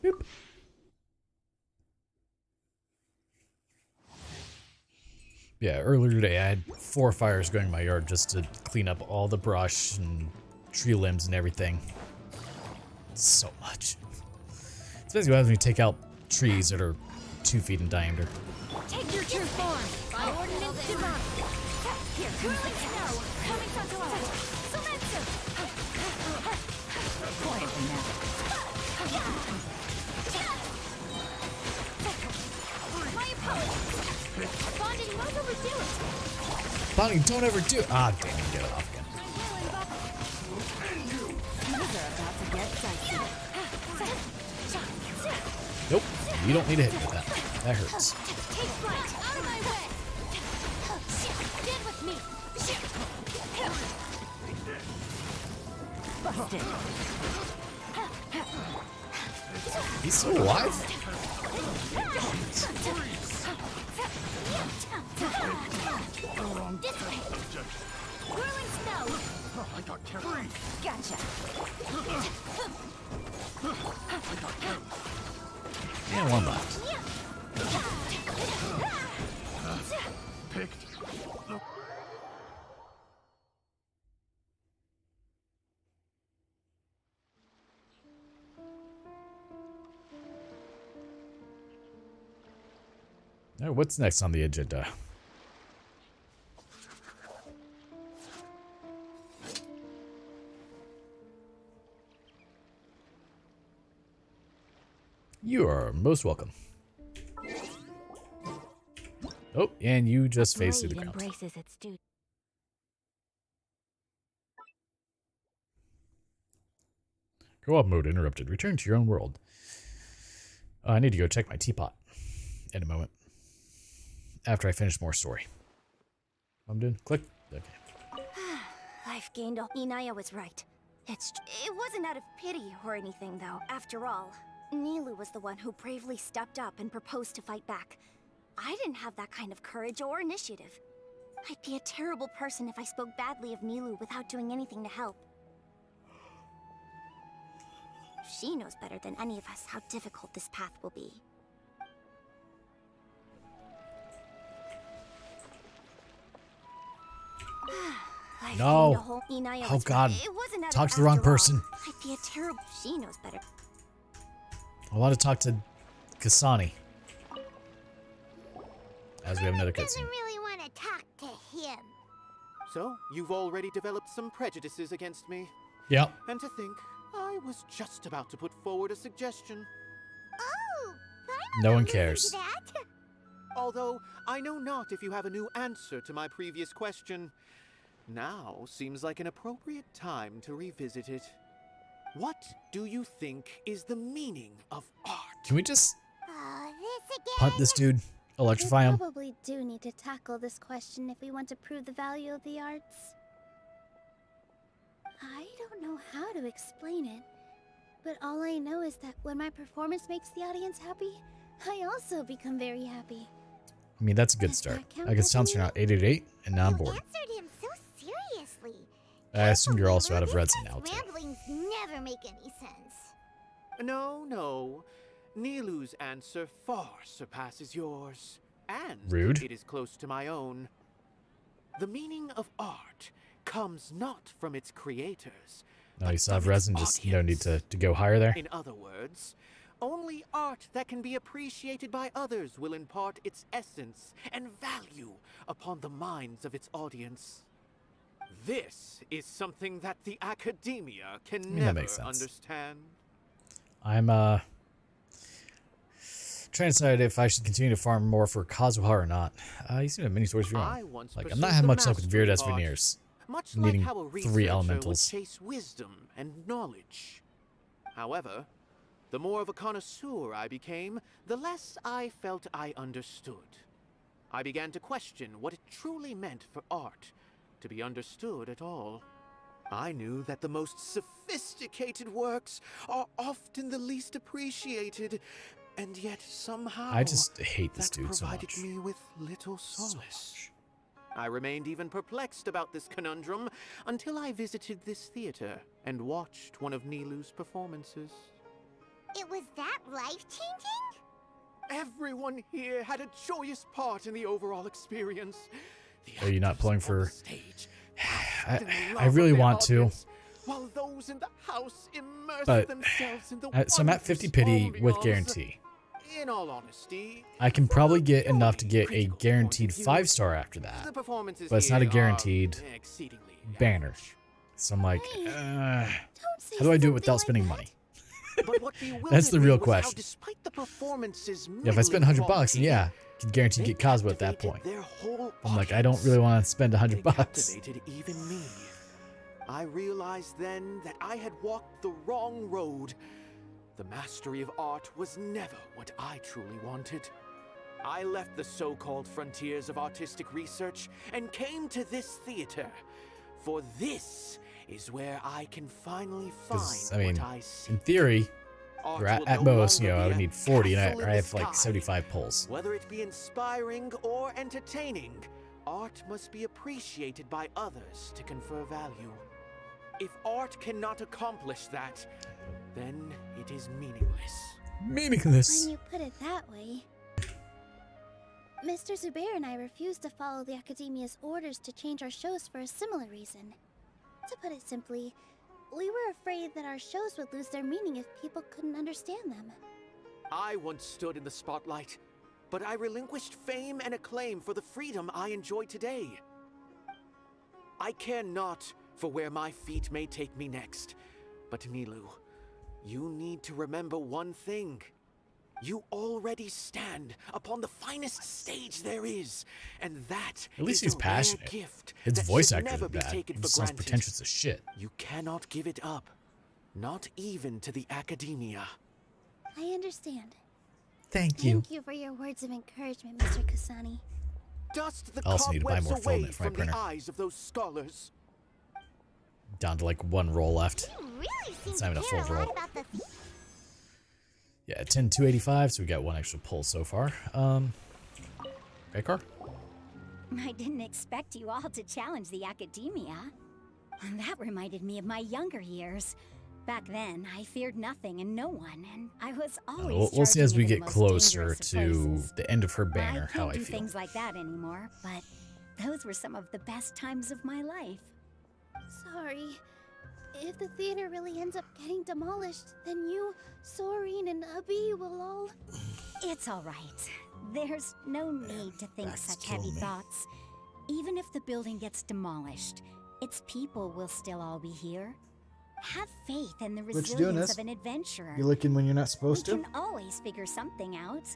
Boop. Yeah, earlier today I had 4 fires going in my yard just to clean up all the brush and tree limbs and everything. So much. It's basically what happens when you take out trees that are 2 feet in diameter. Take your true form. By ordinance divine. Here comes the snow. Coming Satoa. Sumetsu. Quietly now. My opponent. Bonding won't overdo it. Bonnie, don't ever do it. Ah, damn it, get it off again. These are about to get dicey. Nope, you don't need to hit me with that. That hurts. Take flight. Out of my way. Get with me. Busted. He's still alive? This way. Whirling snow. I got carried. Gotcha. And one left. Picked. Now, what's next on the agenda? You are most welcome. Oh, and you just face through the ground. Embraces its duty. Co-op mode interrupted. Return to your own world. I need to go check my teapot in a moment. After I finish more story. I'm doing click. Okay. Life gained a... Inaya was right. It wasn't out of pity or anything, though. After all, Nilu was the one who bravely stepped up and proposed to fight back. I didn't have that kind of courage or initiative. I'd be a terrible person if I spoke badly of Nilu without doing anything to help. She knows better than any of us how difficult this path will be. No. Oh God. Talk to the wrong person. I'd be a terrible... She knows better. I want to talk to Kasani. As we have another cutscene. Doesn't really want to talk to him. So, you've already developed some prejudices against me. Yep. And to think, I was just about to put forward a suggestion. Oh, no one cares. Although, I know not if you have a new answer to my previous question. Now seems like an appropriate time to revisit it. What do you think is the meaning of art? Can we just this again? punt this dude? Electrify him? We probably do need to tackle this question if we want to prove the value of the arts. I don't know how to explain it, but all I know is that when my performance makes the audience happy, I also become very happy. I mean, that's a good start. I can sound you're not 888, and now I'm bored. Answered him so seriously. I assume you're also out of resin now, too. Ramblings never make any sense. No. Nilu's answer far surpasses yours. and Rude. it is close to my own. The meaning of art comes not from its creators. No, you still have resin, just no need to go higher there. In other words, only art that can be appreciated by others will impart its essence and value upon the minds of its audience. This is something that the academia can that never makes sense. understand. I'm trying to decide if I should continue to farm more for Kazuha or not. You seem to have many stories for your own. Like, I'm not having much luck with Viridess veneers. Much I'm like needing how a 3 researcher elementals. would chase wisdom and knowledge. However, the more of a connoisseur I became, the less I felt I understood. I began to question what it truly meant for art to be understood at all. I knew that the most sophisticated works are often the least appreciated, and yet somehow I just hate this that dude so provided much. me with little solace. I remained even perplexed about this conundrum until I visited this theater and watched one of Nilu's performances. It was that life-changing? Everyone here had a joyous part in the overall experience. Are you not pulling for... I I really want to. While those in the house immerse But themselves in the so I'm at 50 pity with guarantee. In all honesty, I can probably get enough to get a guaranteed 5-star after that, the performances but it's not a here are guaranteed exceedingly banner. So I'm like, how do I do it without spending money? But what That's the bewildered real me was how question. despite the performance's Yeah, if I spend middling $100, then yeah, I can guarantee get Kazuha at that point. their whole I'm like, I don't really want to spend $100. captivated even me. I realized then that I had walked the wrong road. The mastery of art was never what I truly wanted. I left the so-called frontiers of artistic research and came to this theater. For this is where I can finally find I mean, what I seek. in theory, Art or will at no most, you know, longer I be would a need 40, and castle in I the have like sky. 75 pulls. Whether it be inspiring or entertaining, art must be appreciated by others to confer value. If art cannot accomplish that, then it is meaningless. Meaningless. When you put it that way. Mr. Zubair and I refused to follow the Academia's orders to change our shows for a similar reason. To put it simply, we were afraid that our shows would lose their meaning if people couldn't understand them. I once stood in the spotlight, but I relinquished fame and acclaim for the freedom I enjoy today. I care not for where my feet may take me next, but Nilu, you need to remember one thing. You already stand upon the finest stage there is, and that At least is he's a rare passionate. gift His that voice should actor never is be bad. taken He for just sounds granted. pretentious as shit. You cannot give it up, not even to the Academia. I understand. Thank you. Thank you for your words of encouragement, Mr. Kasani. Dust the I also need to buy cobwebs more away filament for my from the printer. eyes of those scholars. Down to like 1 roll left. Really seem It's not to even a care full a lot roll. about the Yeah, 10,285, so we got 1 extra pull so far. Bakar? I didn't expect you all to challenge the Academia. And that reminded me of my younger years. Back then, I feared nothing and no one, and I was always We'll see as we charging get into the most closer dangerous of to places. the end of her I banner, how can't I do feel. things like that anymore, but those were some of the best times of my life. Sorry. If the theater really ends up getting demolished, then you, Soren, and Abi will all... It's all right. There's no need to think such heavy thoughts. Even if the building gets demolished, its people will still all be here. Have faith in the What you doing, resilience Ness? of an adventurer. You looking when you're not supposed We to? can always figure something out.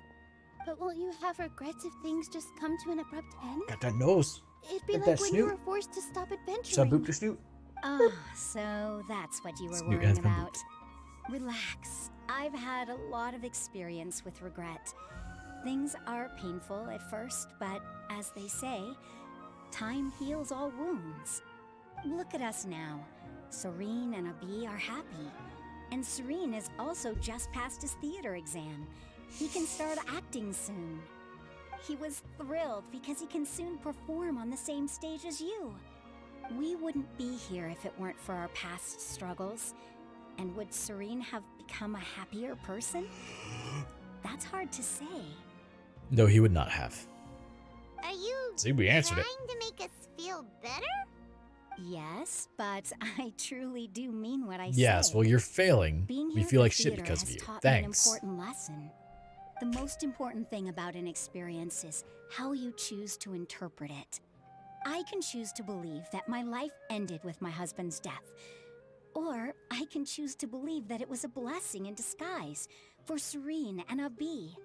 But won't you have regrets if things just come to an abrupt end? Got that nose. It'd be Got like that when you snoot. were forced to stop adventuring. Snoop to snoot. Ah, so that's what you were Snoot worrying has been about. Relax. I've had a lot of experience with regret. Things are painful at first, but as they say, time heals all wounds. Look at us now. Serene and Abi are happy. And Serene has also just passed his theater exam. He can start acting soon. He was thrilled because he can soon perform on the same stage as you. We wouldn't be here if it weren't for our past struggles. And would Serene have become a happier person? That's hard to say. No, he would not have. Are you See, we answered it. trying to make us feel better? Yes, but I truly do mean what I say. Yes, well, you're failing. Being We here feel at like the shit theater because of has you. taught Thanks. me an important lesson. The most important thing about an experience is how you choose to interpret it. I can choose to believe that my life ended with my husband's death. Or I can choose to believe that it was a blessing in disguise for Serene and Abi.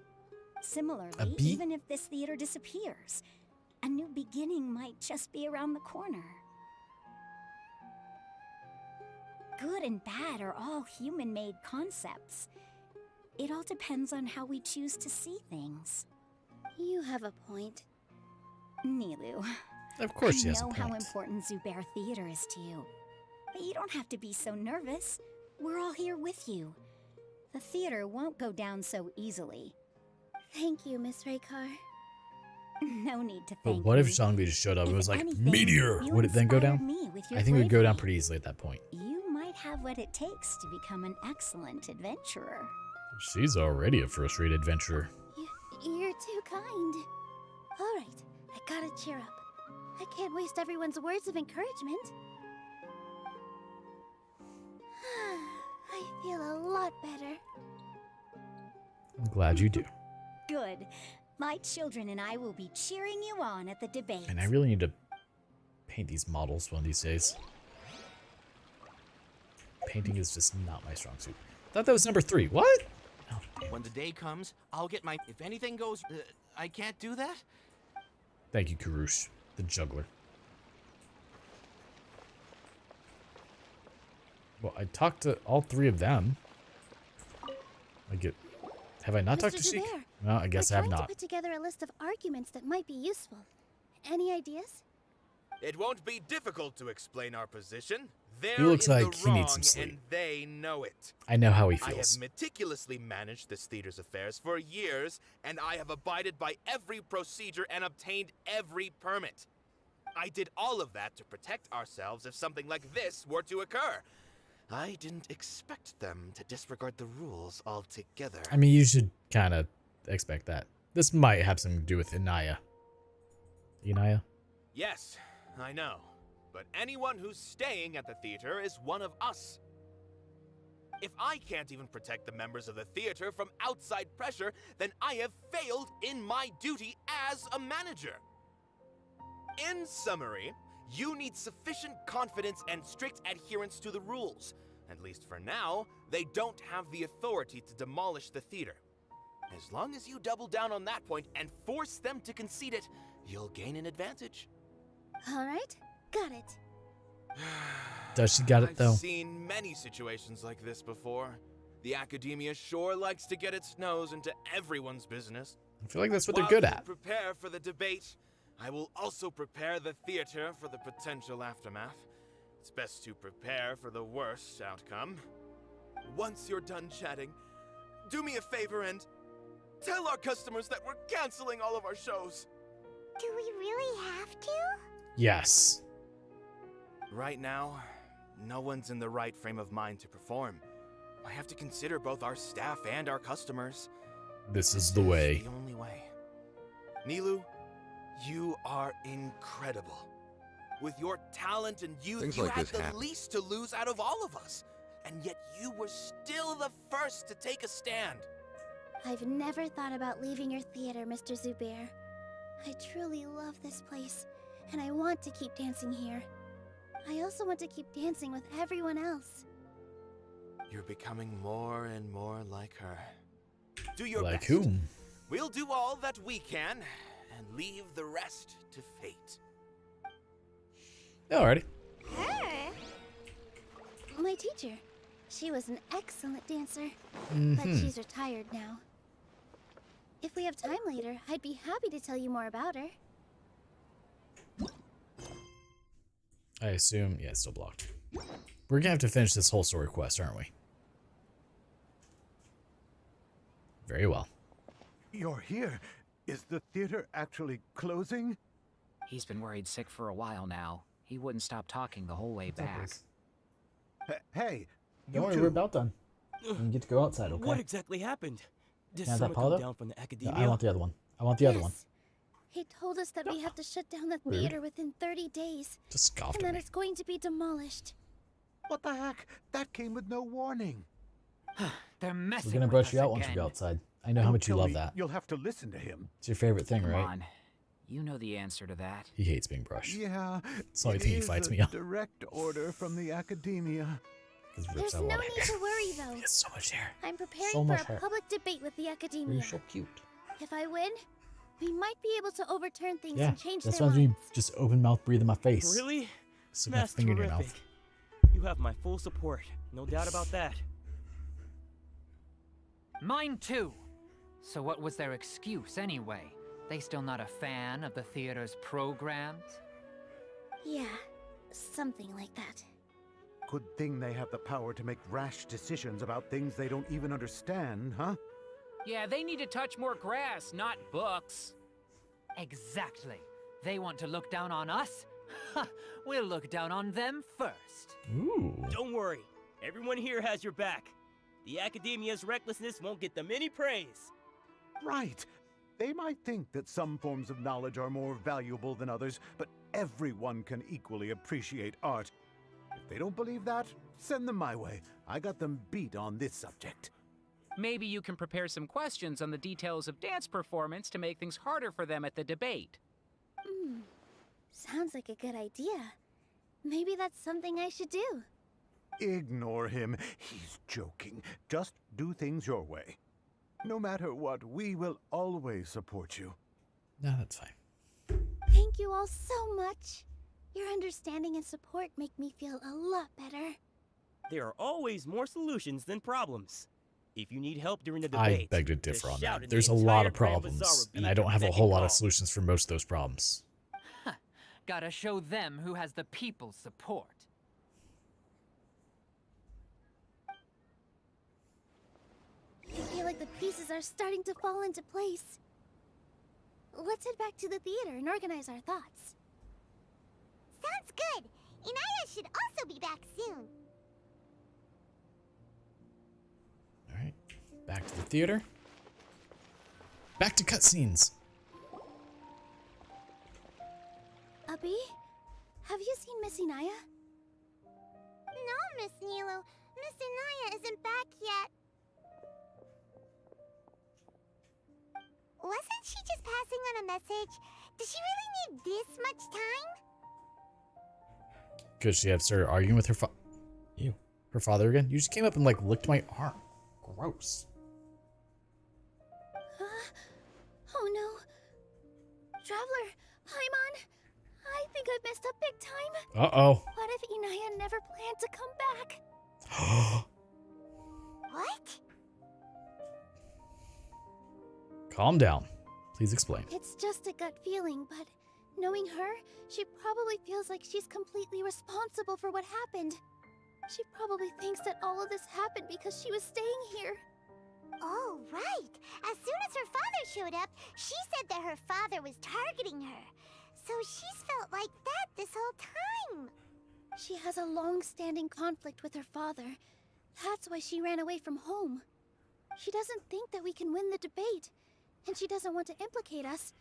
Similarly, Abi? even if this theater disappears, a new beginning might just be around the corner. Good and bad are all human-made concepts. It all depends on how we choose to see things. You have a point. Nilu, Of course she I has a know how point. important Zubair Theater is to you. But you don't have to be so nervous. We're all here with you. The theater won't go down so easily. Thank you, Miss Raykar. No need to But thank what if me. Zhongli just showed up and If was like, anything, meteor? you Would it then go inspired down? me with your I think it would go down bravery. pretty easily at that point. You might have what it takes to become an excellent adventurer. She's already a first-rate adventurer. You're too kind. All right, I gotta cheer up. I can't waste everyone's words of encouragement. I feel a lot better. I'm glad you do. Good. My children and I will be cheering you on at the debate. And I really need to paint these models one of these days. Painting is just not my strong suit. Thought that was number 3. What? When the day comes, I'll get my... If anything goes... I can't do that? Thank you, Kurush, the juggler. Well, I talked to all 3 of them. Have I not talked to Mr. Sheik? Zubair, No, I guess I have We're trying not. to put together a list of arguments that might be useful. Any ideas? It won't be difficult to explain our position. They're He looks in like the he needs some wrong, sleep. and they know it. I know how he I feels. have meticulously managed this theater's affairs for years, and I have abided by every procedure and obtained every permit. I did all of that to protect ourselves if something like this were to occur. I didn't expect them to disregard the rules altogether. I mean, you should kind of expect that. This might have something to do with Inaya. Inaya? Yes, I know. But anyone who's staying at the theater is one of us. If I can't even protect the members of the theater from outside pressure, then I have failed in my duty as a manager. In summary, you need sufficient confidence and strict adherence to the rules. At least for now, they don't have the authority to demolish the theater. As long as you double down on that point and force them to concede it, you'll gain an advantage. All right, got it. Does she got it, though? I've seen many situations like this before. The academia sure likes to get its nose into everyone's business. I feel like that's what they're While good you at. prepare for the debate, I will also prepare the theater for the potential aftermath. It's best to prepare for the worst outcome. Once you're done chatting, do me a favor and tell our customers that we're canceling all of our shows. Do we really have to? Yes. Right now, no one's in the right frame of mind to perform. I have to consider both our staff and our customers. This is the way. The only way. Nilu, you are incredible. With your talent and youth, Things you like had this the happen. least to lose out of all of us. And yet you were still the first to take a stand. I've never thought about leaving your theater, Mr. Zubair. I truly love this place, and I want to keep dancing here. I also want to keep dancing with everyone else. You're becoming more and more like her. Do your Like best. whom? We'll do all that we can, and leave the rest to fate. Alrighty. Her? My teacher. She was an excellent dancer, but Mhm. she's retired now. If we have time later, I'd be happy to tell you more about her. I assume, yeah, it's still blocked. We're gonna have to finish this whole story quest, aren't we? Very well. You're here. Is the theater actually closing? He's been worried sick for a while now. He wouldn't stop talking the whole way back. Hey, Don't worry, we're about done. We get to go outside, okay? What exactly happened? Did Can I have that someone come Paulo? down from the No, academia? I want the other one. I want the other one. He told us that we have to shut down the Rude. theater within 30 days. Just scoffed And at then me. it's going to be demolished. What the heck? That came with no warning. They're messing We're gonna with brush us you out once we again. go outside. I know how much you Tell love me, that. You'll have to listen to him. It's your favorite thing, Come right? on. You know the answer to that. He hates being brushed. Yeah, It's the only it thing he is fights a me on. direct order from the academia. There's no need to worry, though. He has so much hair. I'm preparing So for much a hair. public debate with the academia. You're so cute. If I win, we might be able to overturn things Yeah, and change that's their why you minds. just open mouth, breathe in my face. Really? Stick my That's finger in your terrific. mouth. You have my full support. No doubt about that. Mine too. So what was their excuse anyway? They still not a fan of the theater's programs? Yeah, something like that. Good thing they have the power to make rash decisions about things they don't even understand, huh? Yeah, they need to touch more grass, not books. Exactly. They want to look down on us? Ha! We'll look down on them first. Ooh. Don't worry. Everyone here has your back. The academia's recklessness won't get them any praise. Right. They might think that some forms of knowledge are more valuable than others, but everyone can equally appreciate art. If they don't believe that, send them my way. I got them beat on this subject. Maybe you can prepare some questions on the details of dance performance to make things harder for them at the debate. Sounds like a good idea. Maybe that's something I should do. Ignore him. He's joking. Just do things your way. No matter what, we will always support you. No, that's fine. Thank you all so much. Your understanding and support make me feel a lot better. There are always more solutions than problems. If you need help during the I debate, beg to differ just on shout that. and There's a the lot entire of Grand Bazaar problems, will be and I at don't your have a beck whole and lot of call. solutions for most of those problems. Gotta show them who has the people's support. I feel like the pieces are starting to fall into place. Let's head back to the theater and organize our thoughts. Sounds good. Inaya should also be back soon. Alright. Back to the theater. Back to cutscenes. Abby, have you seen Miss Inaya? No, Miss Nilo. Miss Inaya isn't back yet. Wasn't she just passing on a message? Does she really need this much time? Because she had started arguing with her father again. You just came up and like licked my arm. Gross. Oh no. Traveler, Paimon, I think I've messed up big time. Uh-oh. What if Inaya never planned to come back? What? Calm down. Please explain. It's just a gut feeling, but knowing her, she probably feels like she's completely responsible for what happened. She probably thinks that all of this happened because she was staying here. Oh, right. As soon as her father showed up, she said that her father was targeting her. So she's felt like that this whole time. She has a long-standing conflict with her father. That's why she ran away from home. She doesn't think that we can win the debate, and she doesn't want to implicate us,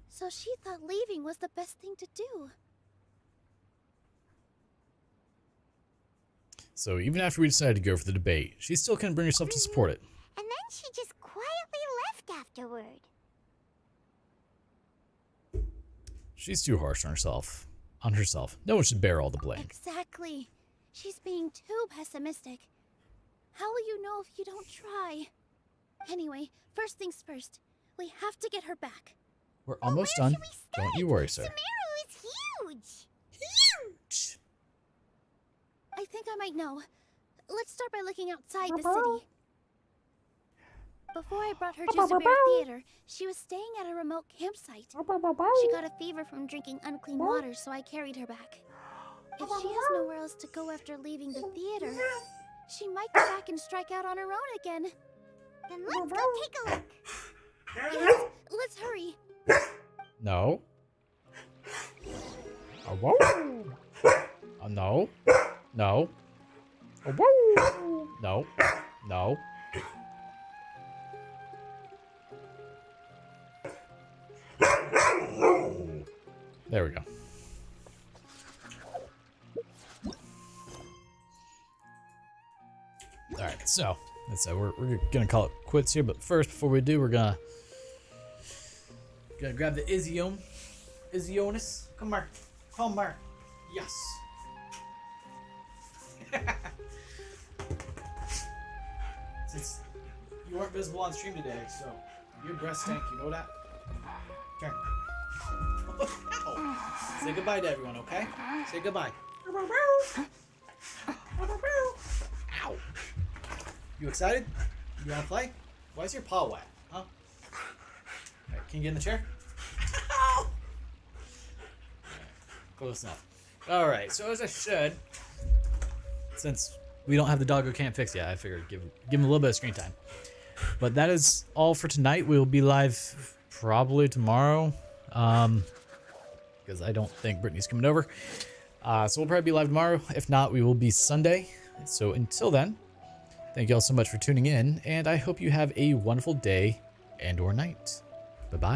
so she thought leaving was the best thing to do. So even after we decided to go for the debate, she still couldn't bring herself to support it. And then she just quietly left afterward. She's too harsh on herself. No one should bear all the blame. Exactly. She's being too pessimistic. How will you know if you don't try? Anyway, first things first. We have to get her back. We're almost done. Don't you worry, sir. Sumeru is huge. Huge. I think I might know. Let's start by looking outside the city. Before I brought her to Zubair Theater, she was staying at a remote campsite. She got a fever from drinking unclean water, so I carried her back. If she has nowhere else to go after leaving the theater, she might go back and strike out on her own again. Then let's go take a look. Yes, let's hurry. No. Oh, whoa. Oh, no. No. Oh, whoa. No. No. There we go. Alright, so we're gonna call it quits here, but first, before we do, we're gonna grab the Izionis. Come here. Come here. Yes. Since you weren't visible on stream today, so your breath stank, you know that? Turn. Oh. Say goodbye to everyone, okay? Say goodbye. Ow. You excited? You wanna play? Why is your paw wet? Huh? Alright, can you get in the chair? Close enough. Alright, so as I said, since we don't have the dog who can't fix yet, I figured give him a little bit of screen time. But that is all for tonight. We'll be live probably tomorrow. Because I don't think Brittany's coming over. So we'll probably be live tomorrow. If not, we will be Sunday. So until then, thank you all so much for tuning in, and I hope you have a wonderful day and or night. Bye-bye.